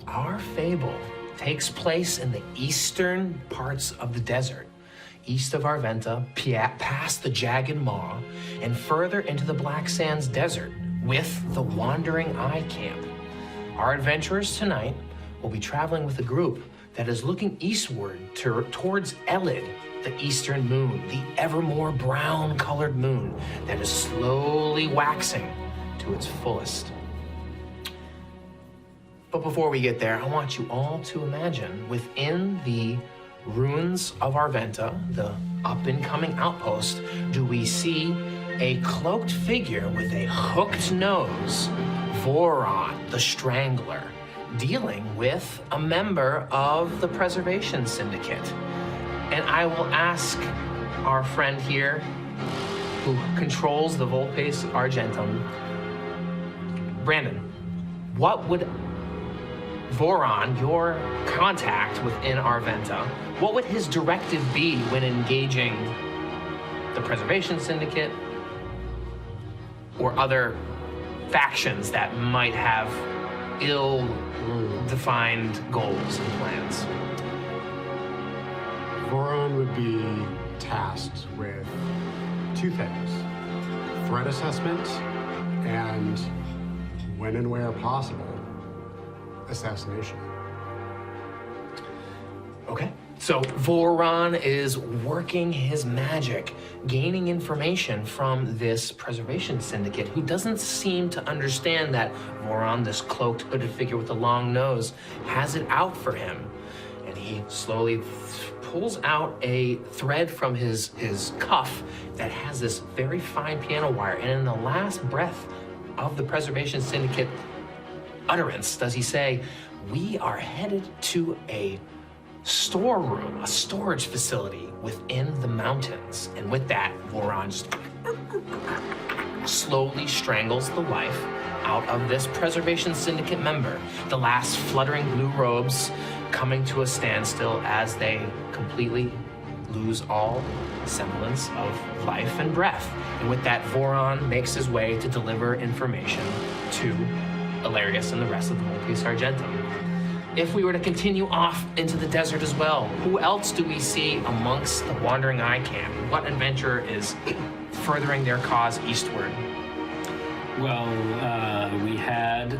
Our fable takes place in the eastern parts of the desert, east of Arventa, past the Jagged Maw, and further into the Black Sands Desert with the Wandering Eye Camp. Our adventurers tonight will be traveling with a group that is looking eastward towards Elid, the eastern moon, the evermore brown colored moon that is slowly waxing to its fullest. But before we get there, I want you all to imagine within the ruins of Arventa, the up-and-coming outpost, do we see a cloaked figure with a hooked nose, Voran, the Strangler, dealing with a member of the Preservation Syndicate. And I will ask our friend here, who controls the Volpes Argentum, Brandon, what would Voran, your contact within Arventa, what would his directive be when engaging the Preservation Syndicate or other factions that might have ill-defined goals and plans? Voran would be tasked with two things: threat assessment and, when and where possible, assassination. Okay. So Voran is working his magic, gaining information from this Preservation Syndicate, who doesn't seem to understand that Voran, this cloaked, hooded figure with the long nose, has it out for him. And he slowly pulls out a thread from his cuff that has this very fine piano wire. And in the last breath of the Preservation Syndicate utterance does he say, "We are headed to a storeroom, a storage facility within the mountains." And with that, Voran just slowly strangles the life out of this Preservation Syndicate member, the last fluttering blue robes coming to a standstill as they completely lose all semblance of life and breath. And with that, Voran makes his way to deliver information to Elarius and the rest of the Volpes Argentum. If we were to continue off into the desert as well, who else do we see amongst the Wandering Eye Camp? What adventurer is furthering their cause eastward? Well, we had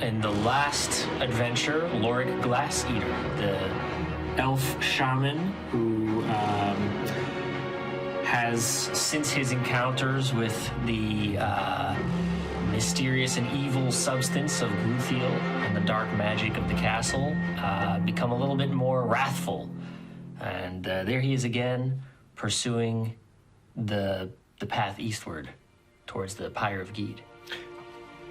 in the last adventure, Loric Glasseater, the elf shaman who has, since his encounters with the mysterious and evil substance of Gluthiel and the dark magic of the castle, become a little bit more wrathful. And there he is again, pursuing the path eastward towards the Pyre of Gede.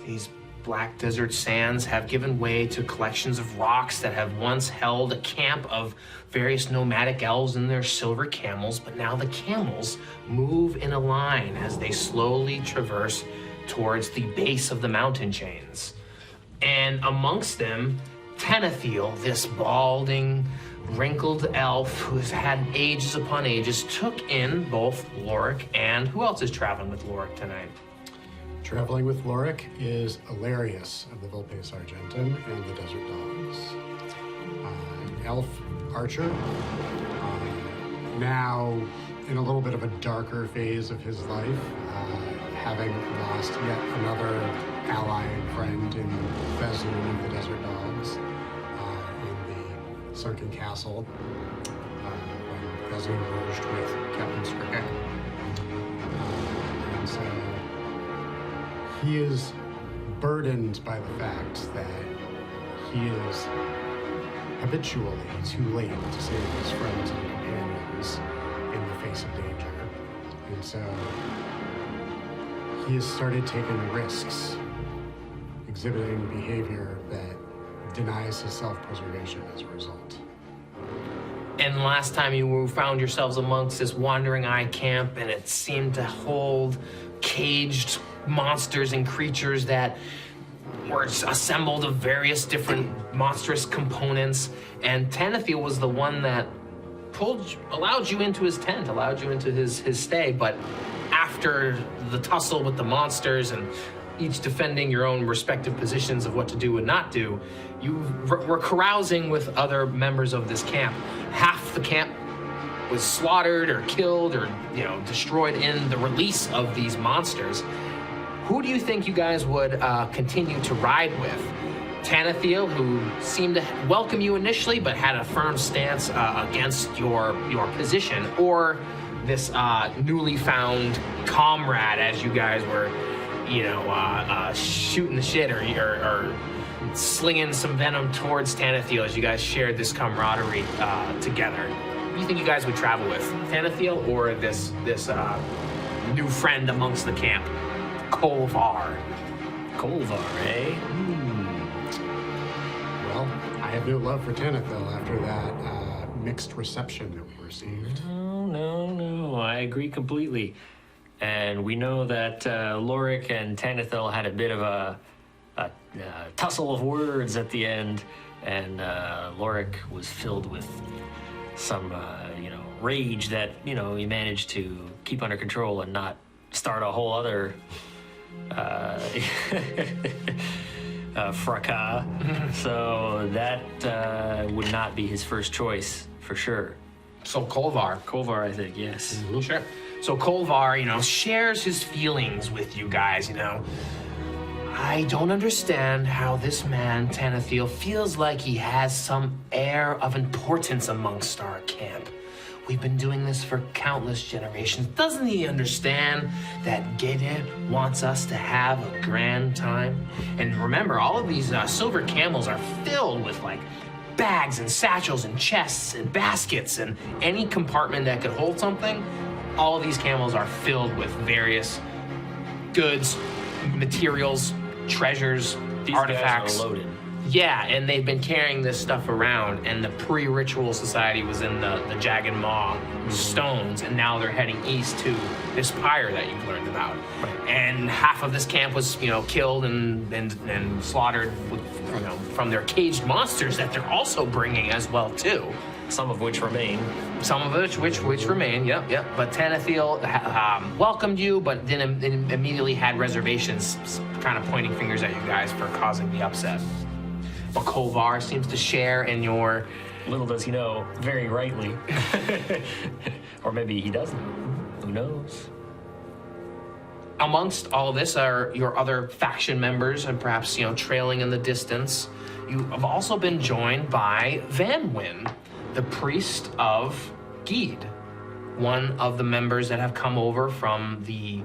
These black desert sands have given way to collections of rocks that have once held a camp of various nomadic elves and their silver camels, but now the camels move in a line as they slowly traverse towards the base of the mountain chains. And amongst them, Tanithil, this balding, wrinkled elf who's had ages upon ages, took in both Loric and who else is traveling with Loric tonight? Traveling with Loric is Elarius of the Volpes Argentum and the Desert Dogs. An elf archer, now in a little bit of a darker phase of his life, having lost yet another ally and friend in Vanwyn of the Desert Dogs, in the sunken castle, when Vanwyn merged with Captain Skrikek. And so he is burdened by the fact that he is habitually too late to save his friends and companions in the face of danger. And so he has started taking risks, exhibiting behavior that denies his self-preservation as a result. And last time you found yourselves amongst this Wandering Eye Camp, and it seemed to hold caged monsters and creatures that were assembled of various different monstrous components, and Tanithil was the one that allowed you into his tent, allowed you into his stay, but after the tussle with the monsters and each defending your own respective positions of what to do and not do, you were carousing with other members of this camp. Half the camp was slaughtered or killed or, destroyed in the release of these monsters. Who do you think you guys would continue to ride with? Tanithil, who seemed to welcome you initially but had a firm stance against your position, or this newly found comrade as you guys were shooting the shit or slinging some venom towards Tanithil as you guys shared this camaraderie together? Who do you think you guys would travel with? Tanithil or this new friend amongst the camp, Kolvar? Kolvar, eh? Well, I have no love for Tanithil after that mixed reception that we received. No, I agree completely. And we know that Loric and Tanithil had a bit of a tussle of words at the end, and Loric was filled with some, rage that, he managed to keep under control and not start a whole other fracas. So that would not be his first choice, for sure. So Kolvar, I think, yes. Mm-hmm. Sure. So Kolvar, shares his feelings with you guys, I don't understand how this man, Tanithil, feels like he has some air of importance amongst our camp. We've been doing this for countless generations. Doesn't he understand that Gede wants us to have a grand time? And remember, all of these silver camels are filled with, bags and satchels and chests and baskets and any compartment that could hold something. All of these camels are filled with various goods, materials, treasures, These artifacts. Guys are loaded. Yeah, and they've been carrying this stuff around, and the pre-ritual society was in the Jagged Maw stones, and now they're heading east to this pyre that you've learned about. Right. And half of this camp was, killed and slaughtered with, from their caged monsters that they're also bringing as well too. Some of which remain. Some of which remain, yep. But Tanithil welcomed you, but then immediately had reservations, kind of pointing fingers at you guys for causing the upset. But Kolvar seems to share in your... Little does he know, very rightly. Or maybe he doesn't. Who knows? Amongst all of this are your other faction members and perhaps, trailing in the distance. You have also been joined by Vanwyn, the priest of Gede, one of the members that have come over from the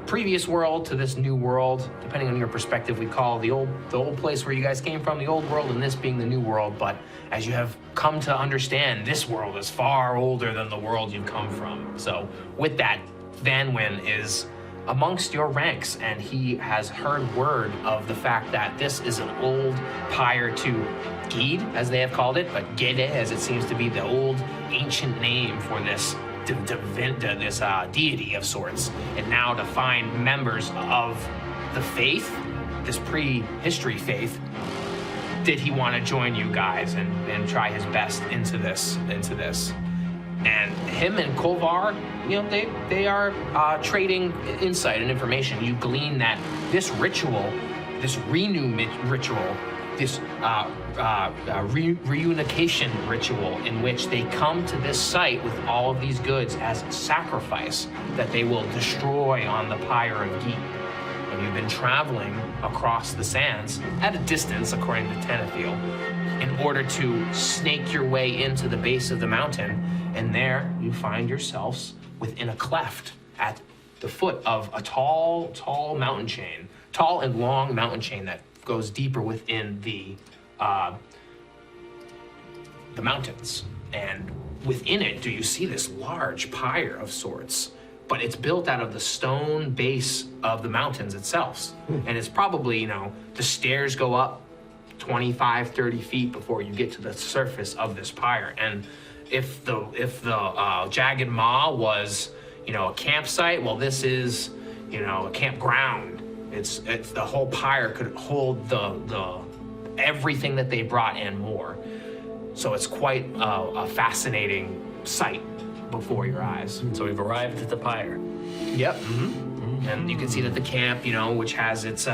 previous world to this new world. Depending on your perspective, we call the old place where you guys came from the old world, and this being the new world. But as you have come to understand, this world is far older than the world you've come from. So with that, Vanwyn is amongst your ranks, and he has heard word of the fact that this is an old pyre to Gede, as they have called it, but Gede, as it seems to be the old ancient name for this deity of sorts. And now to find members of the faith, this pre-history faith, did he want to join you guys and try his best into this? And him and Kolvar, they are trading insight and information. You glean that this ritual, this RENU ritual, this reunification ritual in which they come to this site with all of these goods as a sacrifice that they will destroy on the Pyre of Gede. And you've been traveling across the sands at a distance, according to Tanithil, in order to snake your way into the base of the mountain. And there you find yourselves within a cleft at the foot of a tall mountain chain, tall and long mountain chain that goes deeper within the mountains. And within it, do you see this large pyre of sorts, but it's built out of the stone base of the mountains itself. And it's probably, the stairs go up 25, 30 feet before you get to the surface of this pyre. And if the Jagged Maw was, a campsite, well, this is, a campground. It's the whole pyre could hold the everything that they brought and more. So it's quite a fascinating sight before your eyes. So we've arrived at the pyre. Yep. And you can see that the camp, which has its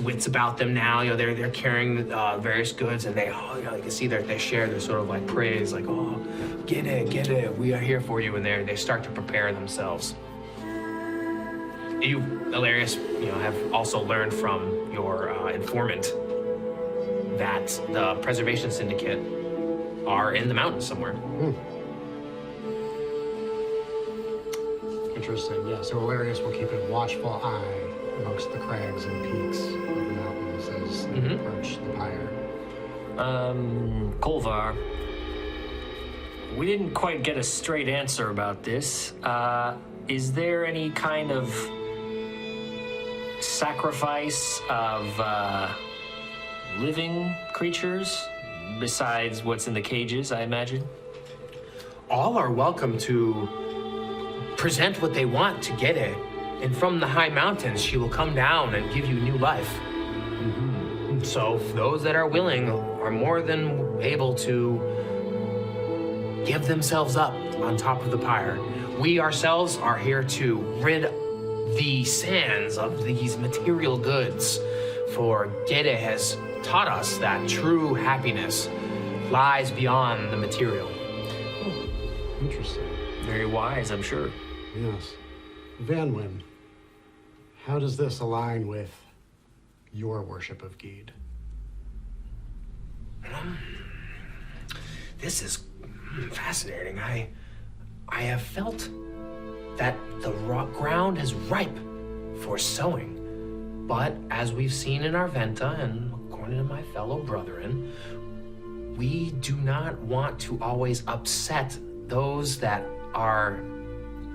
wits about them now. They're carrying various goods, and they, you can see they share their sort of like praise, like, oh, get it, we are here for you, and they start to prepare themselves. You, Elarius, have also learned from your informant that the Preservation Syndicate are in the mountains somewhere. Interesting, yeah. So Elarius will keep a watchful eye amongst the crags and peaks of the mountains as they approach the pyre. Kolvar, we didn't quite get a straight answer about this. Is there any kind of sacrifice of living creatures besides what's in the cages, I imagine? All are welcome to present what they want to Gede, and from the high mountains she will come down and give you new life. So those that are willing are more than able to give themselves up on top of the pyre. We ourselves are here to rid the sands of these material goods, for Gede has taught us that true happiness lies beyond the material. Interesting. Very wise, I'm sure. Yes. Vanwyn, how does this align with your worship of Gede? This is fascinating. I have felt that the rock ground is ripe for sowing. But as we've seen in our Venta, and according to my fellow brethren, we do not want to always upset those that are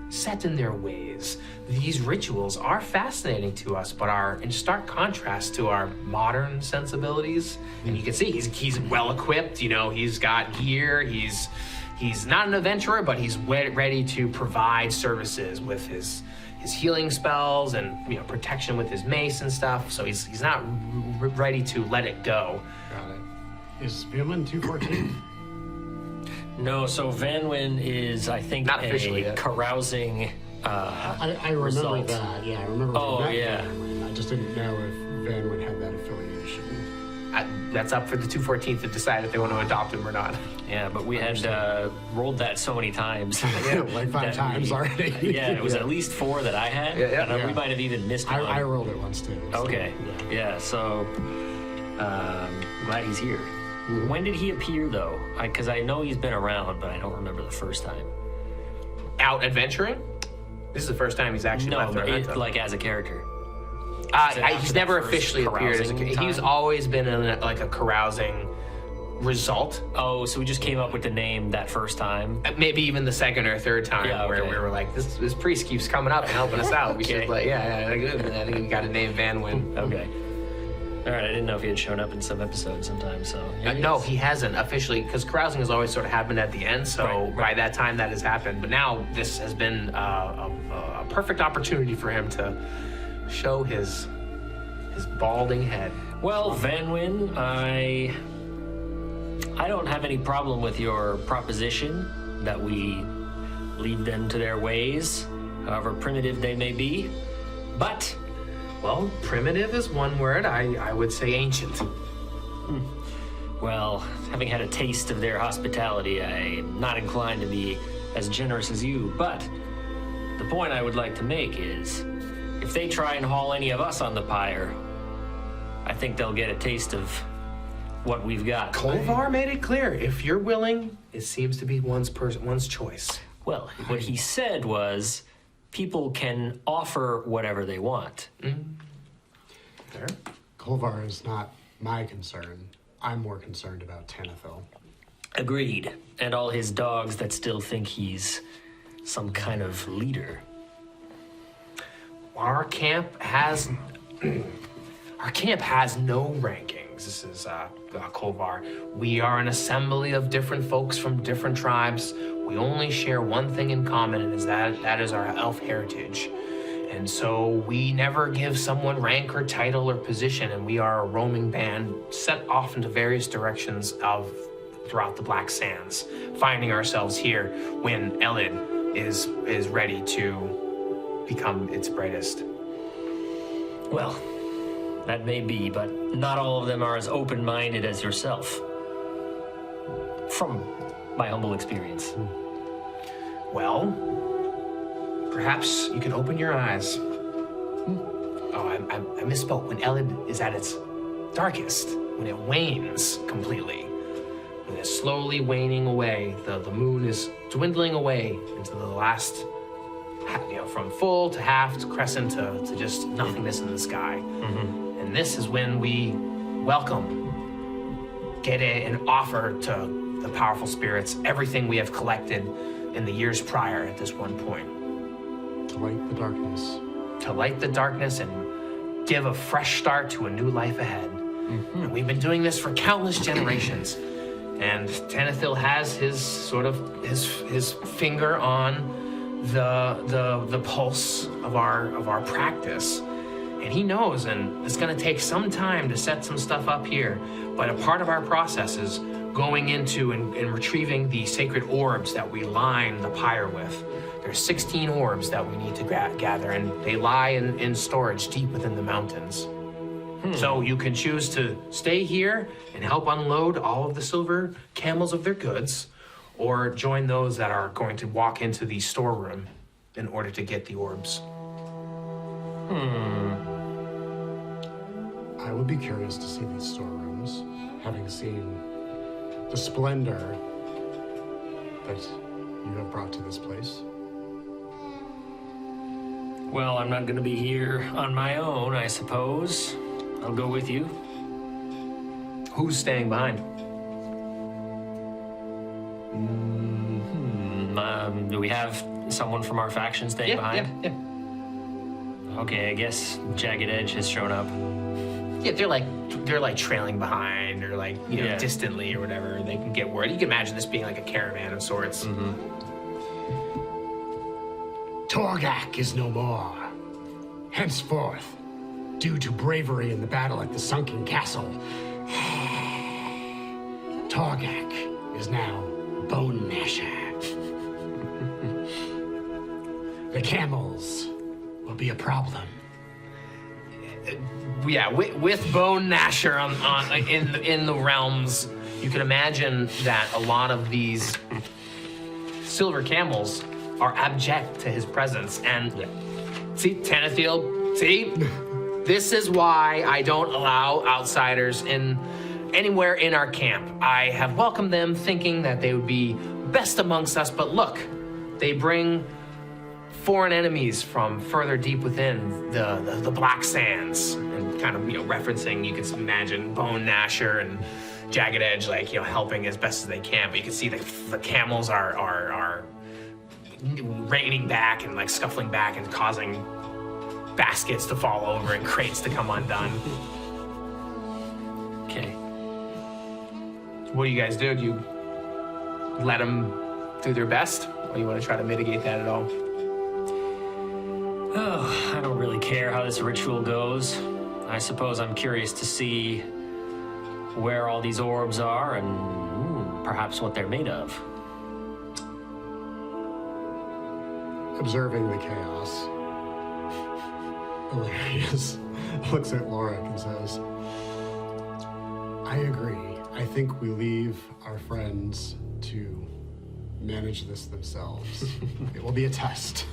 set in their ways. These rituals are fascinating to us, but are in stark contrast to our modern sensibilities. And you can see he's well equipped. He's got gear. He's not an adventurer, but he's ready to provide services with his healing spells and protection with his mace and stuff. So he's not ready to let it go. Got it. Is Vanwyn 214? No, so Vanwyn is, I think, Not officially a yet. carousing I remember result. that. Yeah, I remember. Oh, that yeah. Vanwyn. I just didn't know if Vanwyn had that affiliation. That's up for the 214th to decide if they want to adopt him or not. Yeah, but we had rolled that so many times. Like 5 times already. Yeah, it was at least 4 that I had. Yeah. And we might have even missed one. I rolled it once too. So, Okay. Yeah, so glad he's here. When did he appear, though? Because I know he's been around, but I don't remember the first time. Out adventuring? This is the first time he's actually No, left our but Venta. like as a character. He's never officially appeared as a carousing He's time? always been in a carousing result. Oh, so we just came up with the name that first time? Maybe even the second or third time, Yeah, where okay. we were like, this priest keeps coming up and helping us out. We should, Okay. good. I think we got to name Vanwyn. Okay. All right, I didn't know if he had shown up in some episodes sometime, so... No, he hasn't officially, because carousing has always sort of happened at the end, so Right. by that time that has happened. But now this has been a perfect opportunity for him to show his balding head. Well, Vanwyn, I don't have any problem with your proposition that we leave them to their ways, however primitive they may be. But, Well, primitive is one word. I would say ancient. well, having had a taste of their hospitality, I'm not inclined to be as generous as you. But the point I would like to make is, if they try and haul any of us on the pyre, I think they'll get a taste of what we've got. Kolvar made it clear. If you're willing, it seems to be one's choice. Well, what he said was, people can offer whatever they want. Fair. Kolvar is not my concern. I'm more concerned about Tanithil. Agreed. And all his dogs that still think he's some kind of leader. Our camp has no rankings. This is Kolvar. We are an assembly of different folks from different tribes. We only share one thing in common, and that is our elf heritage. And so we never give someone rank or title or position, and we are a roaming band set off into various directions throughout the Black Sands, finding ourselves here when Elid is ready to become its brightest. Well, that may be, but not all of them are as open-minded as yourself. From my humble experience. Well, perhaps you can open your eyes. Oh, I misspoke. When Elid is at its darkest, when it wanes completely, when it's slowly waning away, the moon is dwindling away into the last, from full to half to crescent to just nothingness in the sky. And this is when we welcome Gede and offer to the powerful spirits everything we have collected in the years prior at this one point. To light the darkness. To light the darkness and give a fresh start to a new life ahead. And we've been doing this for countless generations. And Tanithil has his finger on the pulse of our practice. And he knows, and it's gonna take some time to set some stuff up here, but a part of our process is going into and retrieving the sacred orbs that we line the pyre with. There's 16 orbs that we need to gather, and they lie in storage deep within the mountains. So you can choose to stay here and help unload all of the silver camels of their goods, or join those that are going to walk into the storeroom in order to get the orbs. I would be curious to see these storerooms, having seen the splendor that you have brought to this place. Well, I'm not going to be here on my own, I suppose. I'll go with you. Who's staying behind? Do we have someone from our faction staying behind? Yeah. Okay, I guess Jagged Edge has shown up. Yeah, they're like trailing behind or like, distantly or whatever. They can get word. You can imagine this being like a caravan of sorts. Torgak is no more. Henceforth, due to bravery in the battle at the sunken castle, Torgak is now Bone Gnasher. The camels will be a problem. Yeah, with Bone Gnasher in the realms, you can imagine that a lot of these silver camels are abject to his presence. And see, Tanithil, this is why I don't allow outsiders anywhere in our camp. I have welcomed them thinking that they would be best amongst us, but look, they bring foreign enemies from further deep within the Black Sands, and kind of referencing, you can imagine Bone Gnasher and Jagged Edge helping as best as they can, but you can see the camels are reining back and scuffling back and causing baskets to fall over and crates to come undone. Okay. What do you guys do? Do you let them do their best, or you want to try to mitigate that at all? Oh, I don't really care how this ritual goes. I suppose I'm curious to see where all these orbs are and perhaps what they're made of. Observing the chaos, Elarius looks at Loric and says, I agree. I think we leave our friends to manage this themselves. It will be a test.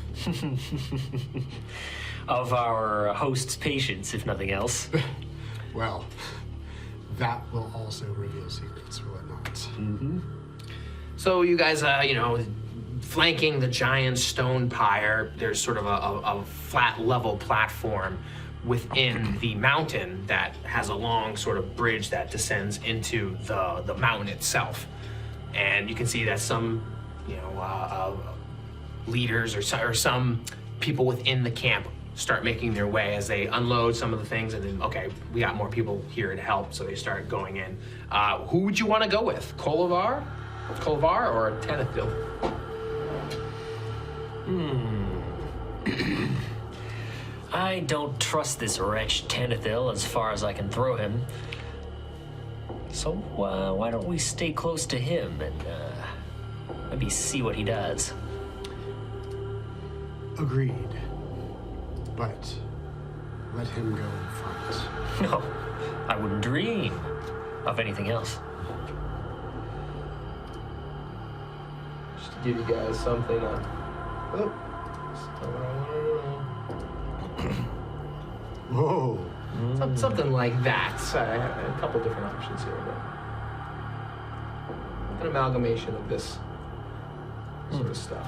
Of our host's patience, if nothing else. Well, that will also reveal secrets, will it not? So you guys, flanking the giant stone pyre, there's sort of a flat level platform within the mountain that has a long sort of bridge that descends into the mountain itself. And you can see that some, leaders or some people within the camp start making their way as they unload some of the things, and then, okay, we got more people here to help, so they start going in. Who would you want to go with? Kolvar or Tanithil? I don't trust this wretch Tanithil as far as I can throw him. So why don't we stay close to him and maybe see what he does? Agreed. but let him go in front. No, I wouldn't dream of anything else. Just to give you guys something oh, that's not what I wanted to know. Whoa. Something like that. I have a couple different options here, but an amalgamation of this sort of stuff.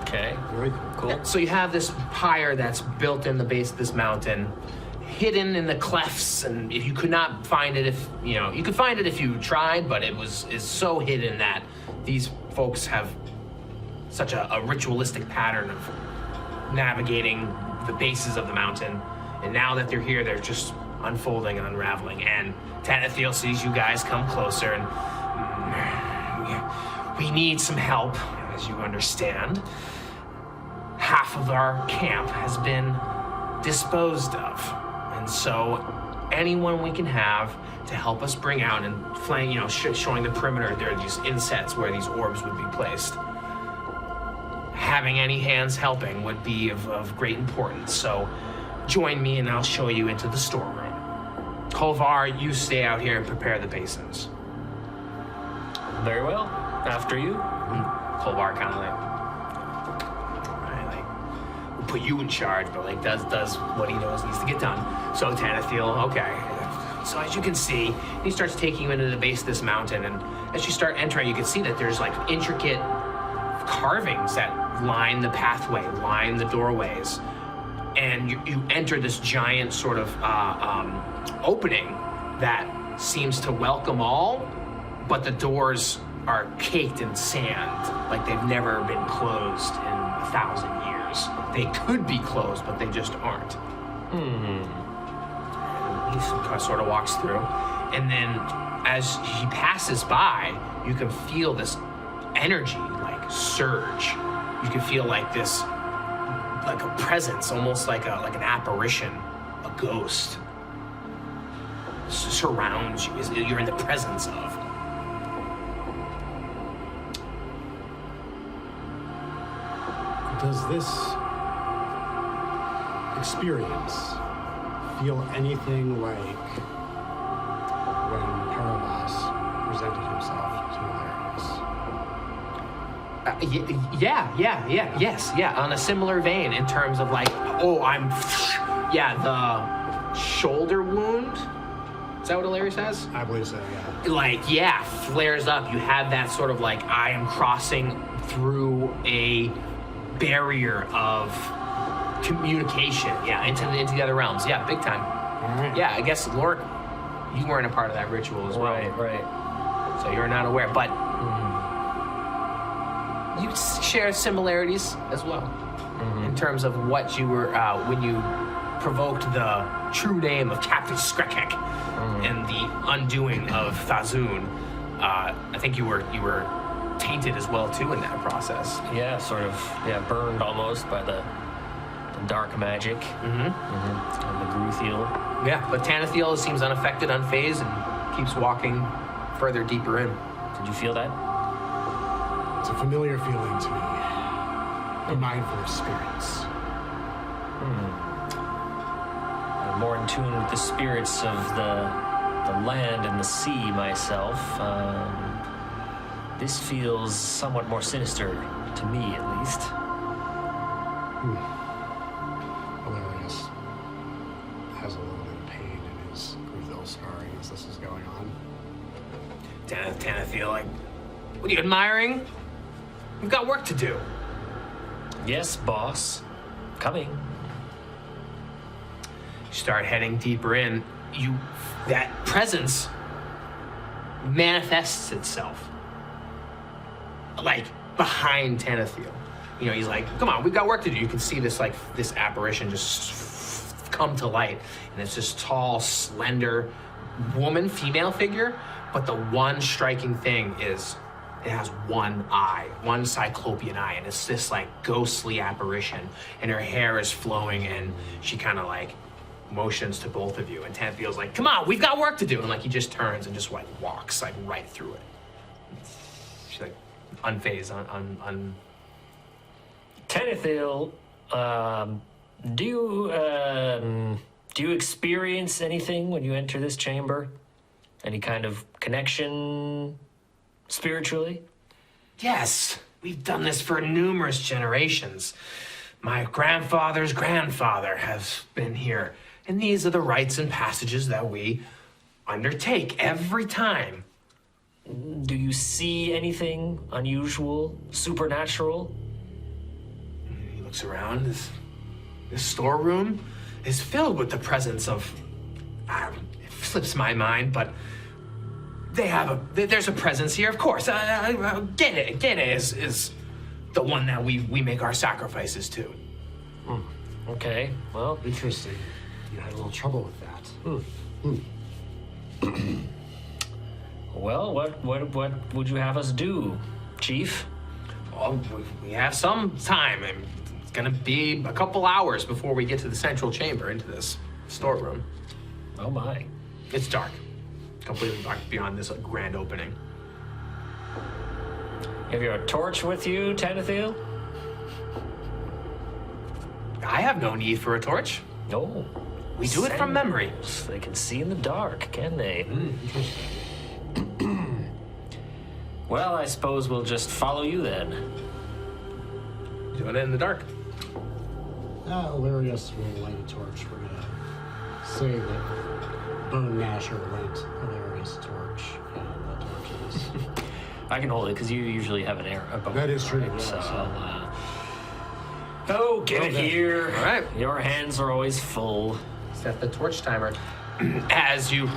Okay. Very cool. Yeah, so you have this pyre that's built in the base of this mountain, hidden in the clefts, and if you could not find it, if you could find it if you tried, but is so hidden that these folks have such a ritualistic pattern of navigating the bases of the mountain, and now that they're here, they're just unfolding and unraveling. And Tanithil sees you guys come closer, and we need some help, as you understand. Half of our camp has been disposed of, and so anyone we can have to help us bring out and flank, showing the perimeter, there are these insets where these orbs would be placed. Having any hands helping would be of great importance, so join me and I'll show you into the storeroom. Kolvar, you stay out here and prepare the basins. Very well. After you. Kolvar kind of we'll put you in charge, but does what he knows needs to get done. So Tanithil, okay. So as you can see, he starts taking you into the base of this mountain, and as you start entering, you can see that there's intricate carvings that line the pathway, line the doorways. And you enter this giant sort of opening that seems to welcome all, but the doors are caked in sand, like they've never been closed in 1,000 years. They could be closed, but they just aren't. And he sort of walks through, and then as he passes by, you can feel this energy surge. You can feel this a presence, almost like an apparition, a ghost surrounds you. You're in the presence of. Does this experience feel anything like when Paralas presented himself to Elarius? Yes, on a similar vein in terms of the shoulder wound. Is that what Elarius has? I believe so, yeah. Flares up. You have that sort of I am crossing through a barrier of communication, into the other realms. Yeah, big time. All right. Yeah, I guess Loric, you weren't a part of that ritual as well. Right. So you're not aware, but you share similarities as well in terms of what you were when you provoked the true name of Captain Skrekek and the undoing of Thazun. I think you were tainted as well too in that process. Yeah, sort of. Yeah, burned almost by the dark magic. And the Gruthiel. Yeah, but Tanithil seems unaffected, unfazed, and keeps walking further deeper in. Did you feel that? It's a familiar feeling to me. Be mindful of spirits. I'm more in tune with the spirits of the land and the sea myself. This feels somewhat more sinister, to me at least. Elarius has a little bit of pain in his Gruthiel scarring as this is going on. Tanithil, what are you admiring? We've got work to do. Yes, boss. Coming. You start heading deeper in. That presence manifests itself. Behind Tanithil. He's come on, we've got work to do. You can see this this apparition just come to light. And it's this tall, slender female figure, but the one striking thing is it has one eye, one Cyclopean eye, and it's this ghostly apparition, and her hair is flowing, and she kind of motions to both of you, and Tanithil's come on, we've got work to do, and he just turns and just walks right through it. She's unfazed, Tanithil Do you experience anything when you enter this chamber? Any kind of connection spiritually? Yes, we've done this for numerous generations. My grandfather's grandfather has been here, and these are the rites and passages that we undertake every time. Do you see anything unusual, supernatural? He looks around. This storeroom is filled with the presence of... it slips my mind, but there's a presence here, of course. Gede is the one that we make our sacrifices to. Okay, well, Interesting. You had a little trouble with that. well, what would you have us do, Chief? Well, we have some time, and it's gonna be a couple hours before we get to the central chamber into this storeroom. Oh my. It's dark, completely dark beyond this grand opening. Have you a torch with you, Tanithil? I have no need for a torch. No. We do it from memory. They can see in the dark, can they? Well, I suppose we'll just follow you then. Doing it in the dark. Elarius will light a torch. We're gonna say that Bone Gnasher lent Elarius a torch, and the torch is... I can hold it because you usually have a bow. That is true. Right? Yeah, So, get it Okay. here. All right. Your hands are always full. Set the torch timer. As you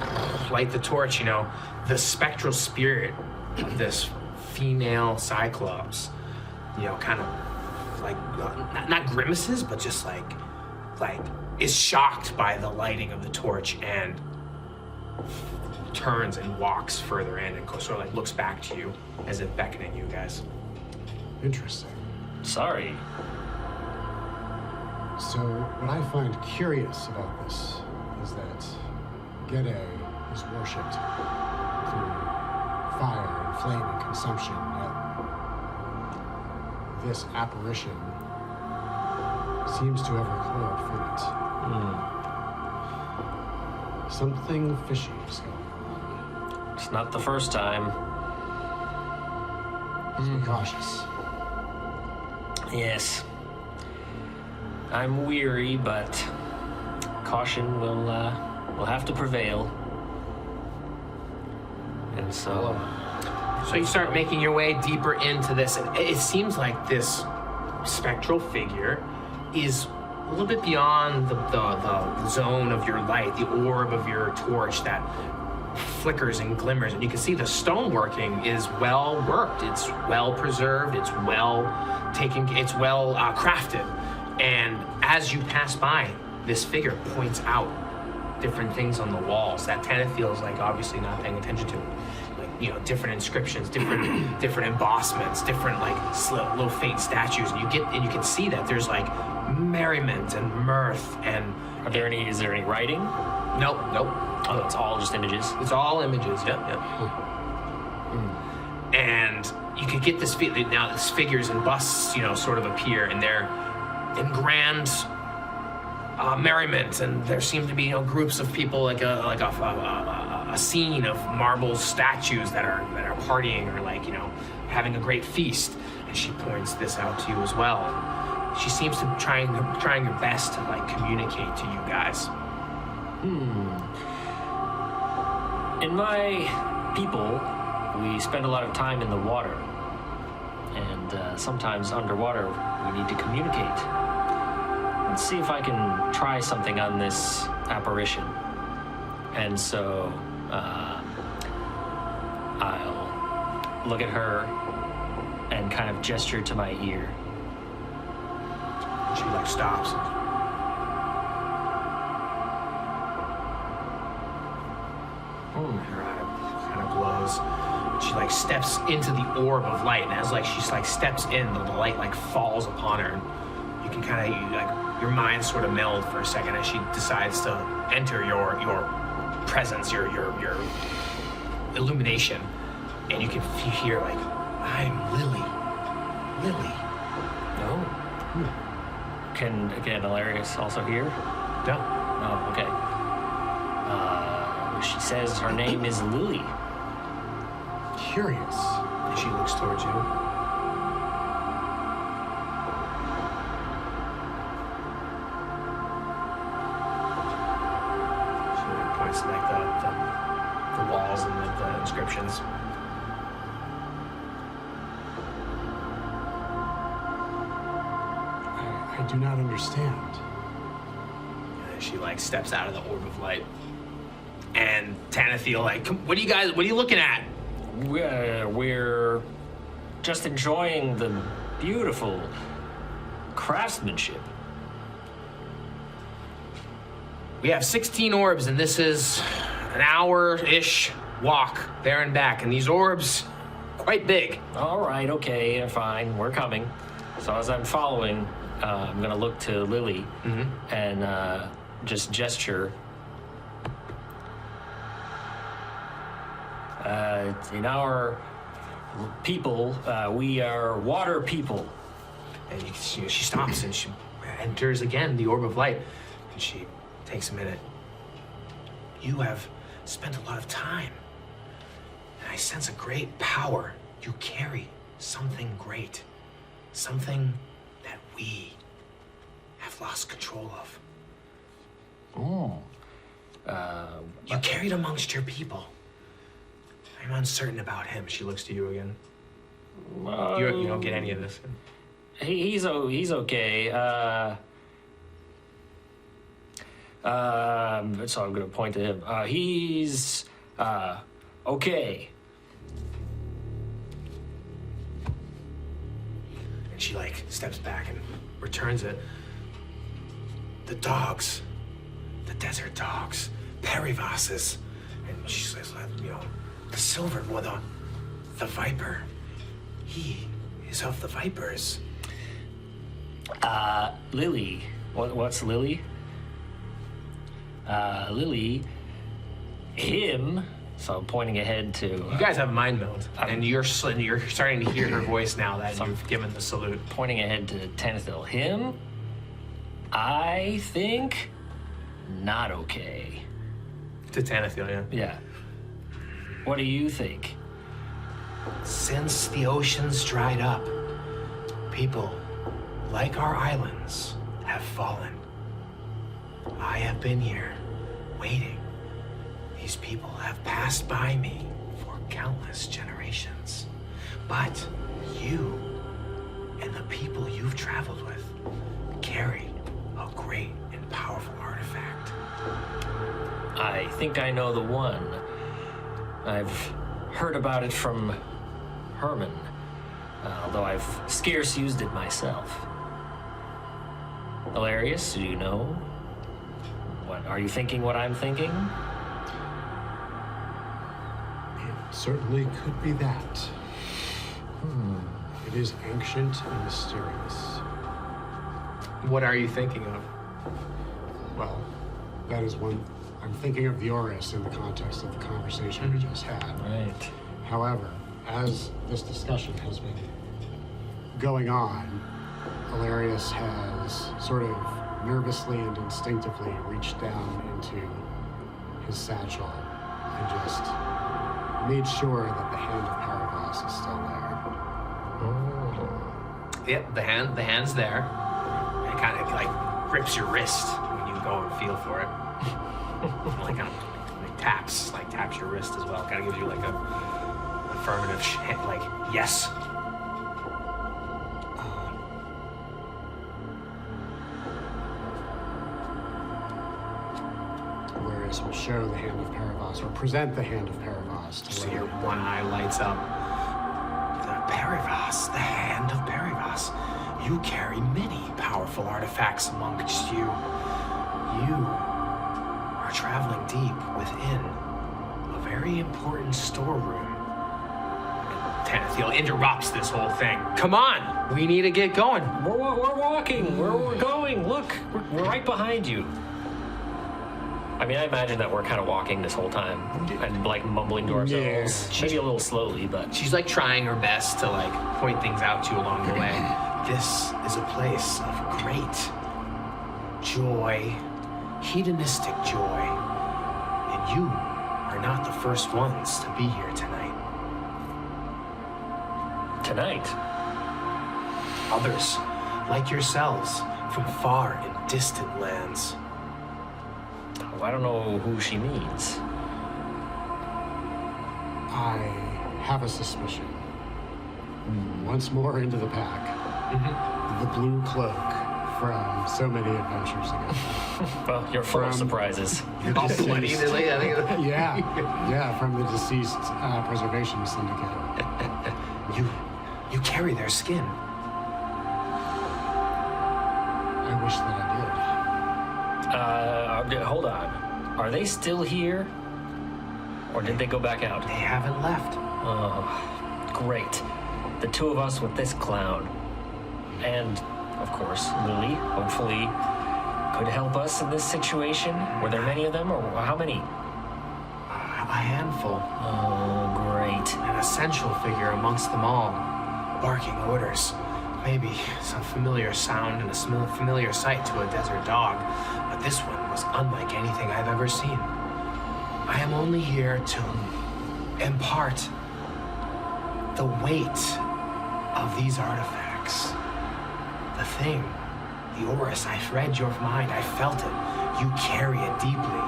light the torch, you know, the spectral spirit of this female Cyclops, you know, kind of like, not grimaces, but just like is shocked by the lighting of the torch and turns and walks further in and sort of like looks back to you as if beckoning you guys. Interesting. Sorry. So, what I find curious about this is that Gede is worshipped through fire and flame and consumption, yet this apparition seems to have recoiled from it. Something fishy is going on. It's not the first time. Be cautious. Yes. I'm weary, but caution will have to prevail. And so... So you start making your way deeper into this, and it seems like this spectral figure is a little bit beyond the zone of your light, the orb of your torch that flickers and glimmers, and you can see the stoneworking is well worked, it's well preserved, it's well taken, it's well crafted. And as you pass by, this figure points out different things on the walls that Tanithil is like obviously not paying attention to. Like, you know, different inscriptions, different embossments, different like little faint statues, and you can see that there's like merriment and mirth and. Is there any writing? Nope. Oh, it's all just images. It's all images. Yep. And you could get this feeling now. These figures and busts, you know, sort of appear, and they're in grand merriment, and there seem to be, you know, groups of people like a scene of marble statues that are partying or like, you know, having a great feast. And she points this out to you as well. She seems to trying her best to like communicate to you guys. In my people, we spend a lot of time in the water, and sometimes underwater we need to communicate. Let's see if I can try something on this apparition. And so I'll look at her and kind of gesture to my ear. She like stops. Her eye kind of glows. She like steps into the orb of light, and as like she like steps in, the light like falls upon her. And you can kind of like your mind sort of meld for a second as she decides to enter your presence, your illumination, and you can hear like, "I'm Lily." No. Can Elarius also hear? No. Oh, okay. She says her name is Lily. Curious. And she looks towards you. She points to like the walls and the inscriptions. I do not understand. And she like steps out of the orb of light. And Tanithil like, what are you looking at? We're just enjoying the beautiful craftsmanship. We have 16 orbs, and this is an hour-ish walk there and back. And these orbs, quite big. All right, okay, fine, we're coming. So as I'm following, I'm gonna look to Lily and just gesture. In our people, we are water people. And she stops and she enters again the orb of light. And she takes a minute. You have spent a lot of time. And I sense a great power. You carry something great. Something that we have lost control of. You carry it amongst your people. I'm uncertain about him. She looks to you again. You don't get any of this. He's okay. So I'm gonna point to him. He's okay. And she like steps back and returns it. The dogs, the desert dogs, perivasses, and she says, the silver one, the viper. He is of the vipers. Lily. What's Lily? Lily. Him. So I'm pointing ahead to. You guys have mind meld, and you're starting to hear her voice now that you've given the salute. Pointing ahead to Tanithil. Him. I think not okay. To Tanithil, yeah. Yeah. What do you think? Since the oceans dried up, people, like our islands, have fallen. I have been here, waiting. These people have passed by me for countless generations. But you and the people you've traveled with carry a great and powerful artifact. I think I know the one. I've heard about it from Herman, although I've scarce used it myself. Elarius, do you know? What, are you thinking what I'm thinking? It certainly could be that. It is ancient and mysterious. What are you thinking of? Well, that is one. I'm thinking of the Oriss in the context of the conversation we just had. Right. However, as this discussion has been going on, Elarius has sort of nervously and instinctively reached down into his satchel and just made sure that the hand of Paravas is still there. Yep, the hand's there. It kind of like grips your wrist when you go and feel for it. Like kind of taps your wrist as well. Kind of gives you like a affirmative like yes. Elarius will show the hand of Paravas, or present the hand of Paravas to So Lily. your one eye lights up. The Paravas, the hand of Paravas. You carry many powerful artifacts amongst you. You are traveling deep within a very important storeroom. And Tanithil interrupts this whole thing. Come on, we need to get going. We're walking. We're going. Look, we're right behind you. I mean, I imagine that we're kind of walking this whole time and like mumbling to ourselves. Yeah. Maybe a little slowly, but She's like trying her best to like point things out to you along the way. This is a place of great joy, hedonistic joy. And you are not the first ones to be here tonight. Tonight? Others, like yourselves, from far and distant lands. Oh, I don't know who she means. I have a suspicion. Once more into the pack. The blue cloak from so many adventures ago. Well, you're full of surprises. Oh, what, easily? I think Yeah, from the deceased Preservation Syndicate. you carry their skin. I wish that I Hold on. Are they still here? Or did they go back out? They haven't left. Oh, great. The two of us with this clown. And, of course, Lily, hopefully, could help us in this situation. Were there many of them, or how many? A handful. Oh, great. An essential figure amongst them all. Barking orders. Maybe some familiar sound and a familiar sight to a desert dog. But this one was unlike anything I've ever seen. I am only here to impart the weight of these artifacts. The thing, the Oriss, I've read your mind, I felt it. You carry it deeply.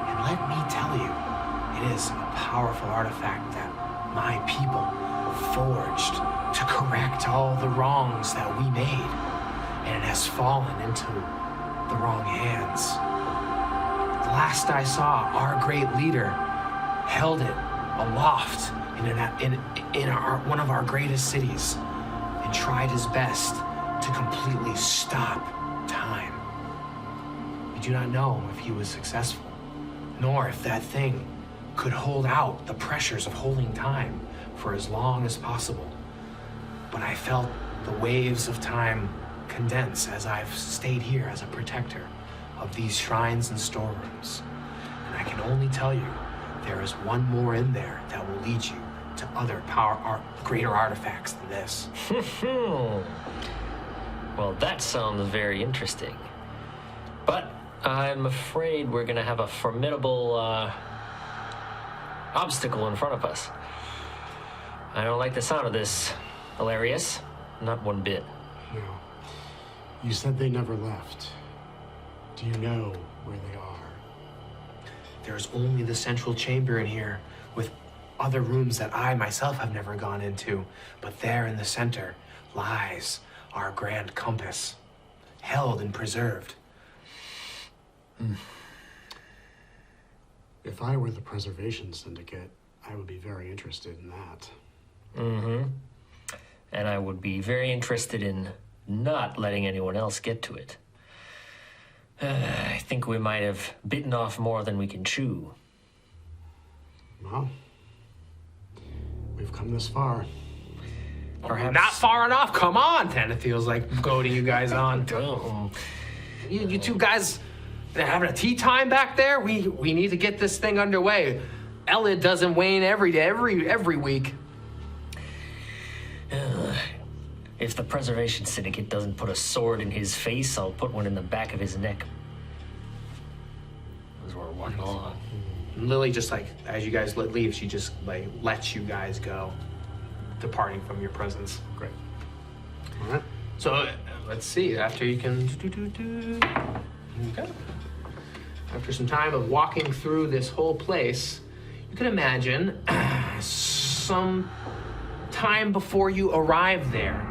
And let me tell you, it is a powerful artifact that my people forged to correct all the wrongs that we made. And it has fallen into the wrong hands. Last I saw, our great leader held it aloft in one of our greatest cities and tried his best to completely stop time. We do not know if he was successful, nor if that thing could hold out the pressures of holding time for as long as possible. But I felt the waves of time condense as I've stayed here as a protector of these shrines and storerooms. And I can only tell you, there is one more in there that will lead you to other greater artifacts than this. Well, that sounds very interesting. But I'm afraid we're going to have a formidable obstacle in front of us. I don't like the sound of this, Elarius. Not one bit. No. You said they never left. Do you know where they are? There's only the central chamber in here, with other rooms that I myself have never gone into. But there in the center lies our grand compass, held and preserved. If I were the Preservation Syndicate, I would be very interested in that. And I would be very interested in not letting anyone else get to it. I think we might have bitten off more than we can chew. Well, we've come this far. Perhaps Not far enough, come on! Tanithil's like goading you guys on. You two guys having a tea time back there? We need to get this thing underway. Elid doesn't wane every day, every week. If the Preservation Syndicate doesn't put a sword in his face, I'll put one in the back of his neck. As we're walking along. Lily just like, as you guys leave, she just like lets you guys go, departing from your presence. Great. All right. So let's see, after you can, okay. After some time of walking through this whole place, you can imagine some time before you arrive there,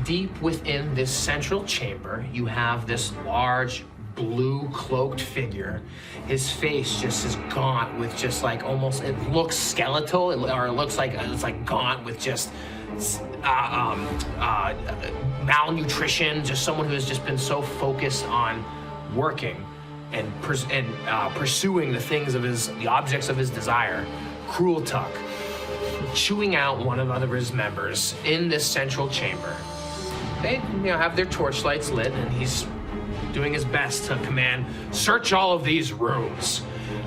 deep within this central chamber, you have this large blue cloaked figure. His face just is gaunt with just like almost, it looks skeletal, or it looks like it's like gaunt with just malnutrition, just someone who has just been so focused on working and pursuing the things of the objects of his desire. Crultuk, chewing out one of his members in this central chamber. They have their torchlights lit, and he's doing his best to command, search all of these rooms.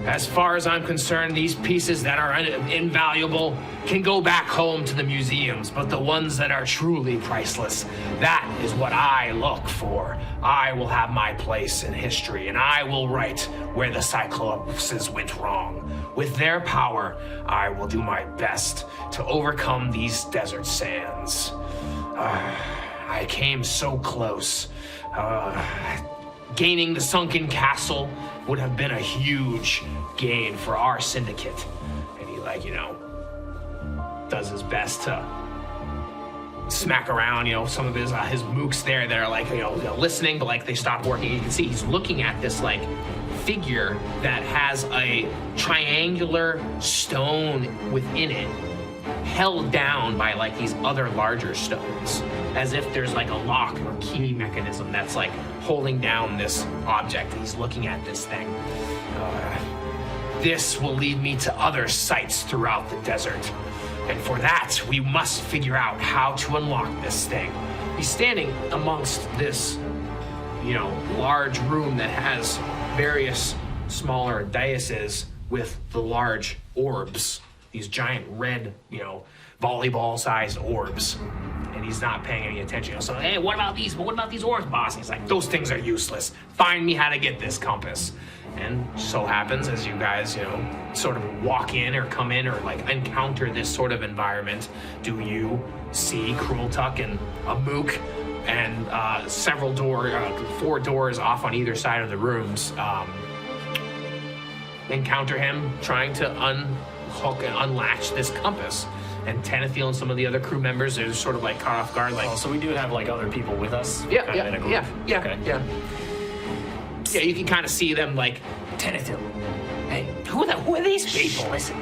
As far as I'm concerned, these pieces that are invaluable can go back home to the museums, but the ones that are truly priceless, that is what I look for. I will have my place in history, and I will write where the Cyclopes went wrong. With their power, I will do my best to overcome these desert sands. I came so close. Gaining the sunken castle would have been a huge gain for our syndicate. And he, does his best to smack around, some of his mooks there that are listening, but they stop working. You can see he's looking at this figure that has a triangular stone within it, held down by these other larger stones, as if there's a lock or key mechanism that's holding down this object. He's looking at this thing. This will lead me to other sites throughout the desert, and for that we must figure out how to unlock this thing. He's standing amongst this large room that has various smaller daises with the large orbs, these giant red, volleyball-sized orbs, and he's not paying any attention. So, hey, what about these? What about these orbs, boss? And he's like, those things are useless. Find me how to get this compass. And so happens as you guys, sort of walk in or come in or encounter this sort of environment, do you see Crultuk and a mook and several 4 doors off on either side of the rooms encounter him trying to unhook and unlatch this compass. And Tanithil and some of the other crew members are sort of caught off guard. So we do have other people with us? Yeah. Okay. Yeah, you can kind of see them Tanithil, hey, who are these people? Listen,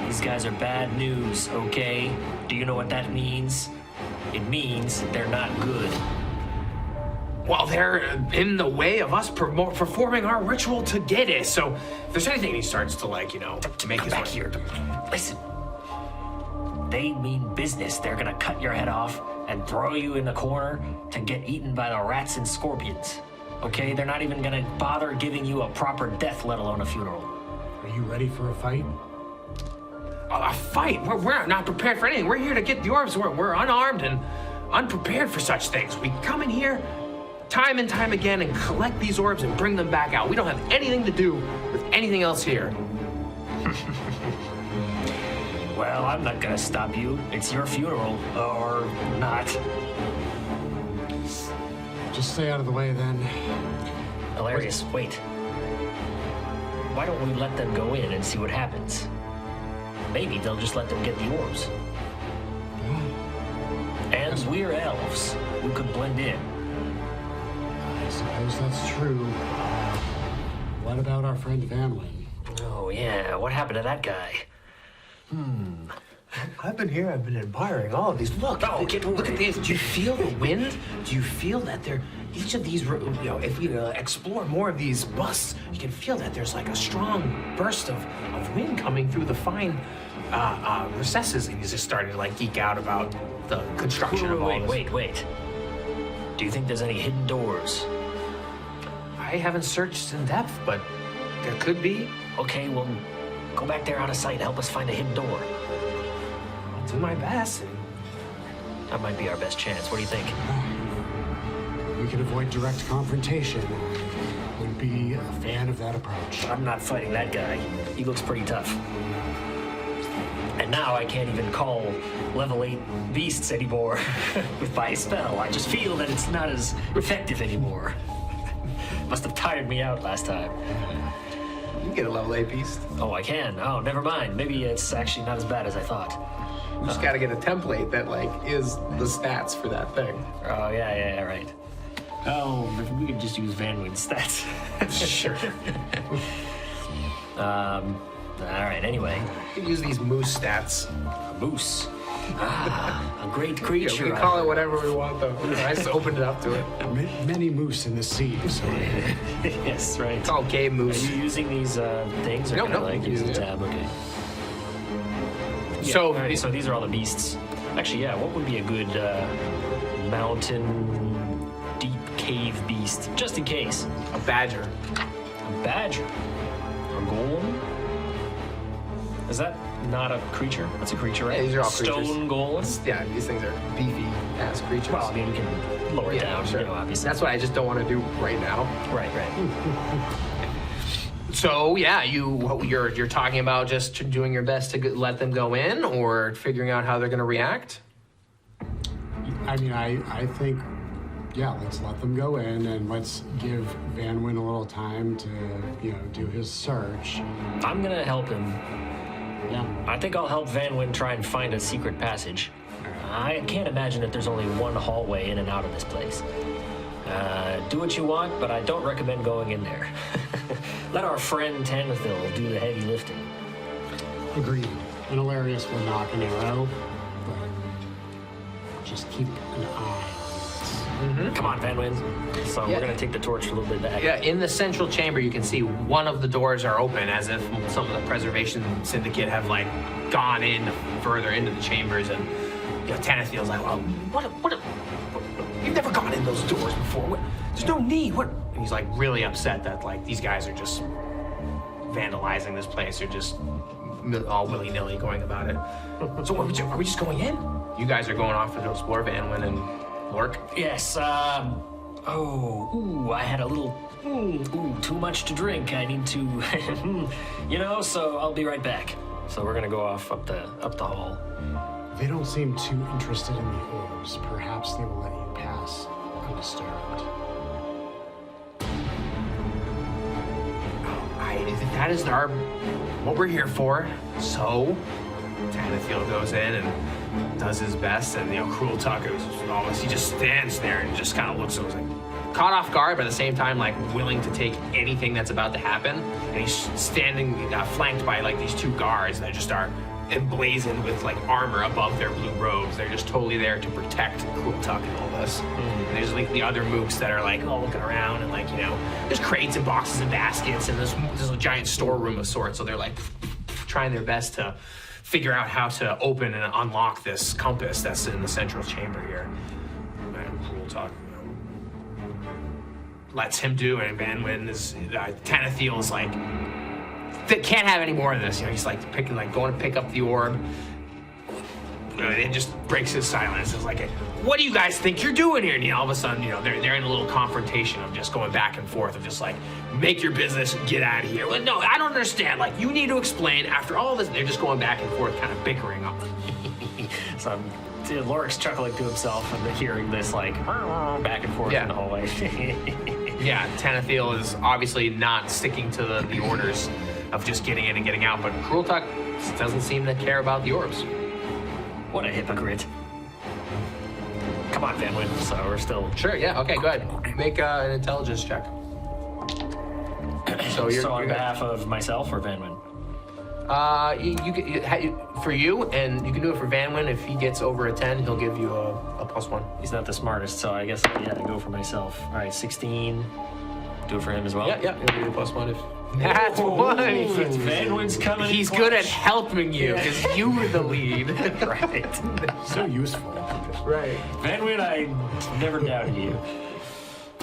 these guys are bad news, okay? Do you know what that means? It means they're not good. Well, they're in the way of us performing our ritual to Gede. So if there's anything he starts to make his back here. Listen, they mean business. They're gonna cut your head off and throw you in the corner to get eaten by the rats and scorpions. Okay, they're not even gonna bother giving you a proper death, let alone a funeral. Are you ready for a fight? A fight? We're not prepared for anything. We're here to get the orbs. We're unarmed and unprepared for such things. We come in here time and time again and collect these orbs and bring them back out. We don't have anything to do with anything else here. Well, I'm not gonna stop you. It's your funeral, or not. Just stay out of the way then. Elarius, wait. Why don't we let them go in and see what happens? Maybe they'll just let them get the orbs. And we're elves. We could blend in. I suppose that's true. What about our friend Vanwyn? Oh, yeah. What happened to that guy? I've been here. I've been admiring all of these. Look at these. Do you feel the wind? Do you feel that each of these, if you explore more of these busts, you can feel that there's a strong burst of wind coming through the fine recesses. And he's just starting to geek out about the construction of all this. Wait. Do you think there's any hidden doors? I haven't searched in depth, but there could be. Okay, well, go back there out of sight and help us find a hidden door. I'll do my best. That might be our best chance. What do you think? We can avoid direct confrontation. Would be a fan of that approach. I'm not fighting that guy. He looks pretty tough. And now I can't even call level 8 beasts anymore with my spell. I just feel that it's not as effective anymore. Must have tired me out last time. You can get a level 8 beast. Oh, I can? Oh, never mind. Maybe it's actually not as bad as I thought. You just gotta get a template that is the stats for that thing. Oh, yeah, right. Oh, we could just use Vanwyn's stats. Sure. All right, anyway. You can use these moose stats. A moose. A great creature. We can call it whatever we want, though. I just opened it up to it. Many moose in the sea, so... Yes, right. It's all gay moose. Are you using these things? Or No, can I, no. Use the tab? Okay. Yeah, So, all right, so these are all the beasts. Actually, yeah, what would be a good mountain, deep cave beast? Just in case. a badger. A badger. A golem. Is that not a creature? That's a creature, right? Yeah, these are all Stone creatures. golem. Yeah, these things are beefy ass creatures. Well, I mean, you can lower it down, sure. you know, obviously. That's what I just don't want to do right now. Right. So yeah, you're talking about just doing your best to let them go in, or figuring out how they're going to react. I mean, I think, yeah, let's let them go in and let's give Vanwyn a little time to, do his search. I'm gonna help him. Yeah. I think I'll help Vanwyn try and find a secret passage. I can't imagine that there's only one hallway in and out of this place. Do what you want, but I don't recommend going in there. Let our friend Tanithil do the heavy lifting. Agreed. And Elarius will knock an arrow, but just keep an eye. Come on, Vanwyn. So Yeah. we're gonna take the torch a little bit back. Yeah, in the central chamber, you can see one of the doors are open, as if some of the Preservation Syndicate have gone in further into the chambers, and Tanithil's like, "Well, what? You've never gone in those doors before. There's no need. What?" And he's really upset that these guys are just vandalizing this place. They're just all willy-nilly going about it. So are we just going in? You guys are going off to explore Vanwyn and Loric? Yes, I had a little, too much to drink. I need to, so I'll be right back. So we're gonna go off up the hall. They don't seem too interested in the orbs. Perhaps they will let you pass undisturbed. That is what we're here for. So Tanithil goes in and does his best, and Crultuk he just stands there and just kind of looks caught off guard, but at the same time willing to take anything that's about to happen. And he's standing flanked by these two guards that just are emblazoned with armor above their blue robes. They're just totally there to protect Crultuk and all this. And there's the other mooks that are all looking around, and there's crates and boxes and baskets, and there's a giant storeroom of sorts. So they're trying their best to figure out how to open and unlock this compass that's in the central chamber here. And Crultuk lets him do it, and Vanwyn is Tanithil's they can't have any more of this. He's going to pick up the orb. It just breaks his silence. It's what do you guys think you're doing here? And all of a sudden, they're in a little confrontation of just going back and forth of just make your business and get out of here. Well, no, I don't understand. You need to explain. After all this, they're just going back and forth, kind of bickering up. So Loric's chuckling to himself and hearing this back and forth in the hallway. Yeah, Tanithil is obviously not sticking to the orders of just getting in and getting out, but Crultuk doesn't seem to care about the orbs. What a hypocrite. Come on, Vanwyn. So we're still... Sure, yeah, okay, go ahead. Make an intelligence check. So on behalf of myself or Vanwyn? For you, and you can do it for Vanwyn. If he gets over a 10, he'll give you a +1. He's not the smartest, so I guess I go for myself. All right, 16. Do it for him as well? Yeah, he'll give you a +1 if... That's one. Vanwyn's coming. He's good at helping you because you were the lead. Right. So useful. Right. Vanwyn, I never doubted you.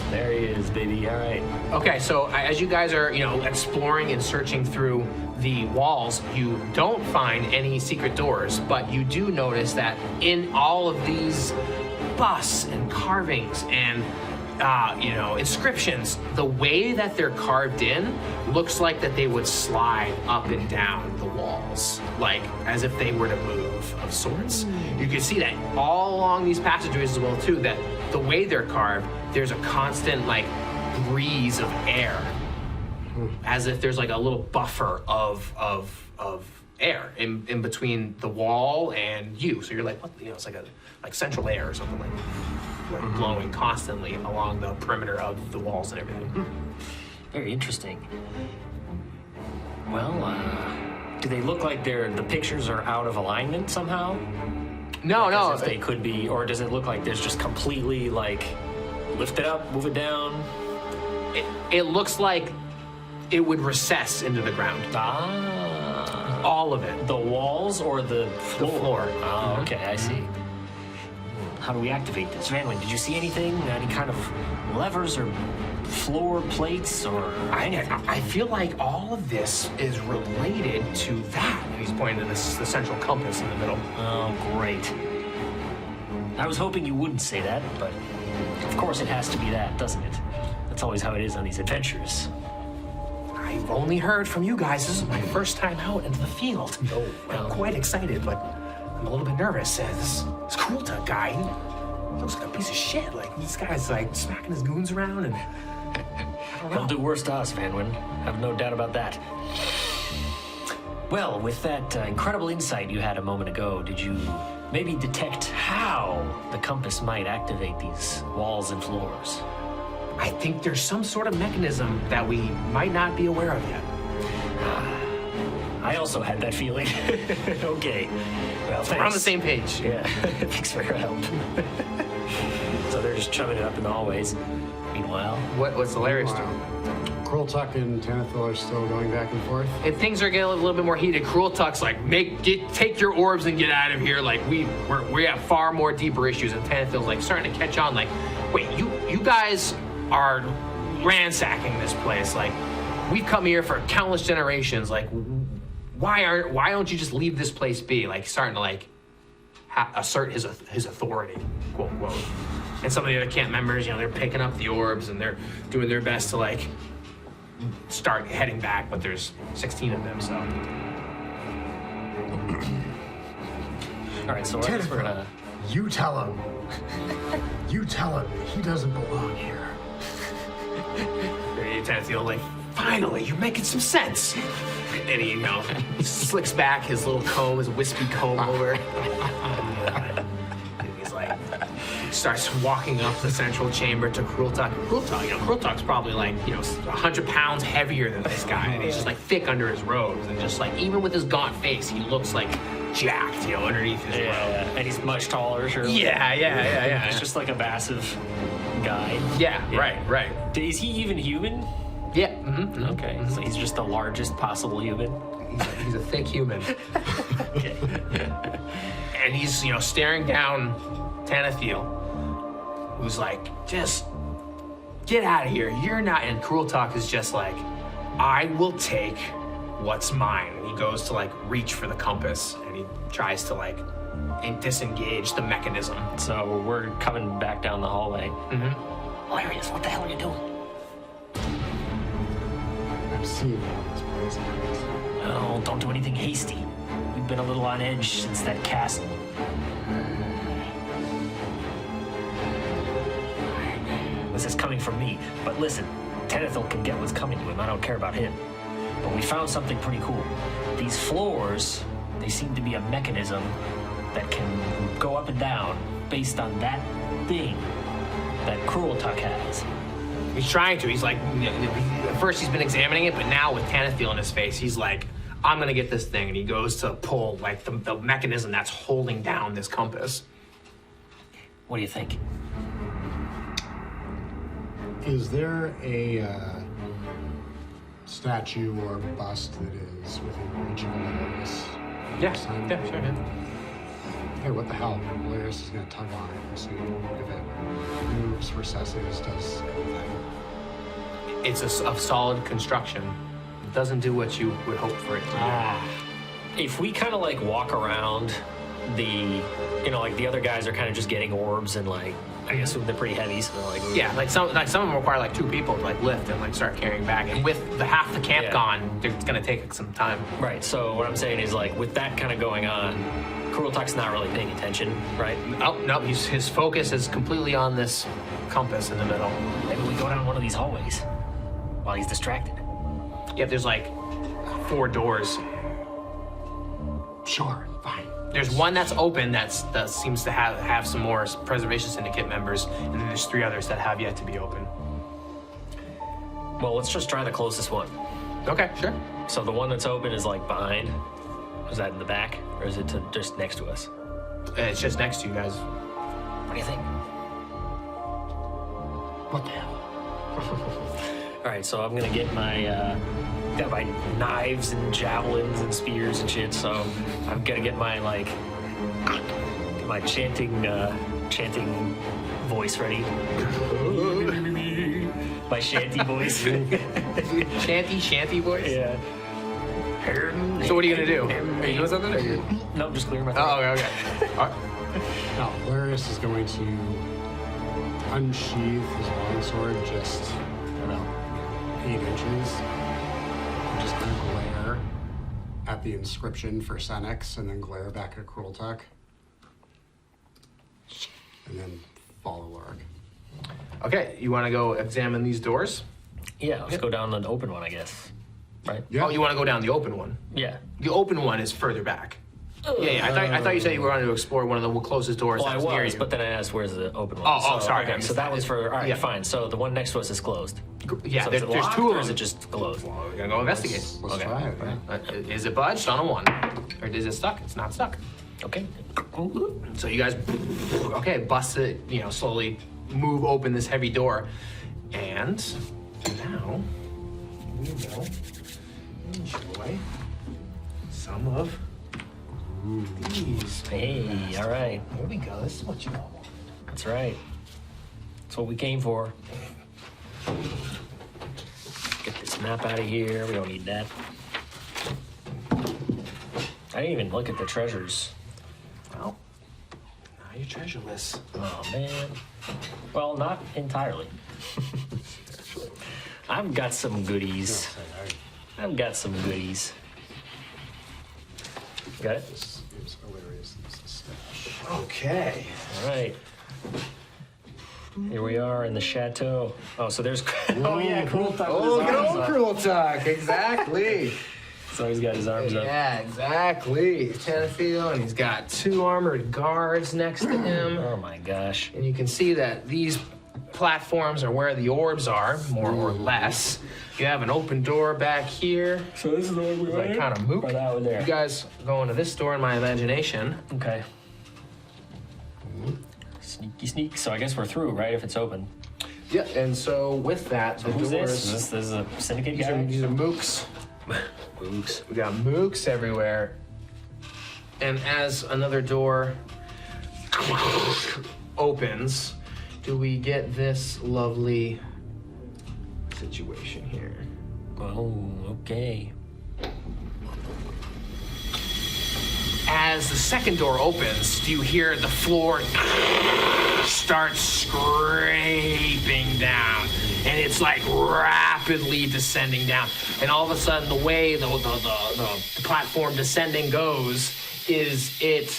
There he is, baby. All right. Okay, so as you guys are, exploring and searching through the walls, you don't find any secret doors, but you do notice that in all of these busts and carvings and inscriptions, the way that they're carved in looks like that they would slide up and down the walls, as if they were to move of sorts. You can see that all along these passageways as well too, that the way they're carved, there's a constant breeze of air, as if there's a little buffer of air in between the wall and you. So you're what? It's like central air or something blowing constantly along the perimeter of the walls and everything. Very interesting. Well, do they look like the pictures are out of alignment somehow? No. As if they could be, or does it look like there's just completely lift it up, move it down? It looks like it would recess into the ground. Ah. All of it. The walls or the floor? The floor. Oh, okay, I see. How do we activate this? Vanwyn, did you see anything? Any kind of levers or floor plates or anything? I feel like all of this is related to that. And he's pointing to the central compass in the middle. Oh, great. I was hoping you wouldn't say that, but of course it has to be that, doesn't it? That's always how it is on these adventures. I've only heard from you guys. This is my first time out into the field. I'm quite excited, but I'm a little bit nervous. This Crultuk guy, he looks like a piece of shit. Like, this guy's like smacking his goons around and I don't know. He'll do worse to us, Vanwyn. Have no doubt about that. Well, with that incredible insight you had a moment ago, did you maybe detect how the compass might activate these walls and floors? I think there's some sort of mechanism that we might not be aware of yet. I also had that feeling. Okay. Well, thanks. We're on the same page. Yeah. Thanks for your help. So they're just chumming it up in the hallways. Meanwhile, What's Elarius doing? Krultuk and Tanithil are still going back and forth. If things are getting a little bit more heated, Crultuk's like, take your orbs and get out of here. Like, we have far more deeper issues. And Tanithil's like starting to catch on. Like, wait, you guys are ransacking this place. Like, we've come here for countless generations. Like, why don't you just leave this place be? Like, starting to like assert his authority, quote unquote. And some of the other camp members, they're picking up the orbs and they're doing their best to like start heading back, but there's 16 of them, so. all right, so we're gonna. You tell him. You tell him he doesn't belong here. Tanithil, like, finally, you're making some sense. And he, slicks back his little comb, his wispy comb over. And he's like, starts walking up the central chamber to Crultuk. Krultuk's probably like, 100 pounds heavier than this guy. And he's just like thick under his robes. And just like, even with his gaunt face, he looks like jacked, underneath his robe. Yeah, and he's much taller, sure. Yeah. He's just like a massive guy. Yeah, right. Is he even human? Yeah. Okay, so he's just the largest possible human. He's a thick human. Okay. And he's, staring down Tanithil, who's like, just get out of here. You're not. And Crultuk is just like, I will take what's mine. And he goes to like reach for the compass and he tries to like disengage the mechanism. So we're coming back down the hallway. Elarius, what the hell are you doing? I'm seeing how this plays out. Oh, don't do anything hasty. We've been a little on edge since that castle. This is coming from me, but listen, Tanithil can get what's coming to him. I don't care about him. But we found something pretty cool. These floors, they seem to be a mechanism that can go up and down based on that thing that Crultuk has. He's trying to. He's like, at first he's been examining it, but now with Tanithil in his face, he's like, I'm gonna get this thing. And he goes to pull like the mechanism that's holding down this compass. What do you think? Is there a statue or bust that is within reach of Elarius? Yeah, sure. Hey, what the hell? Elarius is gonna tug on it and see if it moves, recesses, does anything. It's a solid construction. It doesn't do what you would hope for it to do. If we kind of like walk around the, like the other guys are kind of just getting orbs and like, I assume they're pretty heavy, so like. Yeah, like some of them require like 2 people to like lift and like start carrying back. And with the half the camp gone, it's gonna take some time. Right. So what I'm saying is like with that kind of going on, Crultuk's not really paying attention, right? Oh no, his focus is completely on this compass in the middle. Maybe we go down one of these hallways while he's distracted. Yeah, there's like 4 doors. Sure, fine. There's one that's open that seems to have some more Preservation Syndicate members, and then there's 3 others that have yet to be open. Well, let's just try the closest one. Okay, sure. So the one that's open is like behind. Is that in the back, or is it just next to us? It's just next to you guys. What do you think? What the hell? All right, so I'm gonna get my got my knives and javelins and spears and shit. So I'm gonna get my chanting chanting voice ready. My shanty voice. Shanty voice? Yeah. So what are you going to do? Are you doing something? Or you... Nope, just clear my throat. Oh, okay. All right. Now, Elarius is going to unsheath his longsword just about 8 inches. I'm just going to glare at the inscription for Senex and then glare back at Crultuk. And then follow Loric. Okay, you want to go examine these doors? Yeah, let's go down the open one, I guess. Right? Yeah. Oh, you want to go down the open one? Yeah. The open one is further back. Yeah. I thought you said you were going to explore one of the closest doors. Well, that I near was, you. but then I asked where's the open one. Oh, sorry. I Okay, missed so that that. one's for, all right, Yeah. fine. So the one next to us is closed. Yeah, So there's is it locked, two or of is them. it just closed? Well, we're going to go investigate. Let's try it, yeah. Is it budged on a 1? Or is it stuck? It's not stuck. Okay. So you guys, bust it, slowly move open this heavy door. And now we will enjoy some of these. Hey, all right. There we go. This is what you all want. That's right. That's what we came for. Get this map out of here. We don't need that. I didn't even look at the treasures. Well, now you're treasureless. Oh, man. Well, not entirely. I've got some goodies. I've got some goodies. Got it? This is Elarius' stash. Okay. All right. Here we are in the chateau. Oh, so there's... oh, yeah, Crultuk. Oh, look at old Crultuk. Exactly. So he's got his arms up. Yeah, exactly. Tanithil, and he's got 2 armored guards next to him. Oh, my gosh. And you can see that these platforms are where the orbs are, more or less. You have an open door back here. So this is the one we Like kind of mook. Or that one there? You guys go into this door in my imagination. Okay. Sneaky sneak. So I guess we're through, right? If it's open. Yeah, and so with that, the Who's doors. this? This is a syndicate These guy? are mooks. Mooks. We got mooks everywhere. And as another door opens, do we get this lovely situation here? Oh, okay. As the second door opens, do you hear the floor start scraping down? And it's like rapidly descending down. And all of a sudden, the way the platform descending goes is it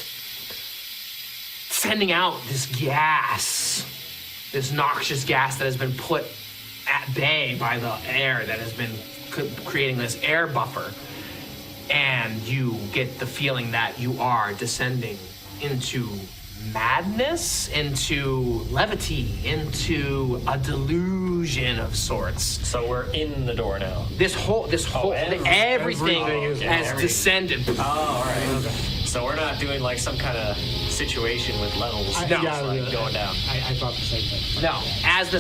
sending out this gas, this noxious gas that has been put at bay by the air that has been creating this air buffer. And you get the feeling that you are descending into madness, into levity, into a delusion of sorts. So we're in the door now. This whole everything everything has descended. Oh, all right. Okay. So we're not doing like some kind of situation with levels. No. It's like going down. I thought the same thing. No, as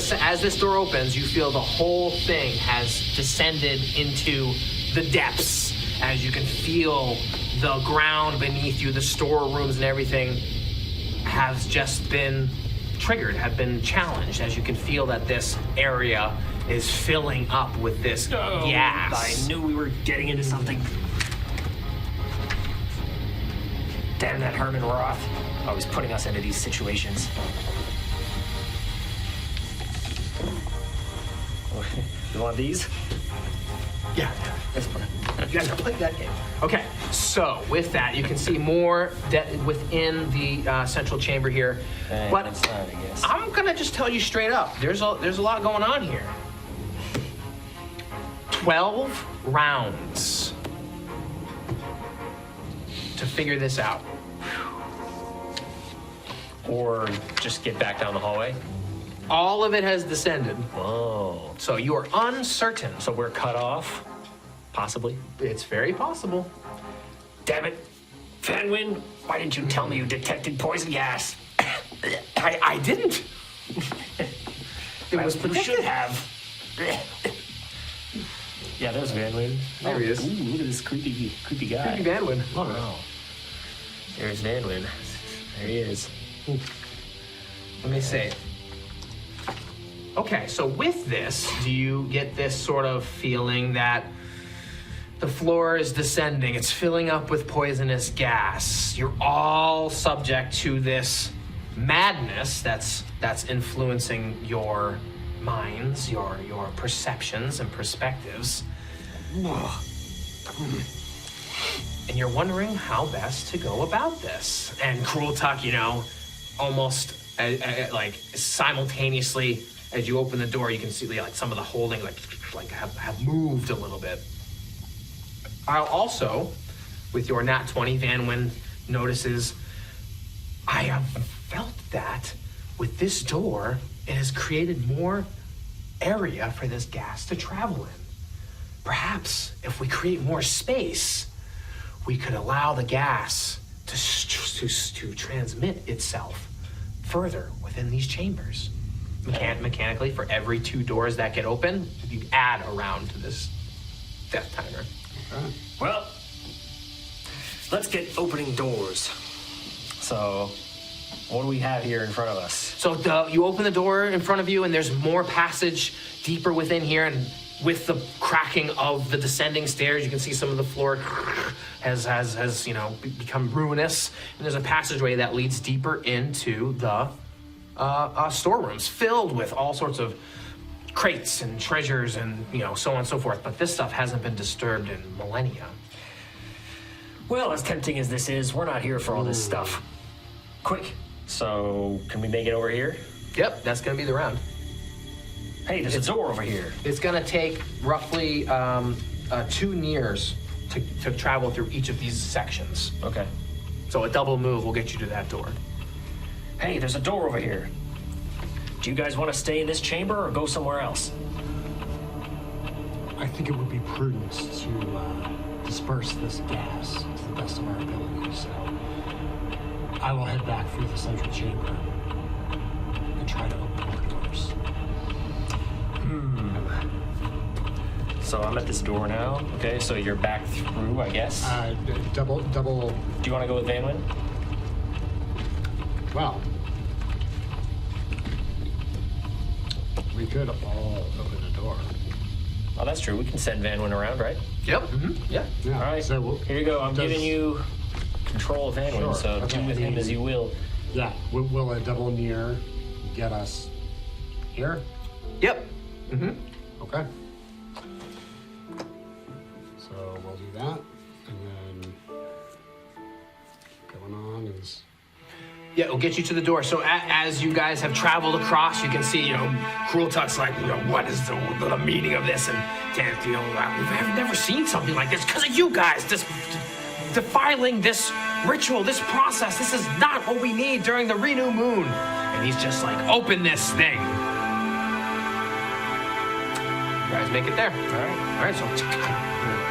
this door opens, you feel the whole thing has descended into the depths. As you can feel the ground beneath you, the storerooms and everything has just been triggered, have been challenged. As you can feel that this area is filling up with this gas. I knew we were getting into something. Damn that Herman Roth. Always putting us into these situations. You want these? Yeah, that's fine. You guys play that game. Okay, so with that, you can see more within the central chamber here. But inside, I guess. I'm gonna just tell you straight up. There's a lot going on here. 12 rounds to figure this out. Or just get back down the hallway. All of it has descended, Whoa. so you are uncertain. So we're cut off? Possibly. It's very possible. Damn it. Vanwyn, why didn't you tell me you detected poison gas? I didn't. It was You predicted. should have. Yeah, there's Vanwyn. There he is. Ooh, look at this creepy guy. Creepy Vanwyn. Oh, wow. There's Vanwyn. There he is. Let me see. Okay, so with this, do you get this sort of feeling that the floor is descending, it's filling up with poisonous gas. You're all subject to this madness that's influencing your minds, your perceptions and perspectives. And you're wondering how best to go about this. And Crultuk, almost like simultaneously as you open the door, you can see like some of the holding like have moved a little bit. I'll also, with your nat 20, Vanwyn notices, I have felt that with this door, it has created more area for this gas to travel in. Perhaps if we create more space, we could allow the gas to transmit itself further within these chambers. Mechanically, for every 2 doors that get open, you add a round to this death timer. Well, let's get opening doors. So, what do we have here in front of us? So you open the door in front of you, and there's more passage deeper within here, and with the cracking of the descending stairs, you can see some of the floor has become ruinous, and there's a passageway that leads deeper into the storerooms filled with all sorts of crates and treasures and so on and so forth. But this stuff hasn't been disturbed in millennia. Well, as tempting as this is, we're not here for all this stuff. Quick. So, can we make it over here? Yep, that's gonna be the round. Hey, there's a door over here. It's gonna take roughly 2 nears to travel through each of these sections. Okay. So a double move will get you to that door. Hey, there's a door over here. Do you guys want to stay in this chamber or go somewhere else? I think it would be prudent to disperse this gas to the best of our ability. So I will head back through the central chamber and try to open more doors. So I'm at this door now. Okay, so you're back through, I guess. Double. Do you want to go with Vanwyn? Well, we could all open the door. Oh, that's true. We can send Vanwyn around, right? Yep. Mm-hmm. Yeah. Yeah. All right. So here you go. I'm giving you control of Vanwyn, Sure. so Okay. do with him as you will. Yeah. Will a double near get us here? Yep. Mm-hmm. Okay. So we'll do that, and then going on is. Yeah, it'll get you to the door. So as you guys have traveled across, you can see, Crultuk's like, what is the meaning of this? And Tanithil, we've never seen something like this because of you guys. This defiling this ritual, this process. This is not what we need during the RENU moon. And he's just like, open this thing. You guys make it there. All right, so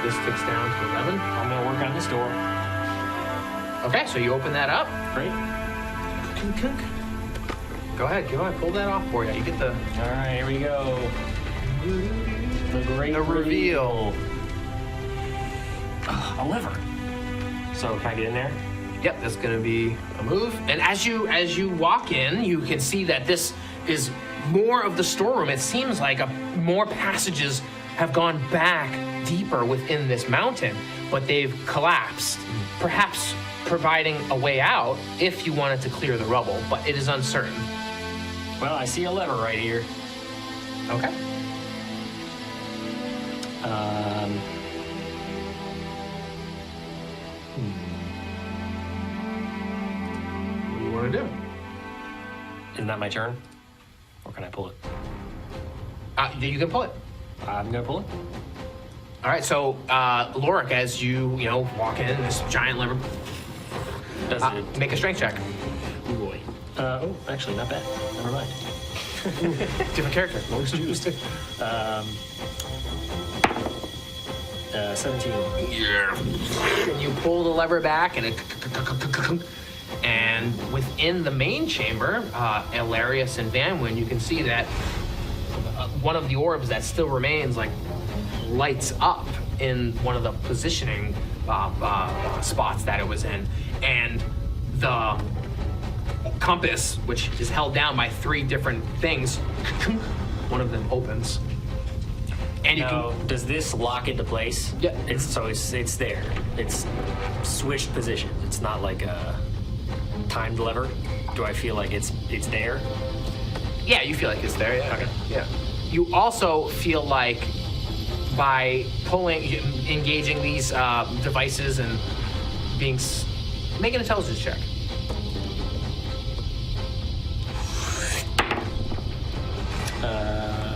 this ticks down to 11. I'm gonna work on this door. Okay, so you open that up. Great. Go ahead, pull that off for you. You get the... All right, here we go. The great reveal. A lever. So can I get in there? Yep, that's gonna be a move. And as you walk in, you can see that this is more of the storeroom. It seems like more passages have gone back deeper within this mountain, but they've collapsed. Perhaps providing a way out if you wanted to clear the rubble, but it is uncertain. Well, I see a lever right here. Okay. What do you want to do? Isn't that my turn? Or can I pull it? You can pull it. I'm gonna pull it. All right, so Loric, as you walk in, this giant lever, Does it? make a strength check. Oh boy. Oh, actually, not bad. Never mind. Different character. Most used. 17. Yeah. And you pull the lever back, and within the main chamber, Elarius and Vanwyn, you can see that one of the orbs that still remains lights up in one of the positioning spots that it was in, and the compass, which is held down by 3 different things. One of them opens. And you Now, can. does this lock into place? Yeah. It's there. It's switched positions. It's not like a timed lever. Do I feel like it's there? Yeah, you feel like it's there. Yeah. Okay. Yeah. You also feel like by engaging these devices and make an intelligence check.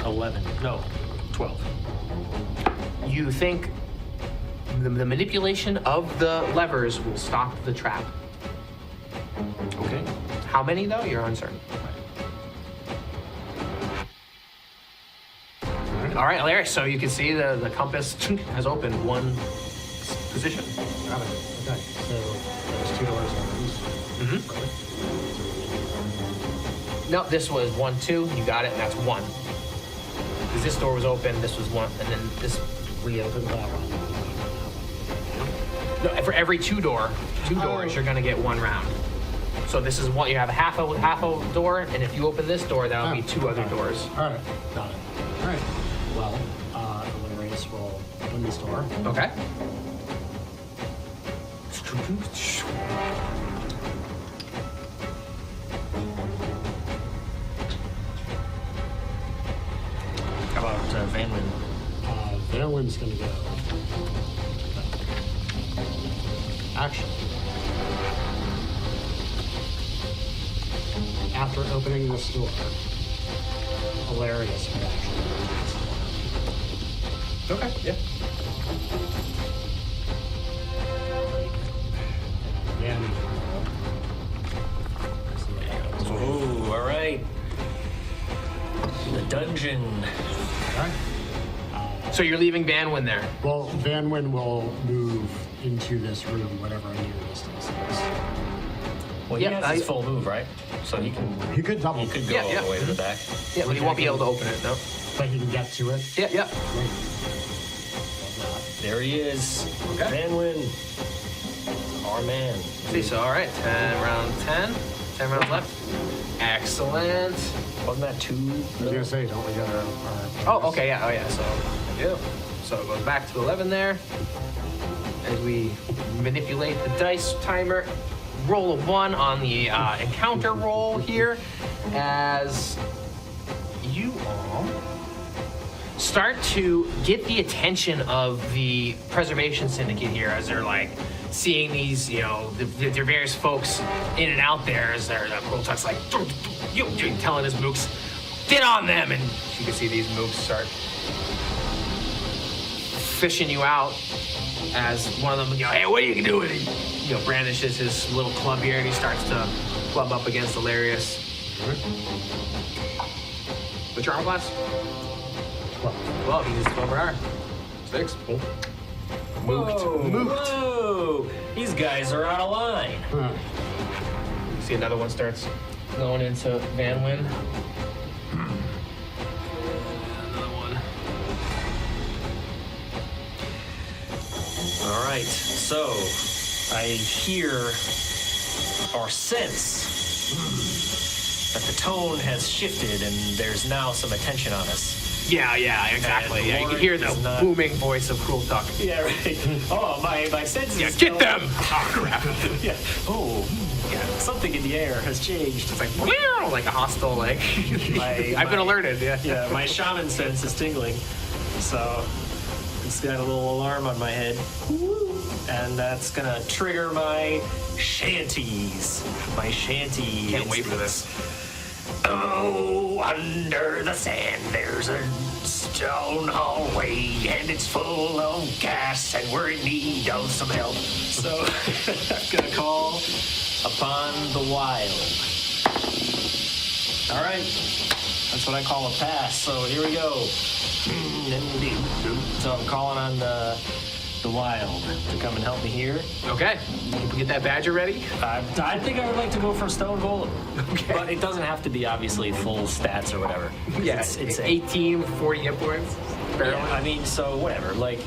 11. No, 12. You think the manipulation of the levers will stop the trap. Okay. How many, though? You're uncertain. All right, Elarius, so you can see the compass has opened one position. Got it. Okay. So there's 2 doors open. No, this was 1, 2. You got it, and that's 1. Because this door was open, this was 1, and then this reopened that one. No, for every 2 doors, you're gonna get 1 round. So this is one. You have half a door, and if you open this door, that'll be 2 other doors. All right. Got it. All right. Well, Elarius will open this door. Okay. How about Vanwyn? Vanwyn's gonna go. Action. After opening this door, Elarius will actually open this door. Okay. Yeah. Then Oh, all right. The dungeon. all right. So you're leaving Vanwyn there. Well, Vanwyn will move into this room, whatever near distance is. Well, he has his full move, right? So he can. He could double, He could go Yeah, all yeah. the way to the back. Yeah, but he won't be able to open it. No. but he can get to it. Yeah. Yeah. There he is. Okay. Vanwyn. Our man. See, so all right, 10 rounds left. Excellent. Wasn't that 2? I was gonna say, don't we got our Oh, okay, yeah, so I do. So it goes back to 11 there. As we manipulate the dice timer, roll a 1 on the encounter roll here, as you all start to get the attention of the Preservation Syndicate here, as they're like seeing these, their various folks in and out there, as they're Crultuk's like telling his mooks, get on them, and you can see these mooks start fishing you out. As one of them, hey, what are you doing? He, brandishes his little club here, and he starts to club up against Elarius. What's your armor class? 12. He uses 12 hour. 6. Mooked. Whoa! These guys are out of line. See, another one starts going into Vanwyn. Another one. All right, so I hear or sense that the tone has shifted and there's now some attention on us. Yeah, exactly. And Yeah, you can Loric hear the is not- booming voice of Crultuk. Yeah, right. Oh, my senses. Yeah, get them! Oh, crap. Yeah. Oh, yeah. Something in the air has changed. It's like, meow, like a hostile, like. I've been alerted, yeah. Yeah, my shaman sense is tingling. So it's got a little alarm on my head. And that's gonna trigger my shanties. My shanty. Can't wait for this. Oh, under the sand there's a stone hallway and it's full of gas and we're in need of some help. So I'm gonna call upon the wild. All right, that's what I call a pass. So here we go. So I'm calling on the wild to come and help me here. Okay. You get that badger ready? I think I would like to go for Stone Golem. Okay. But it doesn't have to be obviously full stats or whatever. Yeah, It's 18, 40 hit points. Barely. Yeah, I mean, so whatever. Like,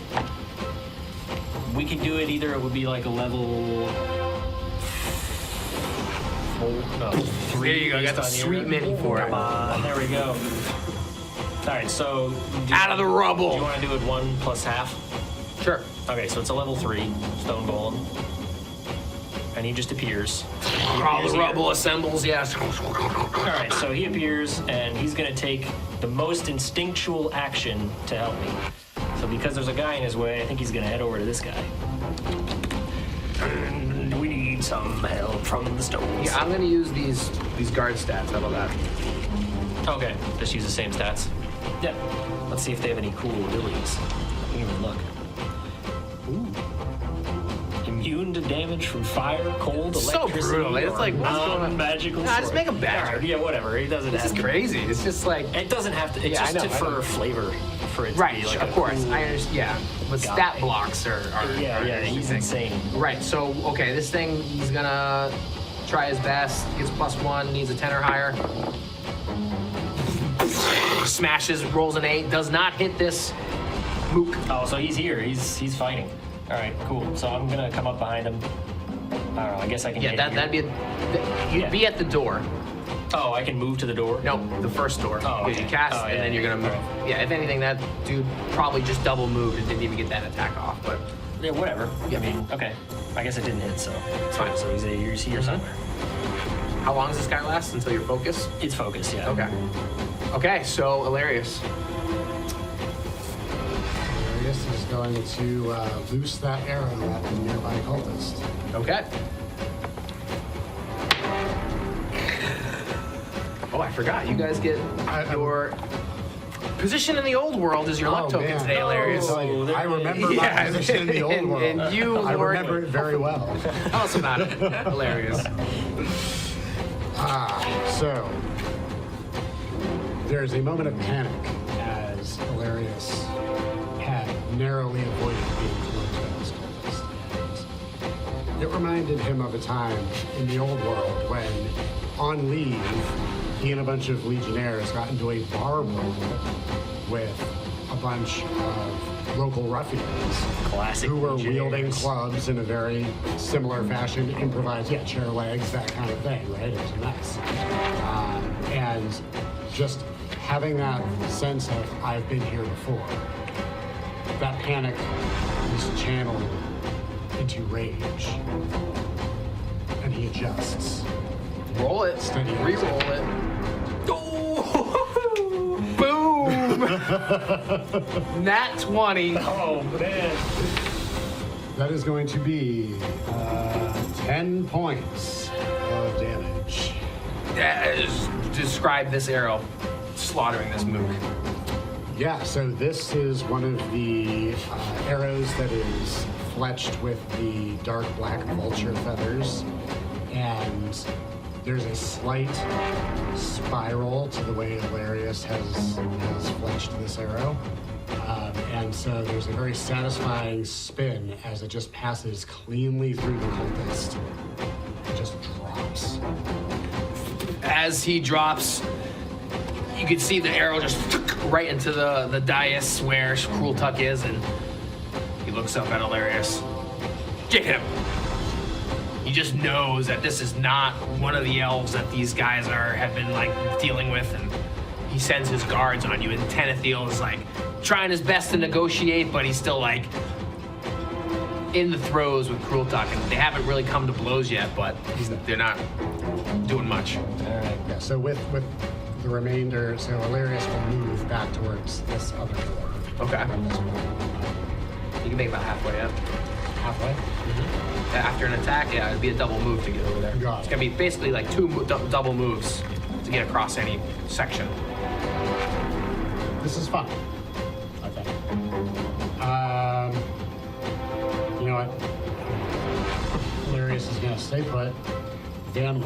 we could do it either. It would be like a level 3. There you go. I got the based on sweet your- mini for it. Come on, there we go. All right, so Out of the rubble. Do you want to do it 1 plus half? Sure. Okay, so it's a level 3 stone golem, and he just appears. All the rubble assembles. Yes. All right, so he appears, and he's going to take the most instinctual action to help me. So because there's a guy in his way, I think he's going to head over to this guy. And we need some help from the stones. Yeah, I'm gonna use these guard stats. How about that? Okay, just use the same stats. Yep. Let's see if they have any cool abilities. I can even look. Ooh. Immune to damage from fire, cold, So electricity, brutal. It's or like, what's going on? magical. Nah, just make 'em badger. Alright, yeah, whatever. It doesn't This have is to. crazy. It's just like It doesn't have to. It's Yeah, I just know, I know. for flavor, for it to right. be like Of a course, cool- I understand. Yeah, but guy. stat blocks are Yeah, he's insane. insane. Right. So okay, this thing he's gonna try his best. Gets +1. Needs a 10 or higher. Smashes. Rolls an 8. Does not hit this mook. Oh, so he's here. He's fighting. All right, cool. So I'm gonna come up behind him. I don't know. I guess I can. Yeah, get that'd be. You'd Yeah. be at the door. Oh, I can move to the door. No, the first door. Oh, Because you okay. cast, Oh, and yeah. then you're gonna move. Right. Yeah, if anything, that dude probably just double moved and didn't even get that attack off. But Yeah, whatever. Yeah. I mean, okay. I guess it didn't hit, so it's fine. so he's here somewhere. How long does this guy last until you're focused? It's focus, yeah. Okay. Okay, so Elarius. Oriss is going to loose that arrow at the nearby cultist. Okay. Oh, I forgot. You guys get your position in the old world is your luck token man. today, Elarius. Oh, I remember my Yeah, position in the old and- world. and you, I Lord- remember it very well. Tell us about it, Hilarious. So, there's a moment of panic as Elarius had narrowly avoided being close by this cultist. And it reminded him of a time in the old world when, on leave, he and a bunch of legionnaires got into a bar brawl with a bunch of local ruffians Classic. who were legionnaires. wielding clubs in a very similar fashion, improvised, chair legs, that kind of thing, right? It was a mess. And just having that sense of, I've been here before, that panic is channeled into rage. And he adjusts. Roll it. Steady. Re-roll it. Boom! Nat 20. Oh man. That is going to be 10 points of damage. Describe this arrow slaughtering this mook. Yeah, so this is one of the arrows that is fletched with the dark black vulture feathers, and there's a slight spiral to the way Elarius has fletched this arrow. And so there's a very satisfying spin as it just passes cleanly through the cultist. It just drops. As he drops, you can see the arrow just right into the dais where Crultuk is, and he looks up at Elarius. Get him! He just knows that this is not one of the elves that these guys have been dealing with, and he sends his guards on you. And Tanithil is trying his best to negotiate, but he's still in the throes with Crultuk, and they haven't really come to blows yet, but they're not doing much. All right. Yeah, so with the remainder, so Elarius will move back towards this other door. Okay. This one. You can make about halfway up. Halfway? After an attack, yeah, it'd be a double move to get over there. Got it. It's gonna be basically two double moves to get across any section. This is fun, I think. You know what? Elarius is gonna stay put. Vanwyn.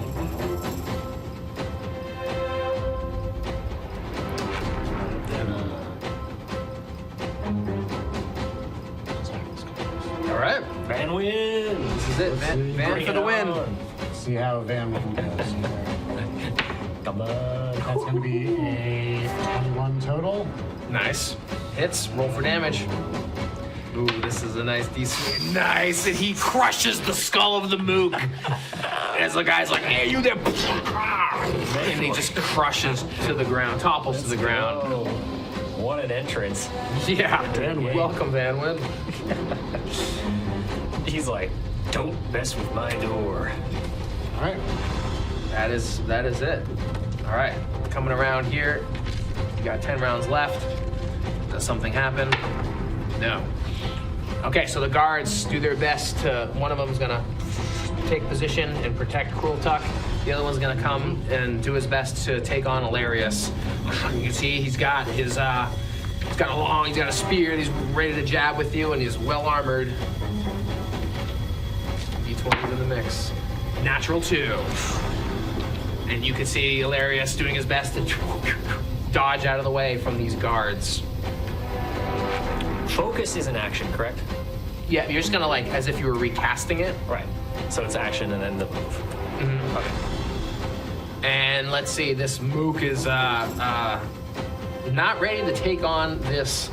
Attack this guy. All right, Vanwyn. this is it. Van Bring for it the win. on. See how Vanwyn goes here. Come on. That's gonna be a 21 total. Nice. Hits. Roll for damage. Ooh, this is a nice DC. Nice, and he crushes the skull of the mook. as the guy's like, hey, you there? And he just crushes to the ground, topples to the ground. Oh, what an entrance. Yeah, welcome, Vanwyn. He's like, don't mess with my door. All right. That is it. All right, coming around here. You got 10 rounds left. Does something happen? No. Okay, so the guards do their best to. One of them's gonna take position and protect Crultuk. The other one's gonna come and do his best to take on Elarius. You can see he's got his. He's got a spear. And he's ready to jab with you, and he's well armored. D20's in the mix. Natural 2. And you can see Elarius doing his best to dodge out of the way from these guards. Focus is an action, correct? Yeah, you're just gonna like, as if you were recasting it. Right. So it's action and then the move. Mm-hmm. Okay. And let's see, this mook is not ready to take on this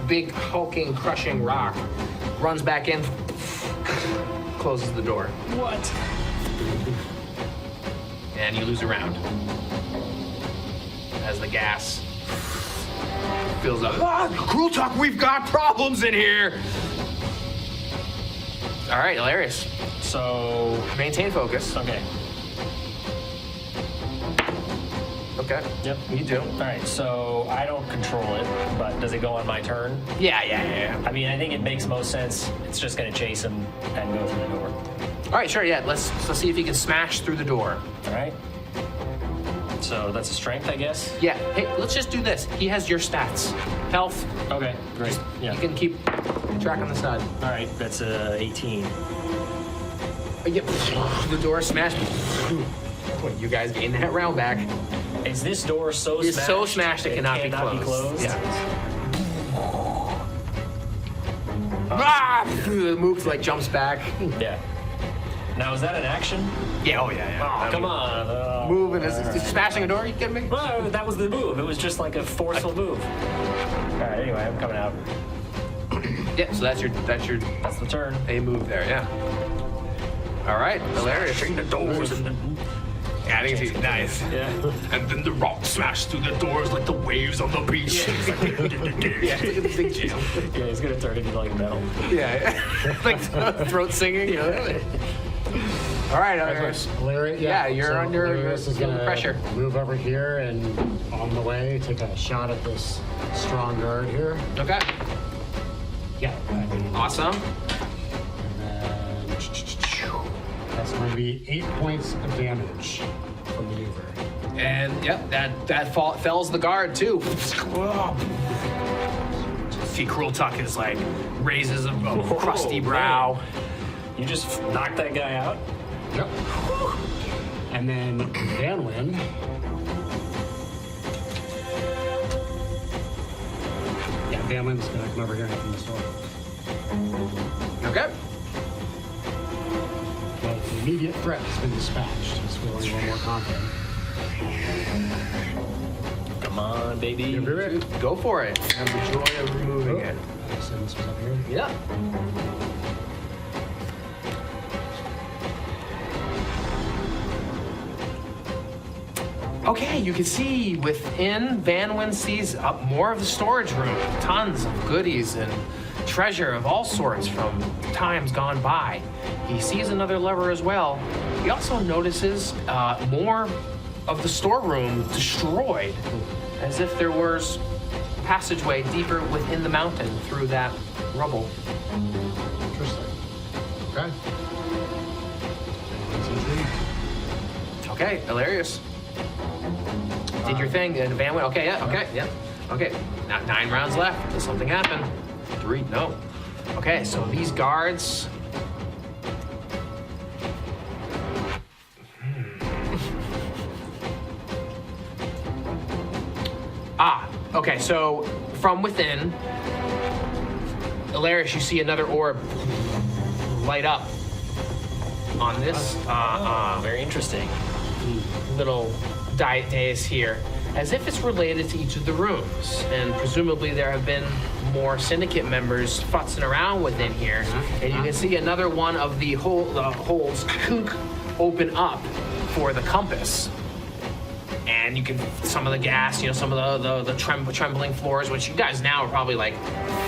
big hulking crushing rock. Runs back in, closes the door. What? And you lose a round as the gas fills up. Crultuk, we've got problems in here. All right, Elarius, So, maintain focus. okay. Okay. Yep. You do. All right, so I don't control it, but does it go on my turn? Yeah. I mean, I think it makes most sense. It's just going to chase him and go through the door. All right, sure. Yeah, let's see if he can smash through the door. All right. So that's a strength, I guess? Yeah. Hey, let's just do this. He has your stats. Health. Okay, great. Yeah. You can keep track on the side. All right, that's 18. Yep. The door smashed. You guys gain that round back. Is this door so It's smashed? so smashed it cannot be closed. Yeah. The mook like jumps back. Yeah. Now, is that an action? Yeah. Oh yeah. Oh, come on. Moving is smashing a door. You kidding me? Well, that was the move. It was just like a forceful move. All right, anyway, I'm coming out. Yeah. So that's That's the turn. a move there. Yeah. All right, Elarius. Smashing the doors and the... Yeah, I think it's nice. Yeah. And then the rock smashed through the doors like the waves on the beach. Yeah, look at the big jam. Yeah, he's gonna turn into like metal. Yeah, like throat singing. You know? All right, Larry, Yeah, you're under Elarius is gonna pressure. Move over here and on the way take a shot at this strong guard here. Okay, Yeah. awesome. And then that's going to be 8 points of damage from maneuver. And yep, that fells the guard too. See, Crultuk is like raises a crusty brow. You just knocked that guy out? Yep. And then Vanwyn. Yeah, Vanwyn's gonna come over here and open this door. Okay. Well, the immediate threat has been dispatched. Just feeling a little more confident. Come on, baby. You ready? Go for it. Have the joy of removing it. I assume this was up here. Yeah. Okay, you can see within Vanwyn sees up more of the storage room. Tons of goodies and treasure of all sorts from times gone by. He sees another lever as well. He also notices more of the storeroom destroyed, as if there was passageway deeper within the mountain through that rubble. Interesting. Okay. Vanwyn's intrigued. Okay, Elarius. Did your thing, and Vanwyn. Okay, yeah, okay, yeah. Okay, now 9 rounds left. Does something happen? 3, no. Okay, so these guards. Okay, so from within, Elarius, you see another orb light up on this Very interesting. little dais here, as if it's related to each of the rooms, and presumably there have been more Syndicate members futzing around within here, and you can see another one of the holes open up for the compass. And you can, some of the gas, some of the trembling floors, which you guys now are probably like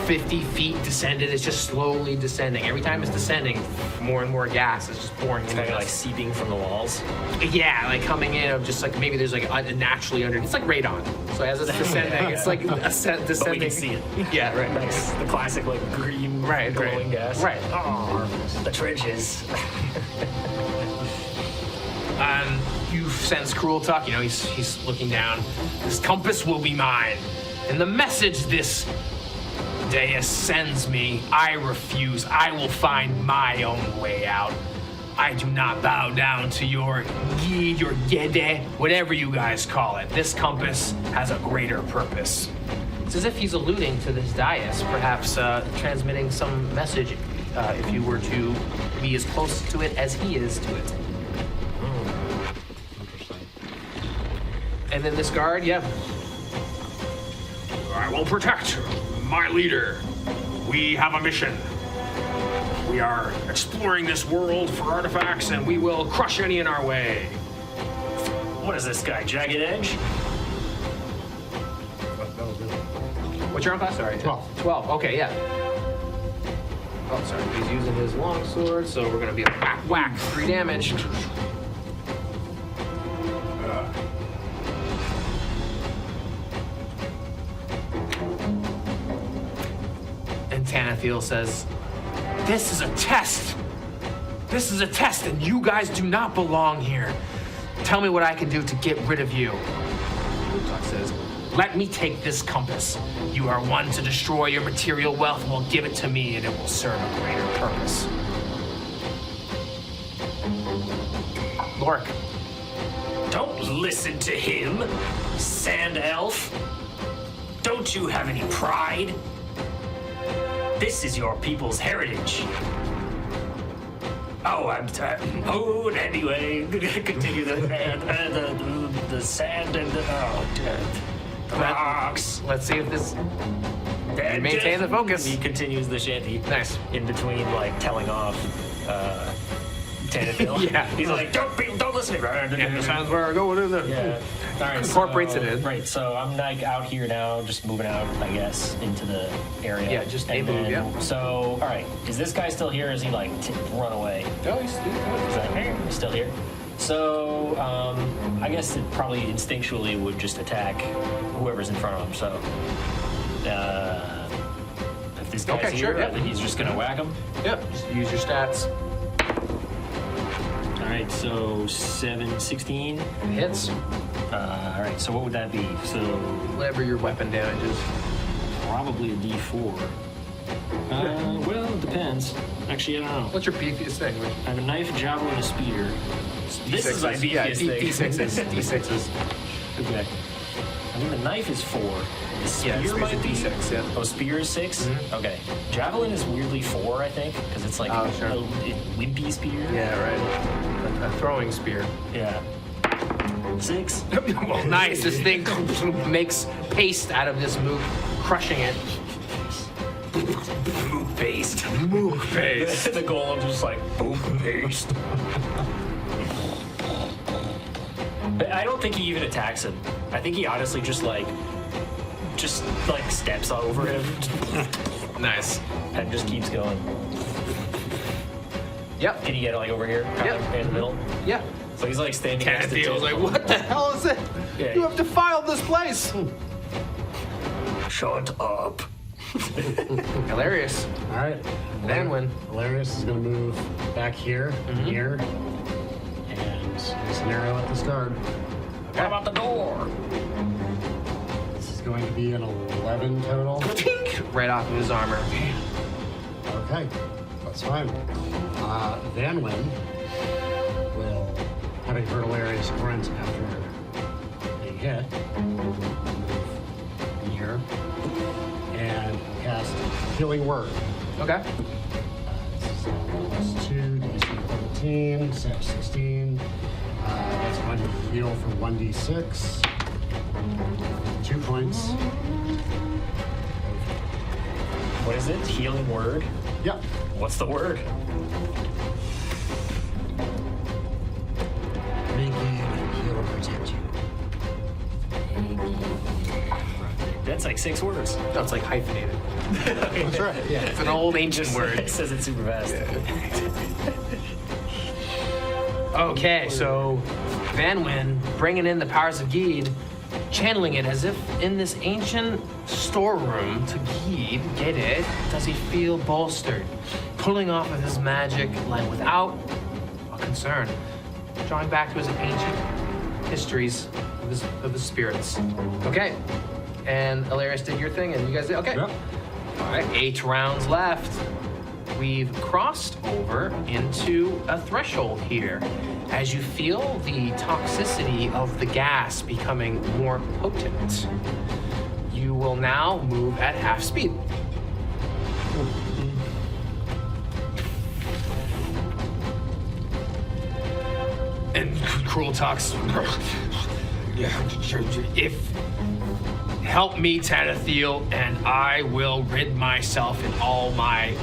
50 feet descended. It's just slowly descending. Every time it's descending, more and more gas is just pouring in. It's kind of like seeping from the walls. Yeah, like coming in of just like maybe there's like a naturally under. It's like radon. So as it's descending, it's like descending. But we can see it. Yeah, right. Nice. The classic like green glowing gas. Right. Oh, the trenches. You sense Crultuk, he's looking down. This compass will be mine. And the message this dais sends me, I refuse. I will find my own way out. I do not bow down to your Gede, whatever you guys call it. This compass has a greater purpose. It's as if he's alluding to this dais, perhaps transmitting some message if you were to be as close to it as he is to it. And then this guard, I will protect my leader. We have a mission. We are exploring this world for artifacts, and we will crush any in our way. What is this guy, Jagged Edge? What's your own class? Sorry. 12. 12, okay, yeah. Oh, sorry, he's using his longsword, so we're gonna be like whack, whack, 3 damage. Tanithil says, this is a test. This is a test, and you guys do not belong here. Tell me what I can do to get rid of you. Crultuk says, let me take this compass. You are one to destroy your material wealth. Well, give it to me, and it will serve a greater purpose. Loric. Don't listen to him, sand elf. Don't you have any pride? This is your people's heritage. Oh, and anyway, continue the sand and the rocks. Let's see if this maintain the focus. He continues the shanty. Nice. In between, like telling off Tanithil. Yeah. He's like, don't listen to me. Yeah, sounds where I go with it. Yeah. All right, Incorporates it in. Right, so I'm like out here now, just moving out, I guess, into the area. Yeah, just a move, yeah. So, all right, is this guy still here? Or is he like run away? No, he's He's still here. So, I guess it probably instinctually would just attack whoever's in front of him. So, if this guy's here, sure, yeah. then he's just gonna whack him. Yep, just use your stats. All right, so 16. Hits. All right, so what would that be? So Whatever your weapon damage is. probably a D4. Well, it depends. Actually, I don't know. What's your beefiest thing? I have a knife, javelin, and a spear. This is my beefiest yeah, thing. D6s. D6s. Okay. I think the knife is 4. The spear Yeah, might it's be D6, yeah. Oh, spear is 6? Okay. Javelin is weirdly 4, I think, because it's like Oh, sure. a wimpy spear. Yeah, right. A throwing spear. Yeah. 6. Well, nice. This thing makes paste out of this mook, crushing it. Mook paste. Mook paste. The golem's just like, mook paste. But I don't think he even attacks him. I think he honestly just like steps over him Nice. and just keeps going. Yep. Can you get it like over here? Kind Yep. of in the middle? Yeah. So he's like standing next to Tanithil's Tanithil. like, what the hell is it? Yeah. You have defiled this place. Shut up. Elarius. All right. Vanwyn. Elarius is going to move back here, here, and there's an arrow at this guard. What about the door? This is going to be an 11 total. Right off of his armor. Okay, that's fine. Vanwyn will, having heard Elarius grunt after being hit, move in here and cast Healing Word. Okay. Plus 2, DC 13, so 16. That's going to heal for 1d6. 2 points of What is it? Healing word? Yep. What's the word? Make it heal and protect you. That's like 6 words. No, it's like hyphenated. That's right. Yeah. It's an old ancient word. It says it super fast. Okay, so Vanwyn bringing in the powers of Gede, channeling it as if in this ancient storeroom to Gede, does he feel bolstered, pulling off of his magic like without a concern, drawing back to his ancient histories of his spirits. Okay, and Elarius did your thing, and you guys did, okay. Yep. All right, 8 rounds left. We've crossed over into a threshold here. As you feel the toxicity of the gas becoming more potent, you will now move at half speed. And Crultuk's, if help me, Tanithil, and I will rid myself and all my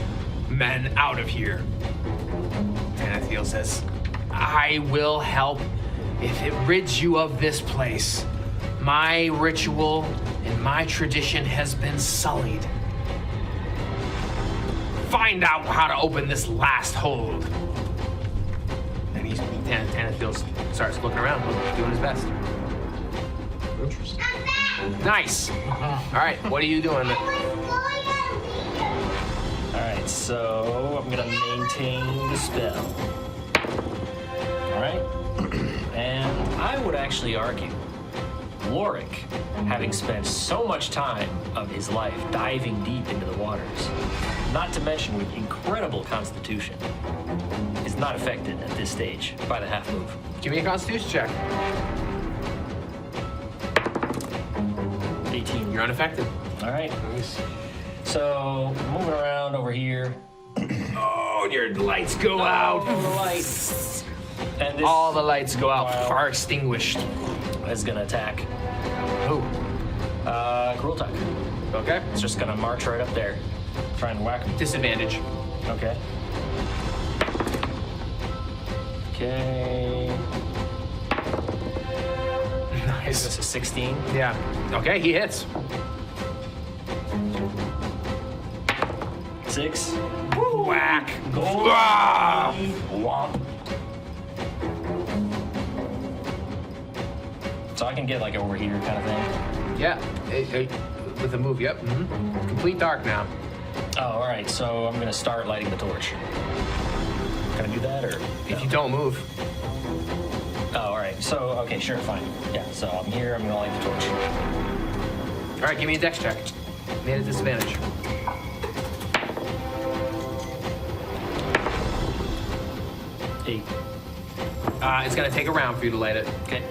men out of here. Tanithil says, I will help if it rids you of this place. My ritual and my tradition has been sullied. Find out how to open this last hold. And Tanithil starts looking around, doing his best. Interesting. Nice. All right, what are you doing? Alright, so I'm gonna maintain the spell. Alright? And I would actually argue Loric, having spent so much time of his life diving deep into the waters, not to mention with incredible constitution, is not affected at this stage by the half move. Give me a constitution check. 18. You're unaffected. Alright. Nice. So, moving around over here. Oh, your lights go out. Oh, the lights. And this All the lights go out, Wow. far extinguished. is gonna attack Who? Crultuk. Okay. It's just gonna march right up there, trying to whack him. Disadvantage. Okay. Okay. Nice. This is 16. Yeah. Okay, he hits. 6. Whack. Gold. Ah! Womp. So I can get like a overheater kind of thing. Yeah. With a move, yep. Mm-hmm. Complete dark now. Oh, all right. So I'm gonna start lighting the torch. Can I do that, or If you don't move. Oh, all right. So okay, sure, fine. Yeah. So I'm here. I'm gonna light the torch. All right, give me a dex check. Made a disadvantage. Eight. It's gonna take a round for you to light it. Okay.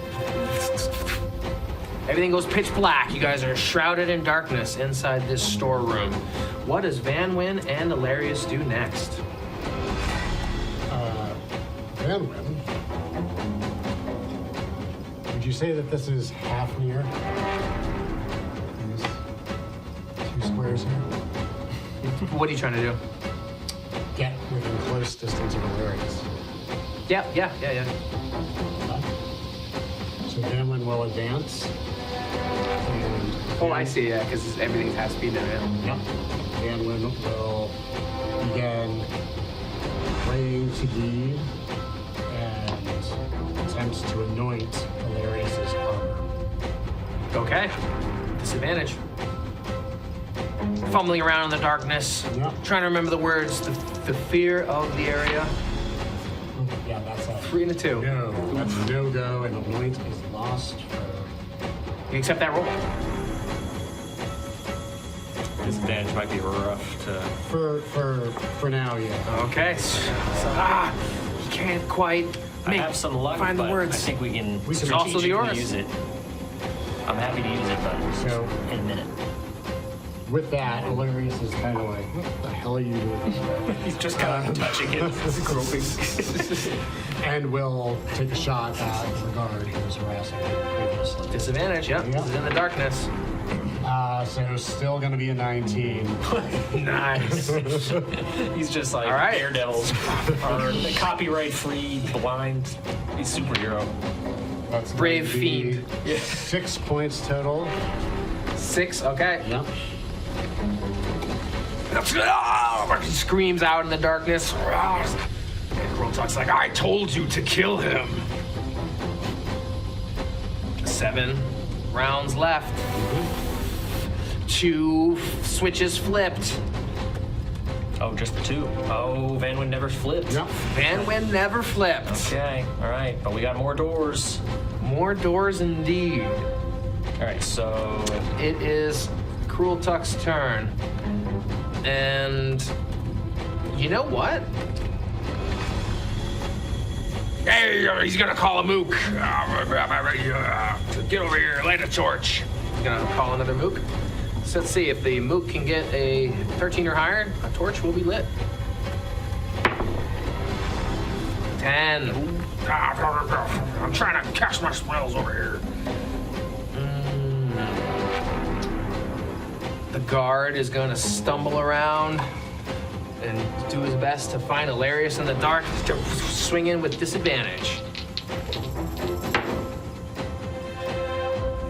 Everything goes pitch black. You guys are shrouded in darkness inside this storeroom. What does Vanwyn and Elarius do next? Vanwyn, would you say that this is half near? These 2 squares here? What are you trying to do? Get within close distance of Elarius. Yeah. So Vanwyn will advance. And Oh, I see, yeah, because everything's half speed now, yeah. Yep. Vanwyn will begin praying to Gede and attempts to anoint Elarius's armor. Okay. Disadvantage. Fumbling around in the darkness, Yep. trying to remember the words, the fear of the area. Yeah, that's a 3 and a 2. no. That's a no-go, and anoint is lost for You accept that roll? Disadvantage might be rough to. for now, yeah. Okay. You can't quite I have some luck, find the but words. I think we can There's also the strategically Oriss. use it. I'm happy to use it, but So in a minute. with that, Elarius is kind of like, what the hell are you doing? He's just kind of touching it, groping. And will take a shot at the guard who was harassing him previously. Disadvantage, yep. Yeah. This is in the darkness. So still going to be a 19. Nice. He's just like All right. Daredevil, or copyright-free, blind. He's superhero. That's Brave gonna be fiend. 6 points total. 6, okay. Yep. He screams out in the darkness. And Crultuk's like, I told you to kill him. 7 rounds left. 2 switches flipped. Oh, just the 2. Oh, Vanwyn never flipped. Yep. Vanwyn never flipped. Okay, all right, but we got more doors. More doors indeed. All right, so It is Crultuk's turn. And you know what? Hey, he's gonna call a mook. Get over here, light a torch. He's gonna call another mook. So let's see if the mook can get a 13 or higher. A torch will be lit. 10. I'm trying to cast my spells over here. The guard is going to stumble around and do his best to find Elarius in the dark, to swing in with disadvantage.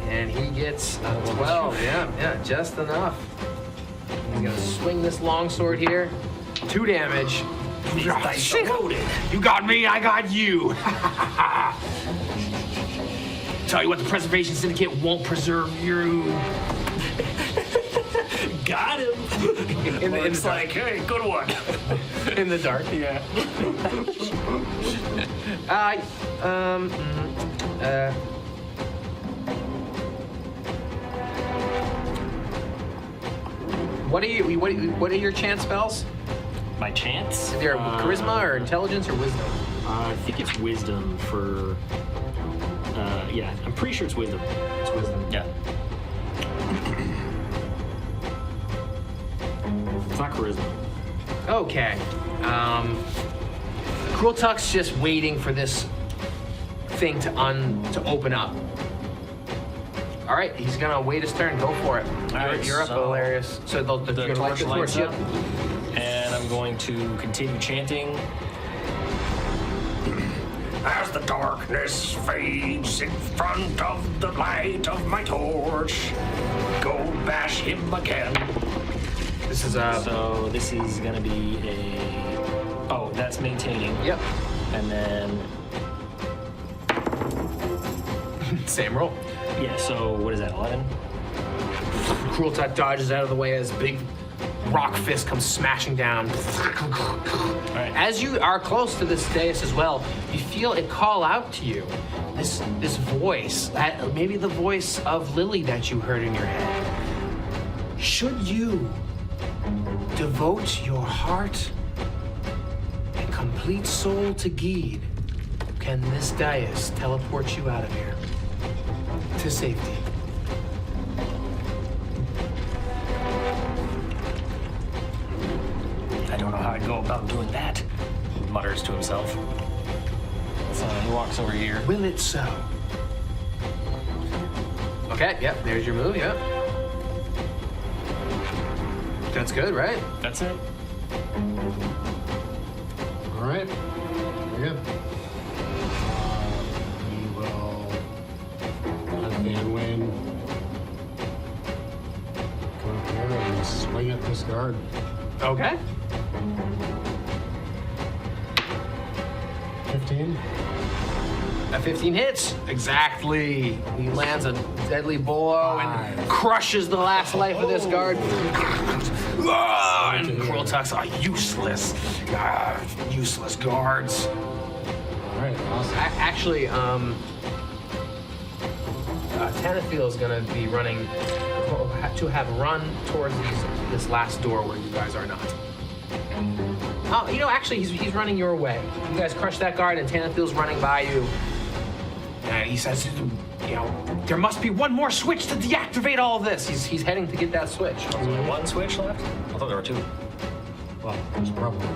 And he gets a 12. Yeah, just enough. He's going to swing this longsword here. 2 damage. these dice are loaded. You got me, I got you. Tell you what, the Preservation Syndicate won't preserve you. Got him. It's like, hey, good one. In the dark. Yeah. What are your chance spells? My chance? They're charisma or intelligence or wisdom? I think it's wisdom for. Yeah, I'm pretty sure it's wisdom. It's wisdom. Yeah. It's not charisma. Okay. Crultuk's just waiting for this thing to open up. All right, he's gonna wait his turn. Go for it. right, You're up, so Elarius. So The you're gonna light torch the lights torch. up, Yep. and I'm going to continue chanting. As the darkness fades in front of the light of my torch, go bash him again. This is So this is gonna be a. Oh, that's maintaining. Yep. And then Same roll. yeah. So what is that? 11. Crultuk dodges out of the way as big rock fist comes smashing down. All right. As you are close to this dais as well, you feel it call out to you. This voice, maybe the voice of Lily that you heard in your head. Should you devote your heart and complete soul to Gede, can this dais teleport you out of here to safety? I don't know how I'd go about doing that. He mutters to himself. So he walks over here. Will it so? Okay, yep, there's your move, yep. That's good, right? That's it. All right. Very good. We will have Vanwyn come up here and swing at this guard. Okay. 15. A 15 hits. Exactly. He lands a deadly blow and crushes the last life of this guard. And Crultuk's are useless. Useless guards. All right, awesome. Actually, Tanithil is going to be running to have run towards this last door where you guys are not. Oh, actually, he's running your way. You guys crush that guard, and Tanithil's running by you. He says, there must be one more switch to deactivate all of this. He's heading to get that switch. There's only one switch left? I thought there were 2. Well, there's probably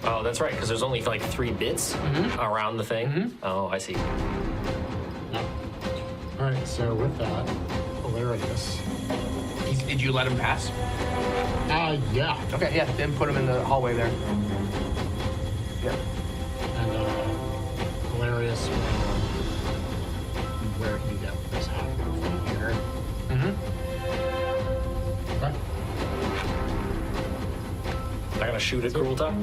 Oh, that's right, because there's only like 3 bits around the thing. Oh, I see. All right, so with that, Elarius. Did you let him pass? Yeah. Okay, yeah, then put him in the hallway there. Yeah. And Elarius will, where he get this happening from here. Mm-hmm. Okay. Not gonna shoot at Crultuk?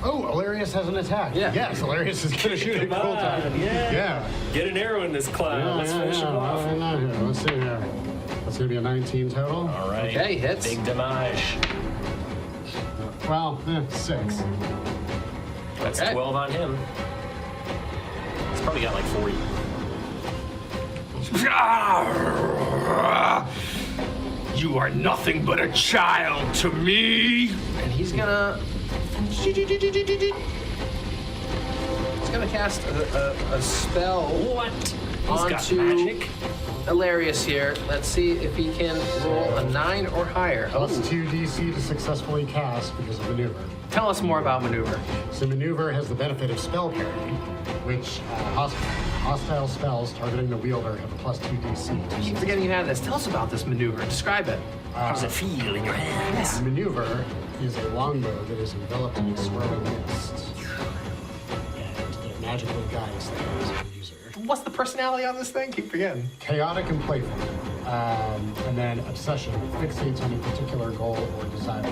Oh, Elarius has an attack. Yeah. Yes, Elarius is going to shoot at Come on, Crultuk. yeah. Get an arrow in this cloud. Let's finish him off. Why not here? Let's see here. That's going to be a 19 total. All right. Okay, hits. Big damage. Well, 6. That's Okay. 12 on him. He's probably got like 40. You are nothing but a child to me. And he's gonna cast a spell What? He's got onto magic? Elarius here. Let's see if he can roll a 9 or higher. Plus 2 DC to successfully cast because of maneuver. Tell us more about maneuver. So maneuver has the benefit of spell parry, which hostile spells targeting the wielder have a plus 2 DC. I keep forgetting you had this. Tell us about this maneuver. Describe it. How does it feel in your hands? Maneuver is a longbow that is enveloped in a swirling mist. And it magically guides the user. What's the personality on this thing? Keep forgetting. Chaotic and playful. And then obsession fixates on a particular goal or desire.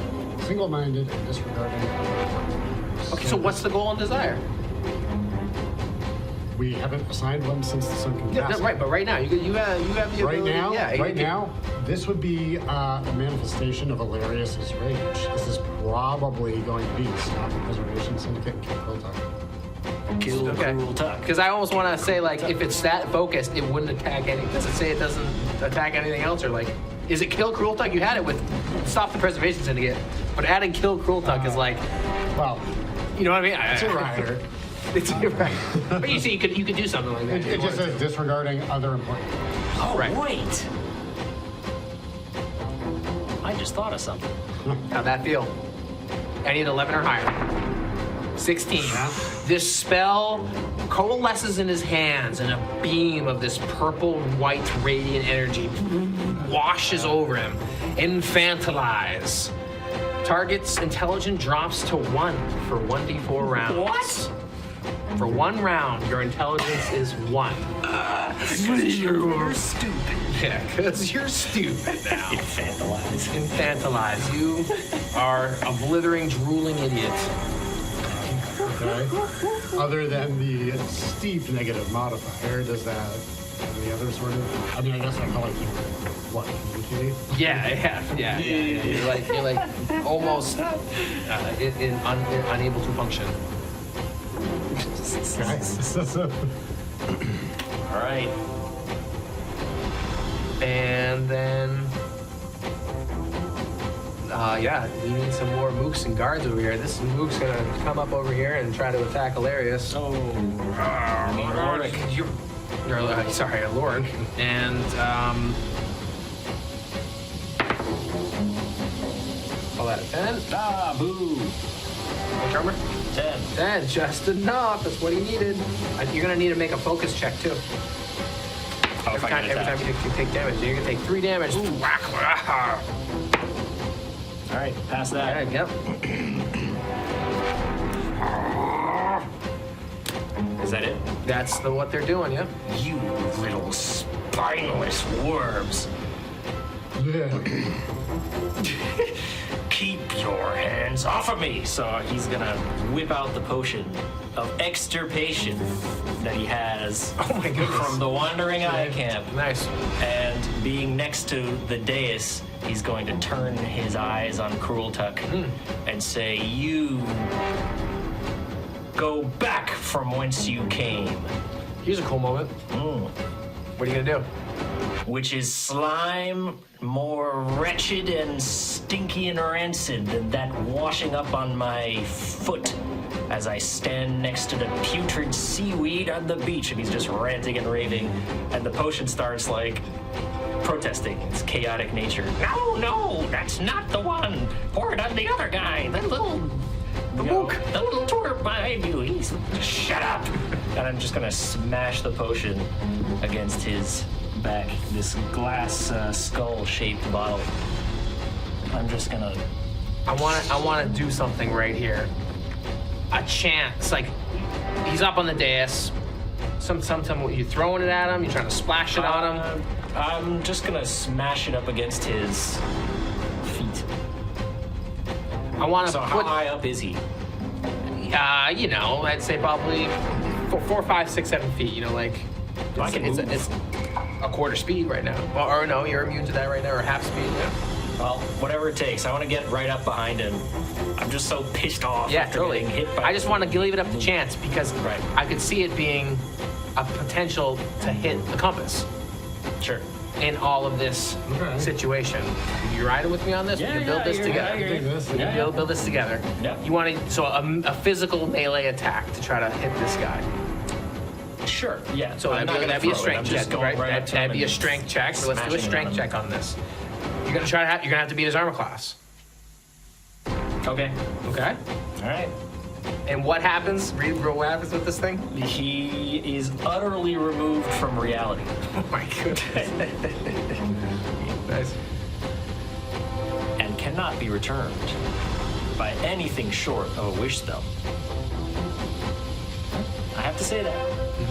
Single-minded and disregarding other important matters. Okay, so what's the goal and desire? We haven't assigned one since the sunken Yeah, castle. right, but right now you have the Right ability. now, Yeah, right now, this would be a manifestation of Elarius' rage. This is probably going to be stop the Preservation Syndicate and kill Crultuk. Kill Okay. Crultuk. Because I almost want to say, like, if it's that focused, it wouldn't attack any. Does it say it doesn't attack anything else, or like, is it kill Crultuk? You had it with stop the Preservation Syndicate, but adding kill Crultuk is like, Well, you know what I mean? it's a rider. It's right. But you see, you could do something like that. if you It just wanted says disregarding other important matters. Oh, Right. wait. I just thought of something. to. How'd that feel? I need 11 or higher. 16. This spell coalesces in his hands, and a beam of this purple-white radiant energy washes over him. Infantilize. Target's intelligence drops to 1 for 1d4 rounds. What? For 1 round, your intelligence is 1. You're stupid. Yeah, because you're stupid now. Infantilize. Infantilize. You are a blithering, drooling idiot. Okay. Other than the steep negative modifier, does that have any other sort of? I mean, I guess I call it what? Communicate? Yeah. You're like almost unable to function. Okay. All right. And then, we need some more mooks and guards over here. This mook's gonna come up over here and try to attack Elarius. Oh. Loric. Sorry, Loric. And, call that a 10. Ah, boo. Which armor? 10. 10, just enough. That's what he needed. You're gonna need to make a focus check too. Oh, if I can Every time attack. you take damage, you're gonna take 3 damage. Whack. All right, pass that. Yep. Is that it? That's what they're doing. Yep. You little spineless worms. Yeah. Keep your hands off of me. So he's gonna whip out the potion of extirpation that he has Oh my goodness. from the Wandering Eye Camp. Nice. And being next to the dais, he's going to turn his eyes on Crultuk and say, "You go back from whence you came." Here's a cool moment. What are you gonna do? Which is slime more wretched and stinky and rancid than that washing up on my foot as I stand next to the putrid seaweed on the beach. And he's just ranting and raving, and the potion starts like protesting its chaotic nature. No, that's not the one. Pour it on the other guy, the little twerp behind you. He's shut up. And I'm just gonna smash the potion against his back this glass skull-shaped bottle. I'm just gonna. I want to do something right here. A chant. It's like he's up on the dais. Sometime you throwing it at him. You trying to splash it on him. I'm just gonna smash it up against his feet. I want to So how high up is he? you know, I'd say probably 4, 5, 6, 7 feet. You know, like I can move. it's a quarter speed right now. Or no, you're immune to that right now, or half speed. Yeah. Well, whatever it takes. I want to get right up behind him. I'm just so pissed off. Yeah, after totally. getting hit by I just want to leave it up to chance because Right. I could see it being a potential to hit the compass Sure. in all of this Okay. situation. You riding with me on this? Yeah, we can build yeah, this you're together. right, you're I think this- We can Yeah, build this together. Yeah. You want to a physical melee attack to try to hit this guy. Sure. Yeah. So I'm not gonna that'd be a throw it. strength I'm check, just going right? right up to him That'd be a and strength check. So let's do a smashing it strength on him. check on this. You're gonna have to beat his armor class. Okay. Okay. All right. And what happens? Read what happens with this thing? He is utterly removed from reality. Oh my goodness. Nice. And cannot be returned by anything short of a wish spell. I have to say that.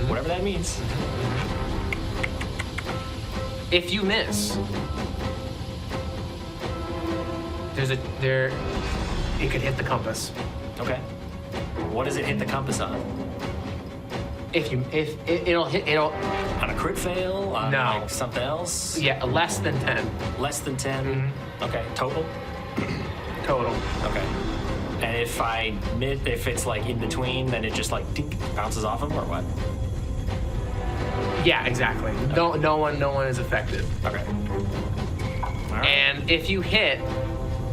Whatever that means. If you miss, it could hit the compass. Okay. What does it hit the compass on? It'll On a crit fail? On No. like something else? yeah, less than 10 Less than 10? Okay. Total? total. Okay. And if it's like in between, then it just like dink, bounces off him or what? Yeah, exactly. No one is affected. Okay. All right. And if you hit,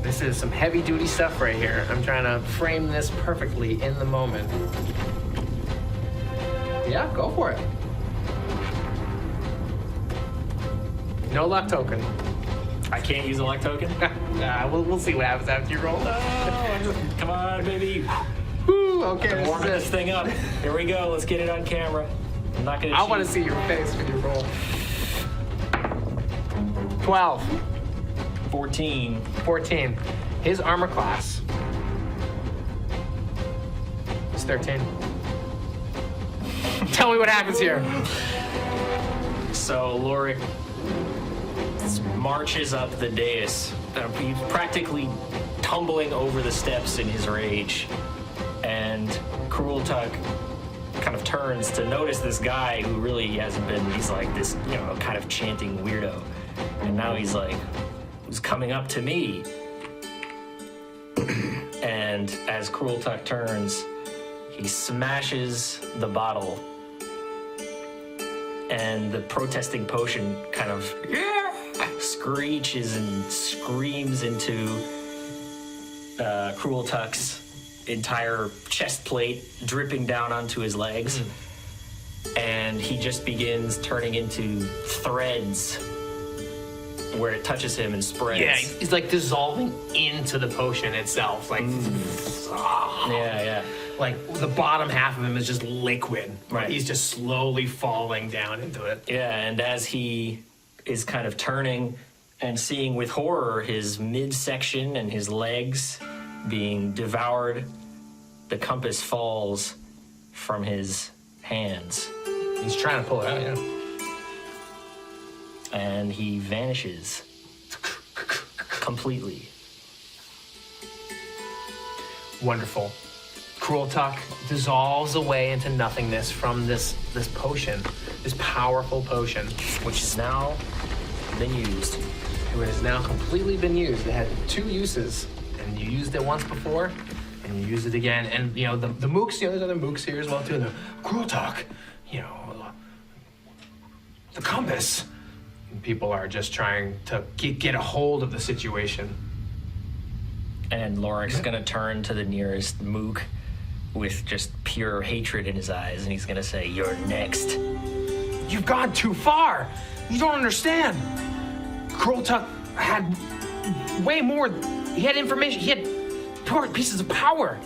this is some heavy duty stuff right here. I'm trying to frame this perfectly in the moment. Yeah, go for it. No luck token. I can't use a luck token? We'll see what happens after you roll. Come on, baby. Woo, okay, Warming this this is it. thing up. Here we go. Let's get it on camera. I'm not gonna I want to cheat. see your face when you roll. 12, 14. 14. His armor class is 13. Tell me what happens here. So Loric marches up the dais, he's practically tumbling over the steps in his rage, and Crultuk kind of turns to notice this guy who really hasn't been, he's like this, kind of chanting weirdo, and now he's like, who's coming up to me? And as Crultuk turns, he smashes the bottle, and the protesting potion kind of screeches and screams into Crultuk's entire chest plate, dripping down onto his legs. And he just begins turning into threads where it touches him and spreads. Yeah, he's like dissolving into the potion itself. Like, Yeah. like the bottom half of him is just liquid. Right. He's just slowly falling down into it. Yeah, and as he is kind of turning and seeing with horror his midsection and his legs being devoured, the compass falls from his hands He's trying to pull it out, yeah. and he vanishes completely. Wonderful. Crultuk dissolves away into nothingness from this potion, this powerful potion, Which has now been used. it has now completely been used. It had 2 uses, and you used it once before, and you used it again. And the mooks, there's other mooks here as well too. The Crultuk, the compass. And people are just trying to get a hold of the situation. And Loric's gonna turn to the nearest mook with just pure hatred in his eyes, and he's gonna say, "You're next." You've gone too far. You don't understand. Crultuk had way more. He had information. He had pieces of power.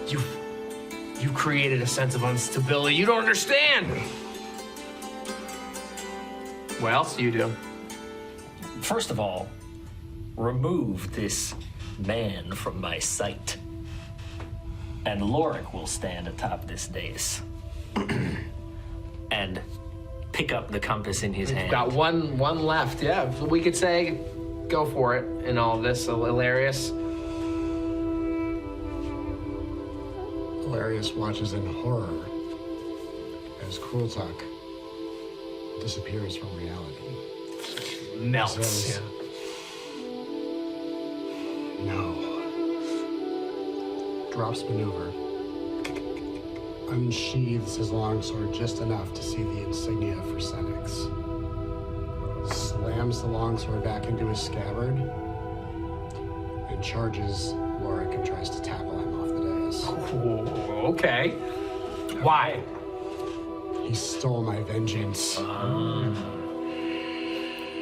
You created a sense of instability. You don't understand. What else do you do? First of all, remove this man from my sight. And Loric will stand atop this dais. And pick up the compass in his hand. Got one left, yeah. We could say, go for it in all of this, Elarius. Elarius watches in horror as Crultuk disappears from reality. Melts. Says, no. Drops maneuver. Unsheathes his longsword just enough to see the insignia for Senix. Slams the longsword back into his scabbard and charges Loric and tries to tackle him off the dais. Ooh, okay. Why? He stole my vengeance. And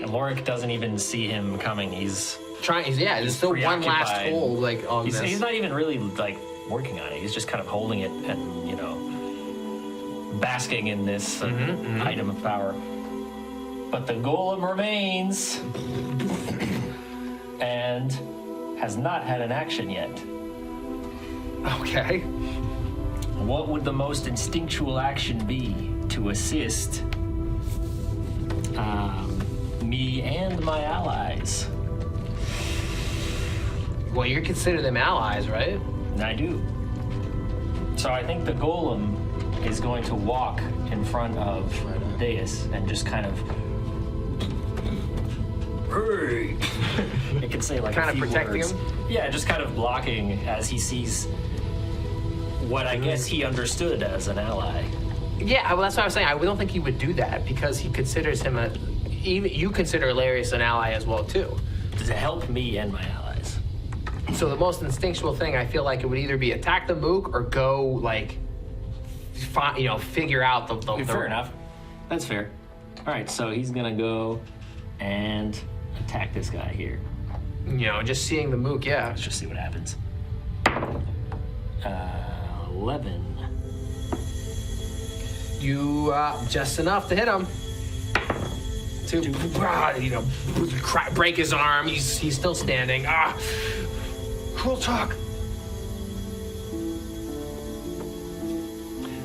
Loric doesn't even see him coming. He's there's still one last preoccupied. hole on He's this. not even really like working on it. He's just kind of holding it and basking in this item of power. But the golem remains and has not had an action yet. Okay. What would the most instinctual action be to assist me and my allies? Well, you consider them allies, right? And I do. So I think the golem is going to walk in front of the dais and just kind of, hey! It could say like Kind a of few protecting words. him? Yeah, just kind of blocking as he sees what I guess he understood as an ally. Yeah, well, that's what I was saying. I don't think he would do that because he considers him even you consider Elarius an ally as well, too. To help me and my allies. So the most instinctual thing, I feel like it would either be attack the mook or go, figure out the Fair enough. That's fair. All right, so he's gonna go and attack this guy here. Just seeing the mook, yeah. Let's just see what happens. 11. You, just enough to hit him. To, break his arm. He's still standing. Crultuk.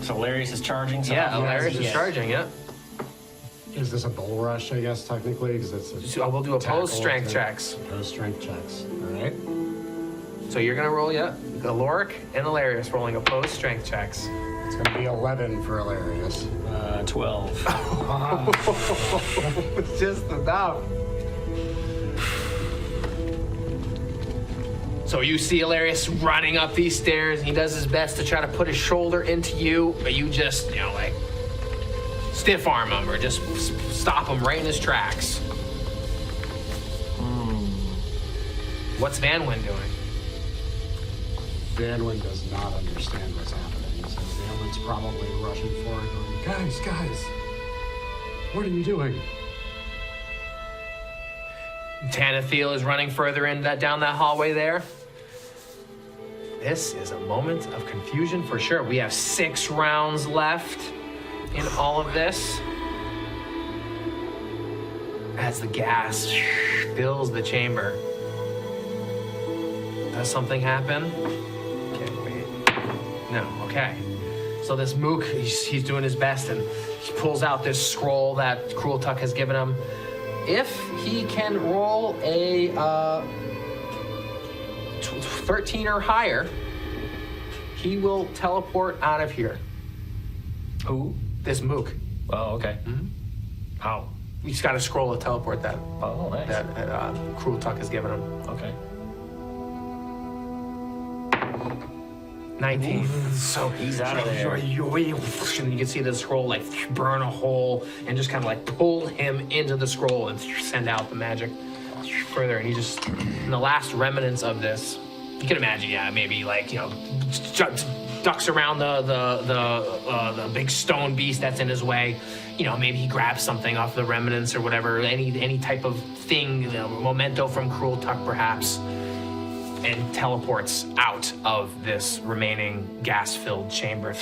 So Elarius is charging. So Yeah, how many Elarius does he is get? charging, yeah. Is this a bull rush, I guess, technically? Because it's a So we'll do opposed strength checks. Opposed strength checks. All right. So you're gonna roll, yeah. The Loric and Elarius rolling opposed strength checks. It's going to be 11 for Elarius. 12. It's just enough. So you see Elarius running up these stairs, and he does his best to try to put his shoulder into you, but you just, stiff arm him or just stop him right in his tracks. What's Vanwyn doing? Vanwyn does not understand what's happening, so Vanwyn's probably rushing forward going, guys, what are you doing? Tanithil is running further down that hallway there. This is a moment of confusion for sure. We have 6 rounds left in all of this. As the gas fills the chamber. Does something happen? Okay, wait. No, okay. So this mook, he's doing his best and he pulls out this scroll that Crultuk has given him. If he can roll a 13 or higher, he will teleport out of here. Who? This mook. Oh, okay. How? He's got a scroll to teleport that. Oh, nice. That Crultuk has given him. Okay. 19. So he's out of there. And you can see the scroll burn a hole and just kind of pull him into the scroll and send out the magic further. And he just, in the last remnants of this, you can imagine, maybe ducks around the big stone beast that's in his way. Maybe he grabs something off the remnants or whatever, any type of thing, memento from Crultuk perhaps, and teleports out of this remaining gas-filled chamber.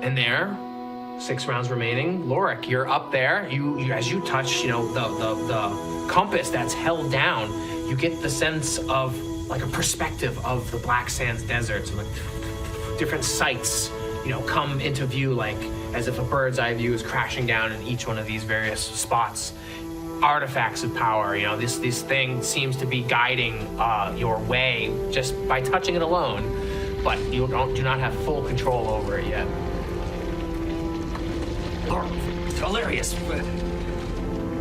And there, 6 rounds remaining. Loric, you're up there. You as you touch, the compass that's held down, you get the sense of like a perspective of the Black Sands Desert. So like different sights, come into view, like as if a bird's eye view is crashing down in each one of these various spots. Artifacts of power, this thing seems to be guiding your way just by touching it alone, but you do not have full control over it yet. Elarius,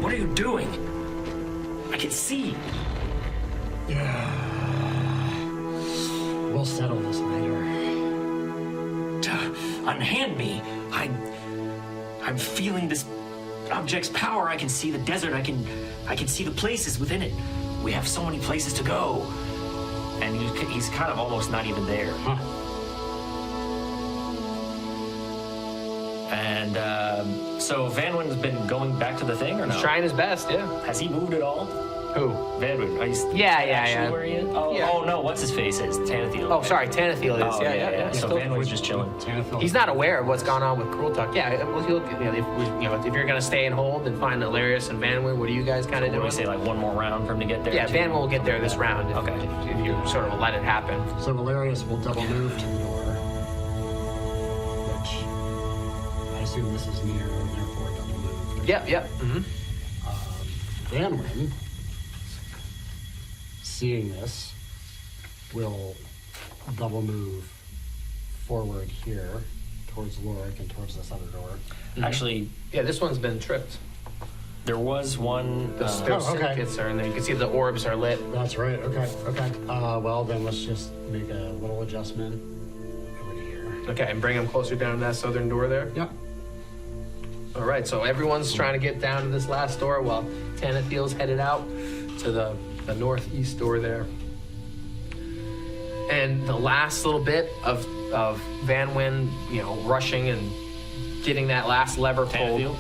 what are you doing? I can see. We'll settle this later. Unhand me. I'm feeling this object's power. I can see the desert. I can see the places within it. We have so many places to go. And he's kind of almost not even there. Huh. And so Vanwyn's been going back to the thing, or no? He's trying his best, yeah. Has he moved at all? Who? Vanwyn. Yeah. Where he is? Oh, Yeah. oh no, what's his face is? Tanithil. Oh, sorry, Tanithil is. Oh, yeah. So Vanwyn's just chilling. Tanithil. He's not aware of what's gone on with Crultuk. Yeah, well, if you're gonna stay and hold and find Elarius and Vanwyn, what are you guys kind of What do doing? we say, like one more round for him to get there? Yeah, too? Vanwyn will get there this round. Okay. If you sort of let it happen. So Elarius will double move to the door, which I assume this is near, and therefore double move. Yep. Mm-hmm. Vanwyn, seeing this, will double move forward here towards Loric and towards this other door. Actually, Yeah, this one's been tripped. there was one. There's okay. syndicates are in there. You can see the orbs are lit. That's right. Okay. Well, then let's just make a little adjustment over to here. Okay, and bring them closer down to that southern door there. Yep. All right, so everyone's trying to get down to this last door while Tanithil's headed out to the northeast door there. And the last little bit of Vanwyn, rushing and getting that last lever pulled.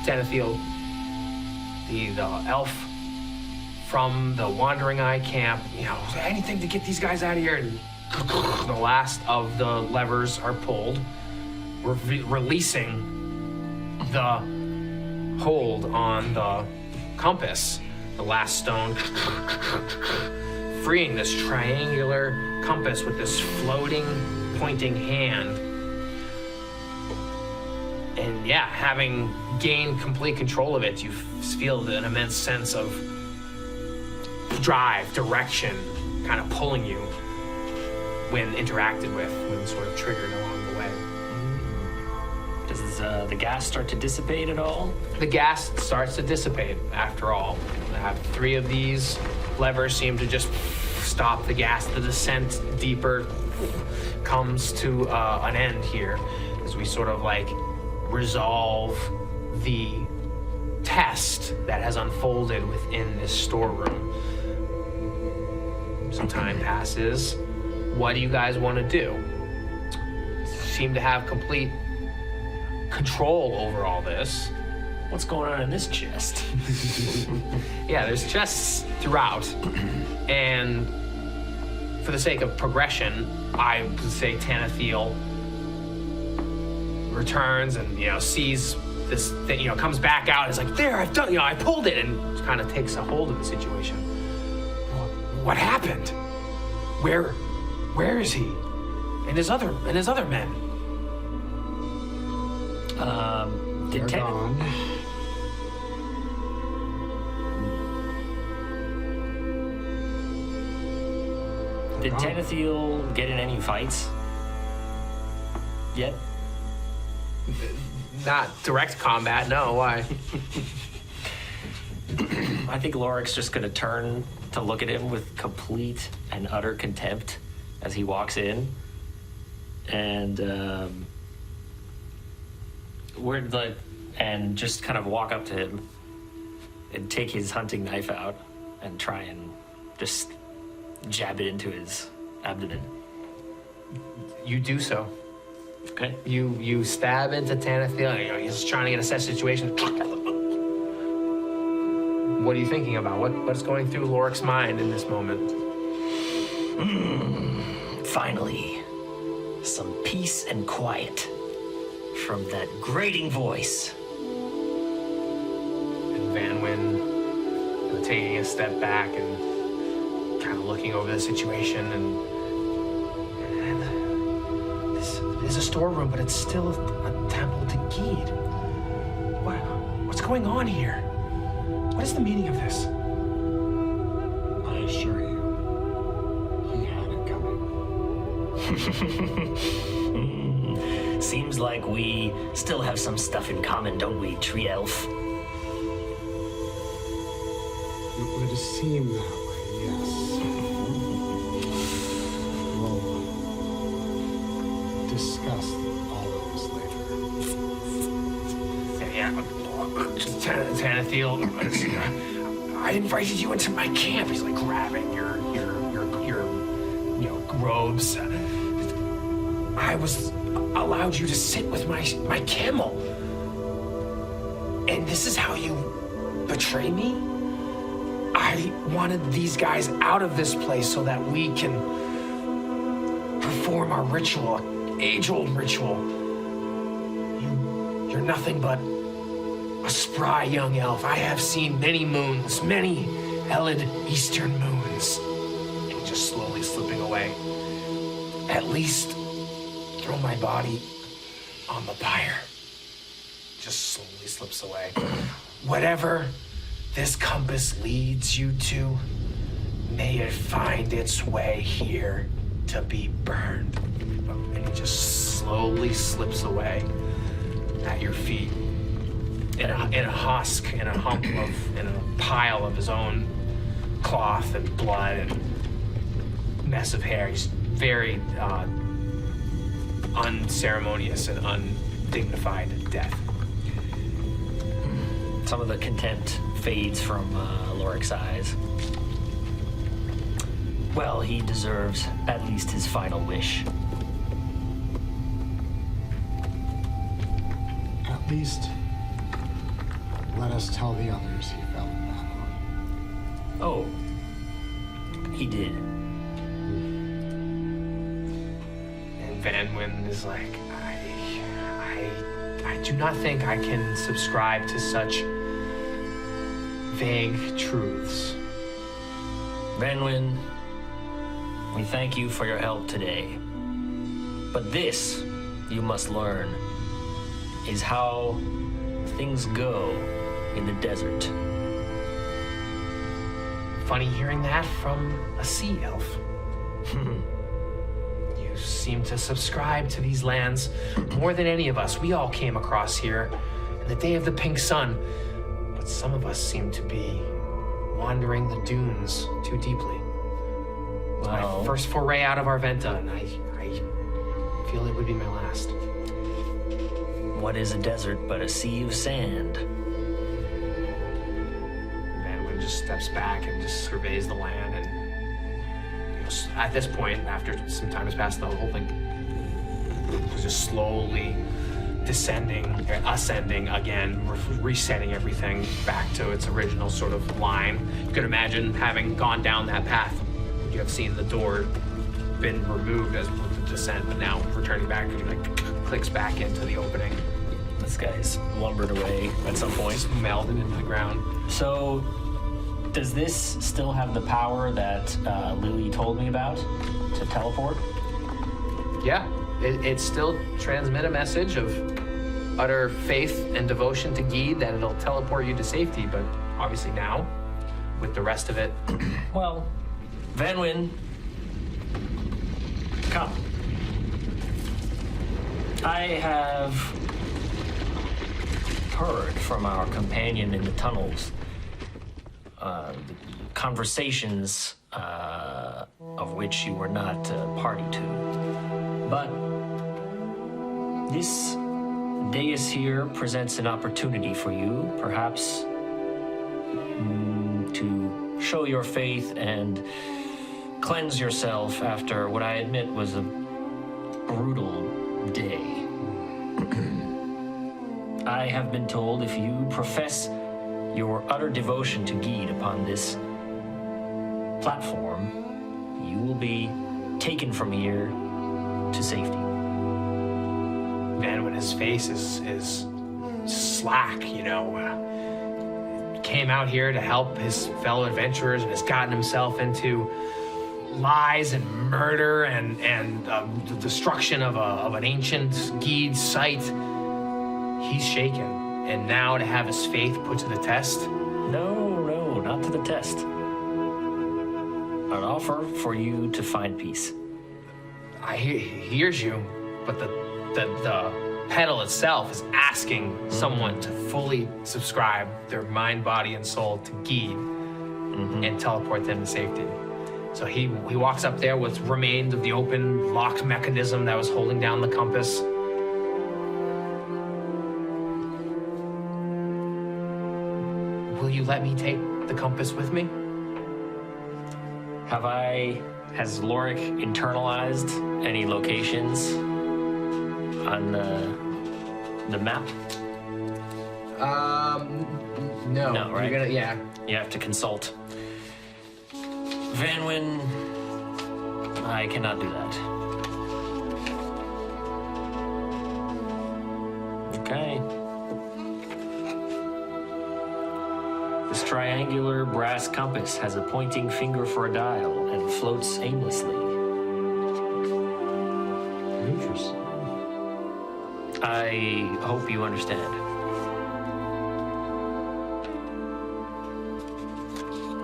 Tanithil, the elf from the Wandering Eye camp, anything to get these guys out of here. And the last of the levers are pulled, releasing the hold on the compass, the last stone, freeing this triangular compass with this floating, pointing hand. And yeah, having gained complete control of it, you feel an immense sense of drive, direction, kind of pulling you when interacted with, when sort of triggered along the way. Does the gas start to dissipate at all? The gas starts to dissipate after all. I have 3 of these levers seem to just stop the gas. The descent deeper comes to an end here as we sort of like resolve the test that has unfolded within this storeroom. Some time passes. What do you guys want to do? Seem to have complete control over all this. What's going on in this chest? Yeah, there's chests throughout. And for the sake of progression, I would say Tanithil returns and, sees this thing, comes back out and is like, there, I've done, I pulled it, and kind of takes a hold of the situation. What happened? Where is he? And his other men? They're gone. Did Tanithil get in any fights yet? Not direct combat, no, why? I think Loric's just going to turn to look at him with complete and utter contempt as he walks in. And and just kind of walk up to him and take his hunting knife out and try and just jab it into his abdomen. You do so. Okay. You stab into Tanithil. He's trying to assess the situation. What are you thinking about? What's going through Loric's mind in this moment? Finally, some peace and quiet. from that grating voice. And Vanwyn, taking a step back and kind of looking over the situation, and this is a storeroom, but it's still a temple to Gede. What's going on here? What is the meaning of this? I assure you, he had it coming. Seems like we still have some stuff in common, don't we, tree elf? It would seem that way, yes. We'll discuss all of this later. Yeah, Tanithil, I invited you into my camp. He's like grabbing your robes. I was allowed you to sit with my camel, and this is how you betray me? I wanted these guys out of this place so that we can perform our ritual, age-old ritual. You're nothing but a spry young elf. I have seen many moons, many Elid eastern moons. And just slowly slipping away. At least throw my body on the pyre. Just slowly slips away. Whatever this compass leads you to, may it find its way here to be burned. And he just slowly slips away at your feet in a husk, in a hump of, in a pile of his own cloth and blood and mess of hair. He's very unceremonious and undignified death. Some of the contempt fades from Loric's eyes. Well, he deserves at least his final wish. At least, let us tell the others he fell in battle. Oh, he did. And Vanwyn is like, I do not think I can subscribe to such vague truths. Vanwyn, we thank you for your help today. But this, you must learn, is how things go in the desert. Funny hearing that from a sea elf. You seem to subscribe to these lands more than any of us. We all came across here in the day of the pink sun, but some of us seem to be wandering the dunes too deeply. It's my first foray out of Arventa, and I feel it would be my last. What is a desert but a sea of sand? Vanwyn just steps back and just surveys the land, and at this point, after some time has passed, the whole thing was just slowly ascending again, resetting everything back to its original sort of line. You could imagine having gone down that path, you have seen the door been removed as with the descent, but now returning back, it like clicks back into the opening. This guy's lumbered away at some point. Just melded into the ground. So, does this still have the power that Lily told me about to teleport? Yeah, it still transmit a message of utter faith and devotion to Gede that it'll teleport you to safety, but obviously now, with the rest of it. Well, Vanwyn, come. I have heard from our companion in the tunnels the conversations of which you were not party to. But this dais here presents an opportunity for you, perhaps, to show your faith and cleanse yourself after what I admit was a brutal day. I have been told if you profess your utter devotion to Gede upon this platform, you will be taken from here to safety. Vanwyn, his face is slack, you know. Came out here to help his fellow adventurers and has gotten himself into lies and murder and the destruction of an ancient Gede site. He's shaken, and now to have his faith put to the test. No, not to the test. An offer for you to find peace. He hears you, but the pedal itself is asking someone to fully subscribe their mind, body, and soul to Gede and teleport them to safety. So he walks up there with remains of the open locked mechanism that was holding down the compass. Will you let me take the compass with me? Has Loric internalized any locations on the map? No. No, right? Yeah. You have to consult. Vanwyn, I cannot do that. Okay. This triangular brass compass has a pointing finger for a dial and floats aimlessly. Interesting. I hope you understand.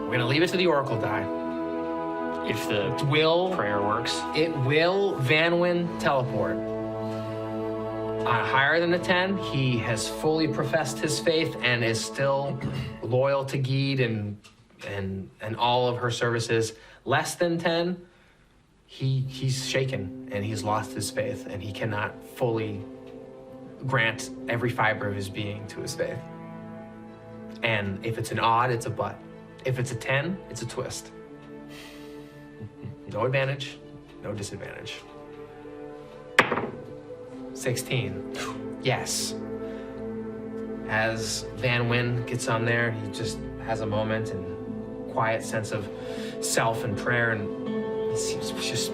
We're gonna leave it to the Oracle die. If the Will prayer works. it will Vanwyn teleport? Higher than a 10, he has fully professed his faith and is still loyal to Gede and all of her services. Less than 10, he's shaken and he's lost his faith and he cannot fully grant every fiber of his being to his faith. And if it's an odd, it's a but. If it's a 10, it's a twist. No advantage, no disadvantage. 16. Yes. As Vanwyn gets on there, he just has a moment and quiet sense of self and prayer, and he's just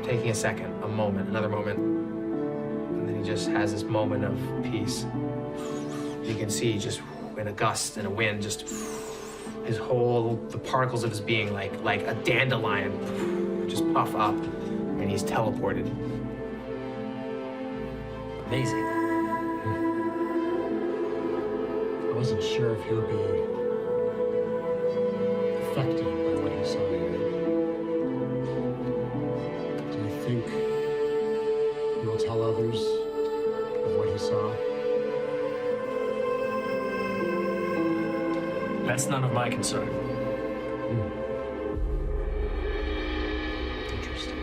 taking a second, a moment, another moment. And then he just has this moment of peace. You can see just in a gust and a wind, just the particles of his being like a dandelion just puff up, and he's teleported. Amazing. I wasn't sure if he'll be affected by what he saw here. Do you think he'll tell others of what he saw? That's none of my concern. Interesting.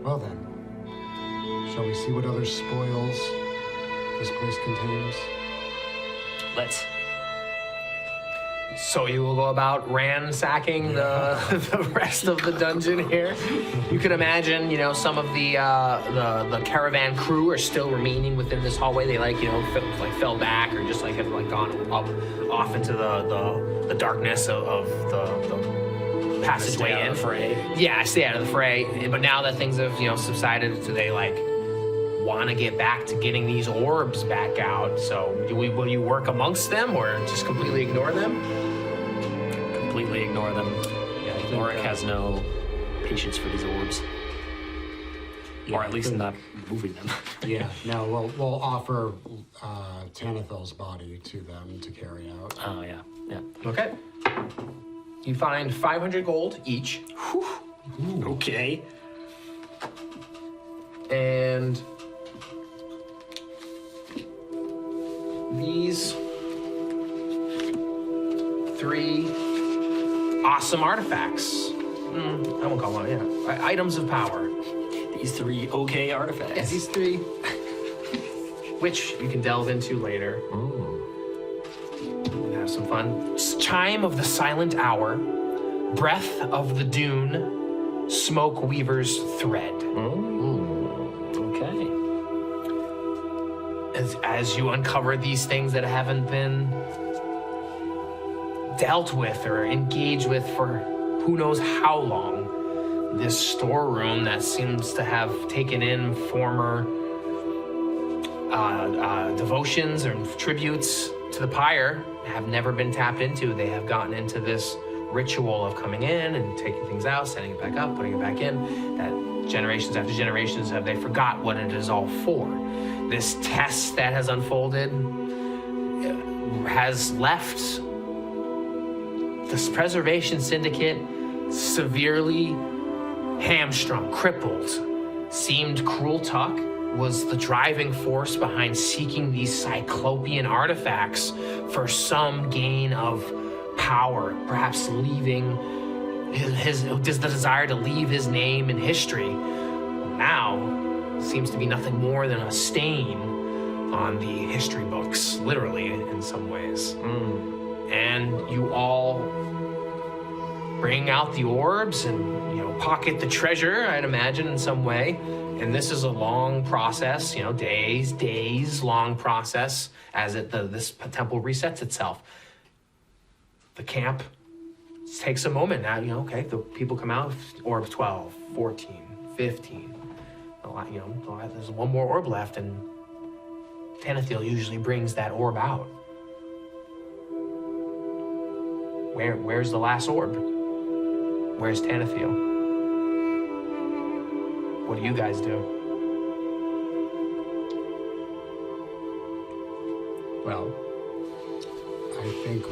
Well then, shall we see what other spoils this place contains? Let's. So you will go about ransacking the rest of the dungeon here. You can imagine, some of the caravan crew are still remaining within this hallway. They fell back or just have gone up off into the darkness of the passageway Stay out in. of the fray. Yeah, stay out of the fray. But now that things have subsided, do they want to get back to getting these orbs back out? So will you work amongst them or just completely ignore them? Completely ignore them. Yeah, Loric has no patience for these orbs. Or at least not moving them. Yeah, no, we'll offer Tanithil's body to them to carry out. Oh, yeah. Okay. You find 500 gold each. Okay. And these 3 awesome artifacts. I won't call them, yeah. Items of power. These 3 okay artifacts. Yeah, these 3. Which you can delve into later. And have some fun. Chime of the Silent Hour. Breath of the Dune. Smoke Weaver's Thread. Okay. As you uncover these things that haven't been dealt with or engaged with for who knows how long, this storeroom that seems to have taken in former devotions and tributes to the Pyre have never been tapped into. They have gotten into this ritual of coming in and taking things out, setting it back up, putting it back in, that generations after generations they forgot what it is all for. This test that has unfolded has left this Preservation Syndicate severely hamstrung, crippled. Seemed Crultuk was the driving force behind seeking these Cyclopean artifacts for some gain of power, perhaps leaving his desire to leave his name in history. Now seems to be nothing more than a stain on the history books, literally in some ways. And you all bring out the orbs and pocket the treasure, I'd imagine, in some way. And this is a long process, days long process as this temple resets itself. The camp takes a moment now, okay, the people come out, orbs 12, 14, 15. There's one more orb left, and Tanithil usually brings that orb out. Where's the last orb? Where's Tanithil? What do you guys do? Well, I think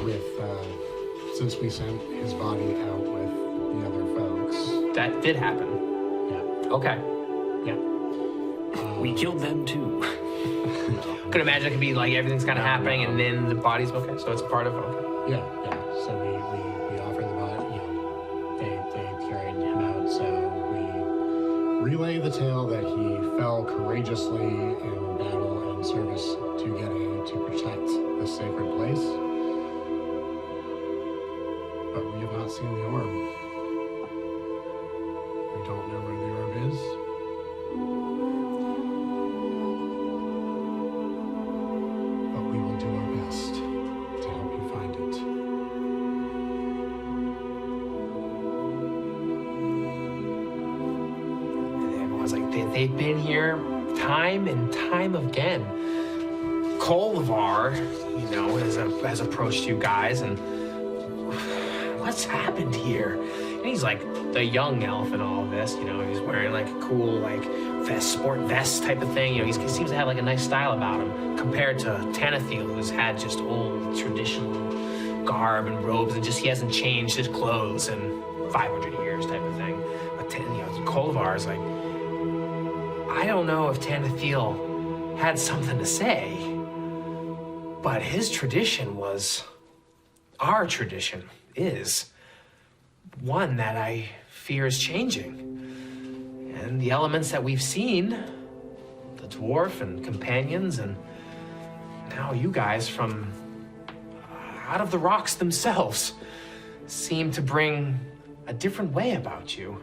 since we sent his body out with the other folks. That did happen. Yeah. Okay. Yeah. We killed them too. Could imagine it could be like everything's kind of happening and then the body's okay, so it's a part of okay. Yeah. So we offer the body, they carried him out, so we relay the tale that he fell courageously in battle and service to Gede to protect the sacred place. But we have not seen the orb. We don't know where the orb is. But we will do our best to help you find it. And everyone's like, they've been here time and time again. Kolvar, has approached you guys and what's happened here? And he's like the young elf in all of this, he's wearing like a cool sport vest type of thing. He seems to have like a nice style about him compared to Tanithil, who's had just old traditional garb and robes and he hasn't changed his clothes in 500 years type of thing. But Kolvar is like, I don't know if Tanithil had something to say, but his tradition was, our tradition is one that I fear is changing. And the elements that we've seen, the dwarf and companions, and now you guys from out of the rocks themselves, seem to bring a different way about you.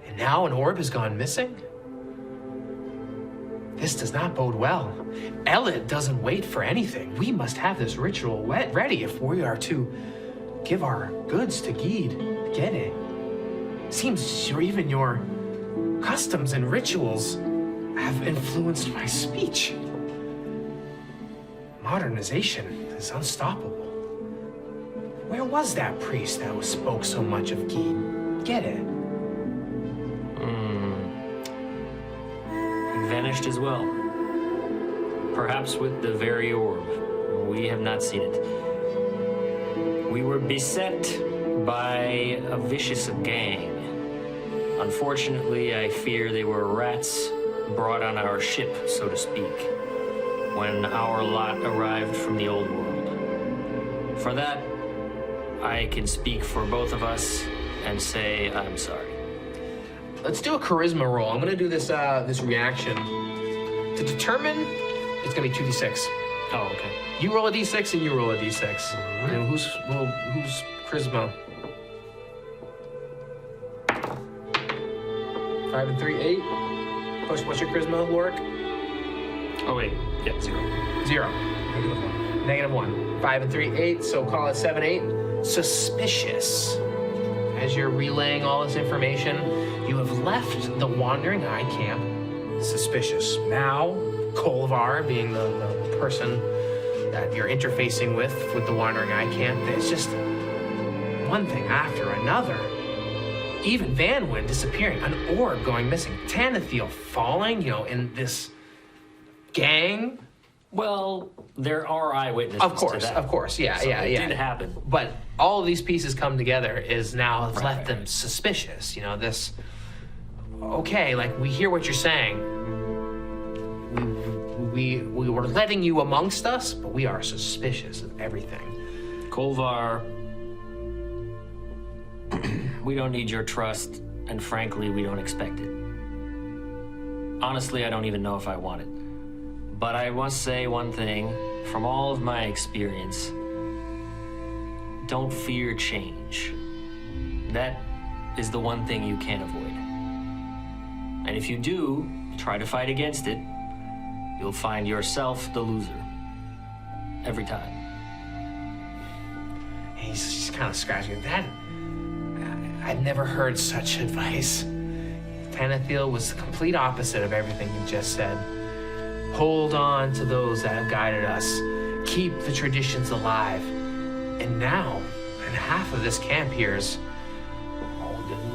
And now an orb has gone missing? This does not bode well. Elid doesn't wait for anything. We must have this ritual ready if we are to give our goods to Gede. Seems even your customs and rituals have influenced my speech. Modernization is unstoppable. Where was that priest that spoke so much of Gede? Vanished as well. Perhaps with the very orb. We have not seen it. We were beset by a vicious gang. Unfortunately, I fear they were rats brought on our ship, so to speak, when our lot arrived from the old world. For that, I can speak for both of us and say I'm sorry. Let's do a charisma roll. I'm gonna do this this reaction. To determine, it's gonna be 2d6. Oh, okay. You roll a d6 and you roll a d6. And who's charisma? 5 and 3, 8. What's your charisma, Loric? Oh, wait. Yeah, 0. 0. -1. -1. 5 and 3, 8. So call it 7, 8. Suspicious. as you're relaying all this information, you have left the Wandering Eye camp suspicious. Now, Kolvar, being the person that you're interfacing with the Wandering Eye camp, there's just one thing after another. Even Vanwyn disappearing, an orb going missing, Tanithil falling, in this gang. Well, there are eyewitnesses Of course, to that. of course, yeah, So yeah, it yeah. did happen. But all of these pieces come together is now has left right, them right. suspicious. This. Okay, like we hear what you're saying. We were letting you amongst us, but we are suspicious of everything. Kolvar, we don't need your trust, and frankly, we don't expect it. Honestly, I don't even know if I want it. But I must say one thing, from all of my experience, don't fear change. That is the one thing you can't avoid. And if you do try to fight against it, you'll find yourself the loser. Every time. He's just kind of scratching that. I've never heard such advice. Tanithil was the complete opposite of everything you just said. Hold on to those that have guided us. Keep the traditions alive. And now, and half of this camp here is,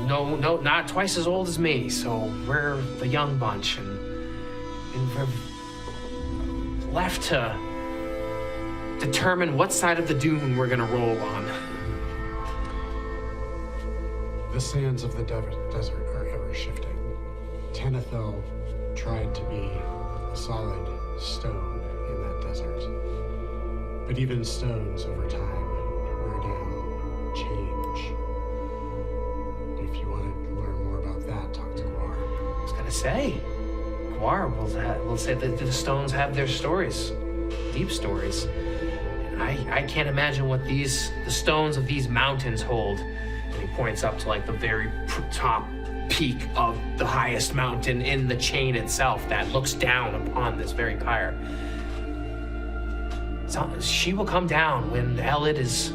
no, not twice as old as me. So we're the young bunch, and we're left to determine what side of the dune we're gonna roll on. The sands of the desert are ever shifting. Tanithil tried to be a solid stone in that desert. But even stones over time wear down, change. If you want to learn more about that, talk to Gwar. I was gonna say, Gwar will say that the stones have their stories, deep stories. I can't imagine what the stones of these mountains hold. And he points up to like the very top peak of the highest mountain in the chain itself that looks down upon this very pyre. So she will come down when Elid is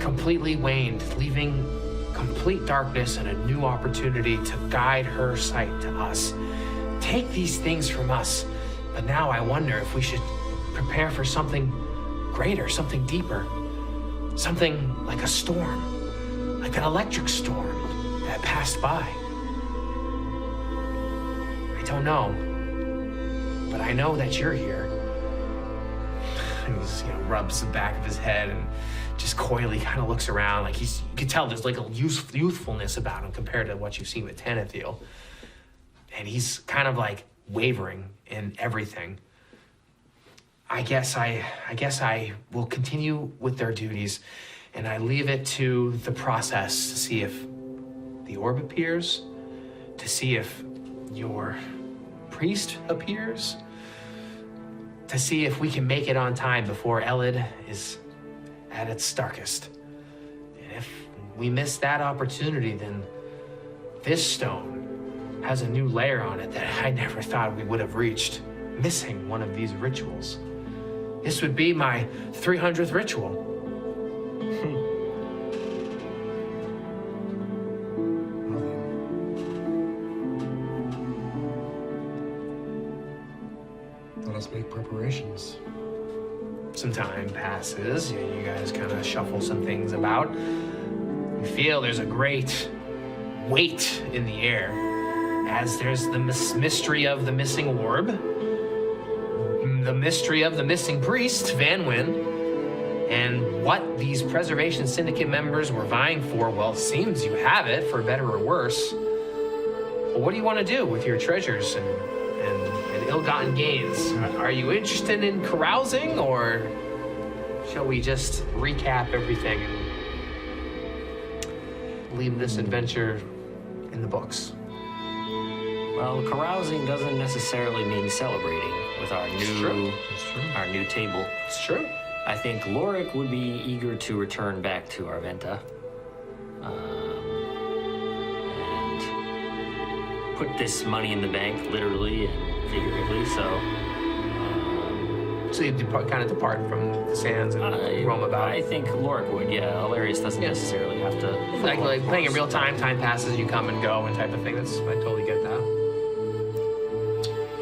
completely waned, leaving complete darkness and a new opportunity to guide her sight to us. Take these things from us, but now I wonder if we should prepare for something greater, something deeper, something like a storm, like an electric storm that passed by. I don't know, but I know that you're here. And he rubs the back of his head and just coyly kind of looks around, like you can tell there's like a youthfulness about him compared to what you've seen with Tanithil. And he's kind of like wavering in everything. I guess I will continue with their duties, and I leave it to the process to see if the orb appears, to see if your priest appears, to see if we can make it on time before Elid is at its darkest. And if we miss that opportunity, then this stone has a new layer on it that I never thought we would have reached, missing one of these rituals. This would be my 300th ritual. Let us make preparations. Some time passes, you guys kind of shuffle some things about. You feel there's a great weight in the air as there's the mystery of the missing orb, the mystery of the missing priest, Vanwyn, and what these Preservation Syndicate members were vying for. Well, it seems you have it, for better or worse. Well, what do you want to do with your treasures and ill-gotten gains? Are you interested in carousing, or shall we just recap everything and leave this adventure in the books? Well, carousing doesn't necessarily mean celebrating with our new table. It's true. I think Loric would be eager to return back to Arventa and put this money in the bank, literally and figuratively. So to kind of depart from the sands and roam about. I think Loric would, yeah. Elarius doesn't necessarily have to. Like playing in real time, time passes, you come and go and type of thing. I totally get that.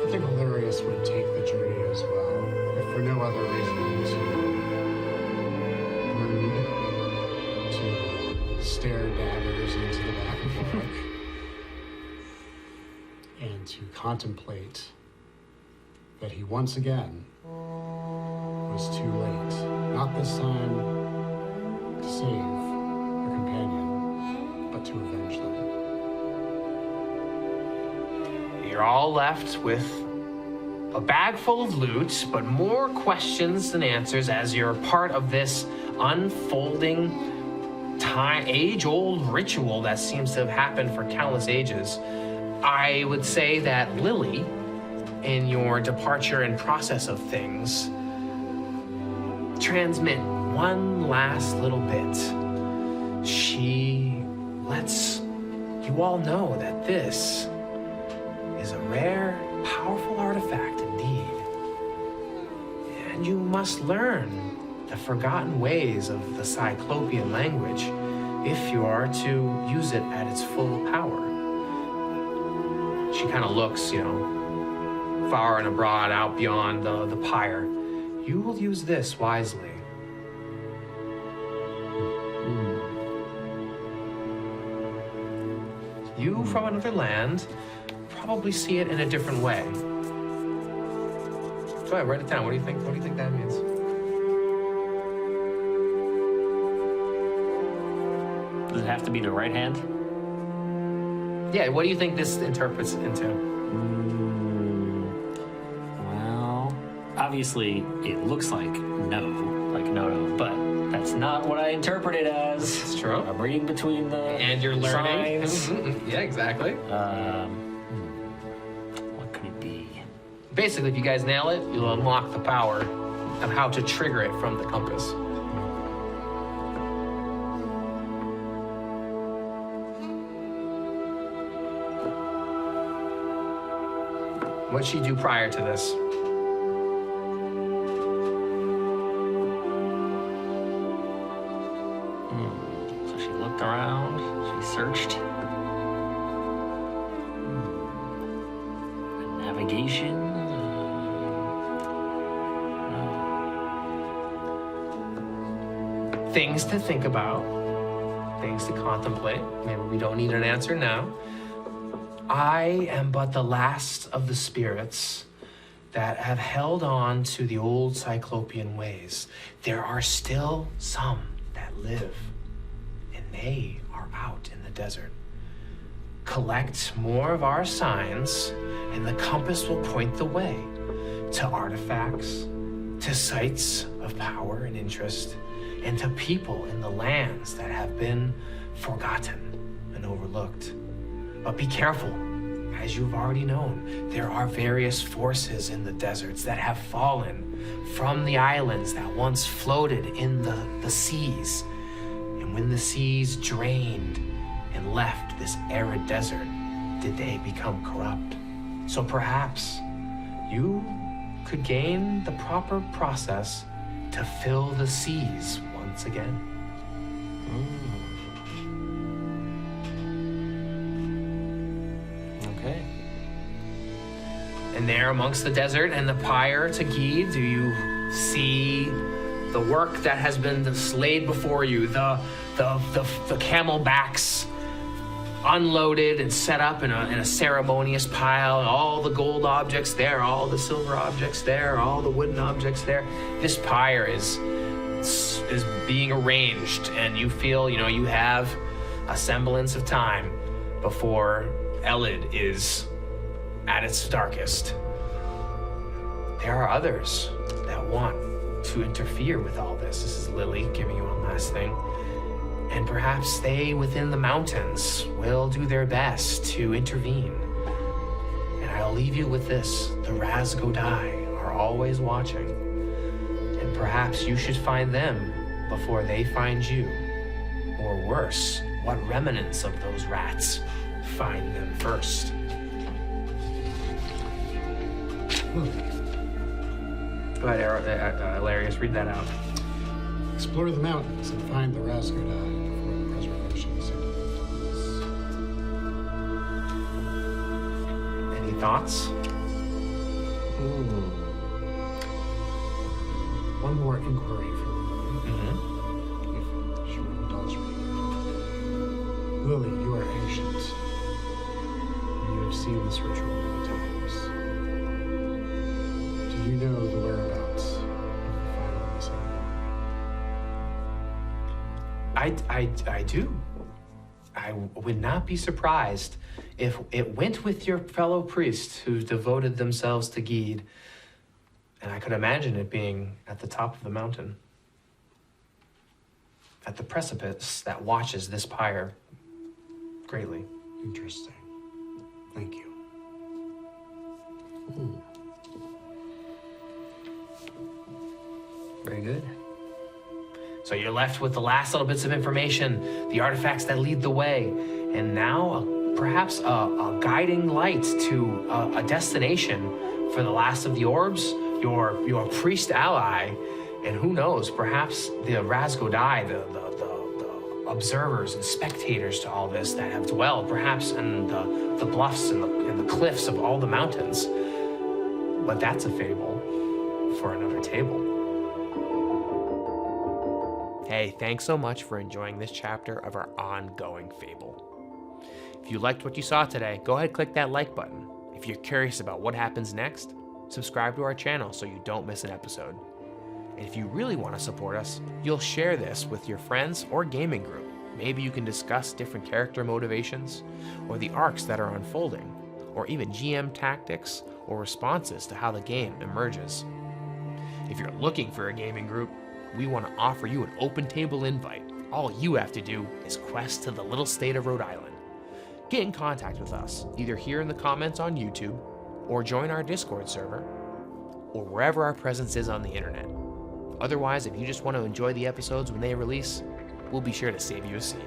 I think Elarius would take the journey as well, if for no other reason to stare daggers into the back of Loric and to contemplate that he once again was too late. Not this time to save a companion, but to avenge them. You're all left with a bag full of loot, but more questions than answers as you're part of this unfolding age-old ritual that seems to have happened for countless ages. I would say that Lily, in your departure and process of things, transmit one last little bit. She lets you all know that this is a rare, powerful artifact indeed. And you must learn the forgotten ways of the Cyclopean language if you are to use it at its full power. She kind of looks, far and abroad, out beyond the pyre. You will use this wisely. You, from another land, probably see it in a different way. Go ahead, write it down. What do you think? What do you think that means? Does it have to be the right hand? Yeah, what do you think this interprets into? Well, obviously it looks like no, but that's not what I interpret it as. It's true. I'm reading between the And you're learning. signs. Yeah, exactly. What could it be? Basically, if you guys nail it, you'll unlock the power of how to trigger it from the compass. What'd she do prior to this? So she looked around, she searched. Navigation? No. Things to think about, things to contemplate. Maybe we don't need an answer now. I am but the last of the spirits that have held on to the old Cyclopean ways. There are still some that live, and they are out in the desert. Collect more of our signs, and the compass will point the way to artifacts, to sites of power and interest, and to people in the lands that have been forgotten and overlooked. But be careful, as you've already known, there are various forces in the deserts that have fallen from the islands that once floated in the seas. And when the seas drained and left this arid desert, did they become corrupt? So perhaps you could gain the proper process to fill the seas once again. Okay. And there amongst the desert and the Pyre to Gede, do you see the work that has been laid before you, the camelbacks unloaded and set up in a ceremonious pile, all the gold objects there, all the silver objects there, all the wooden objects there. This pyre is being arranged, and you feel, you have a semblance of time before Elid is at its darkest. There are others that want to interfere with all this. This is Lily giving you one last thing. And perhaps they within the mountains will do their best to intervene. And I'll leave you with this. The ras-godai are always watching. And perhaps you should find them before they find you. Or worse, what remnants of those rats find them first. Go Go ahead, Elarius, read that out. Explore the mountains and find the ras-godai before the Preservation Syndicate comes. Any thoughts? One more inquiry for Lily, Mm-hmm. if she will indulge me. Lily, you are ancient. You have seen this ritual many times. Do you know the whereabouts of the final missing? I do. I would not be surprised if it went with your fellow priests who devoted themselves to Gede. And I could imagine it being at the top of the mountain, at the precipice that watches this pyre greatly. Interesting. Thank you. Very good. So you're left with the last little bits of information, the artifacts that lead the way, and now perhaps a guiding light to a destination for the last of the orbs, your priest ally, and who knows, perhaps the ras-godai, the observers and spectators to all this that have dwelled perhaps in the bluffs and the cliffs of all the mountains. But that's a fable for another table. Hey, thanks so much for enjoying this chapter of our ongoing fable. If you liked what you saw today, go ahead and click that like button. If you're curious about what happens next, subscribe to our channel so you don't miss an episode. And if you really want to support us, you'll share this with your friends or gaming group. Maybe you can discuss different character motivations, or the arcs that are unfolding, or even GM tactics or responses to how the game emerges. If you're looking for a gaming group, we want to offer you an open table invite. All you have to do is quest to the little state of Rhode Island. Get in contact with us, either here in the comments on YouTube, or join our Discord server, or wherever our presence is on the internet. Otherwise, if you just want to enjoy the episodes when they release, we'll be sure to save you a seat.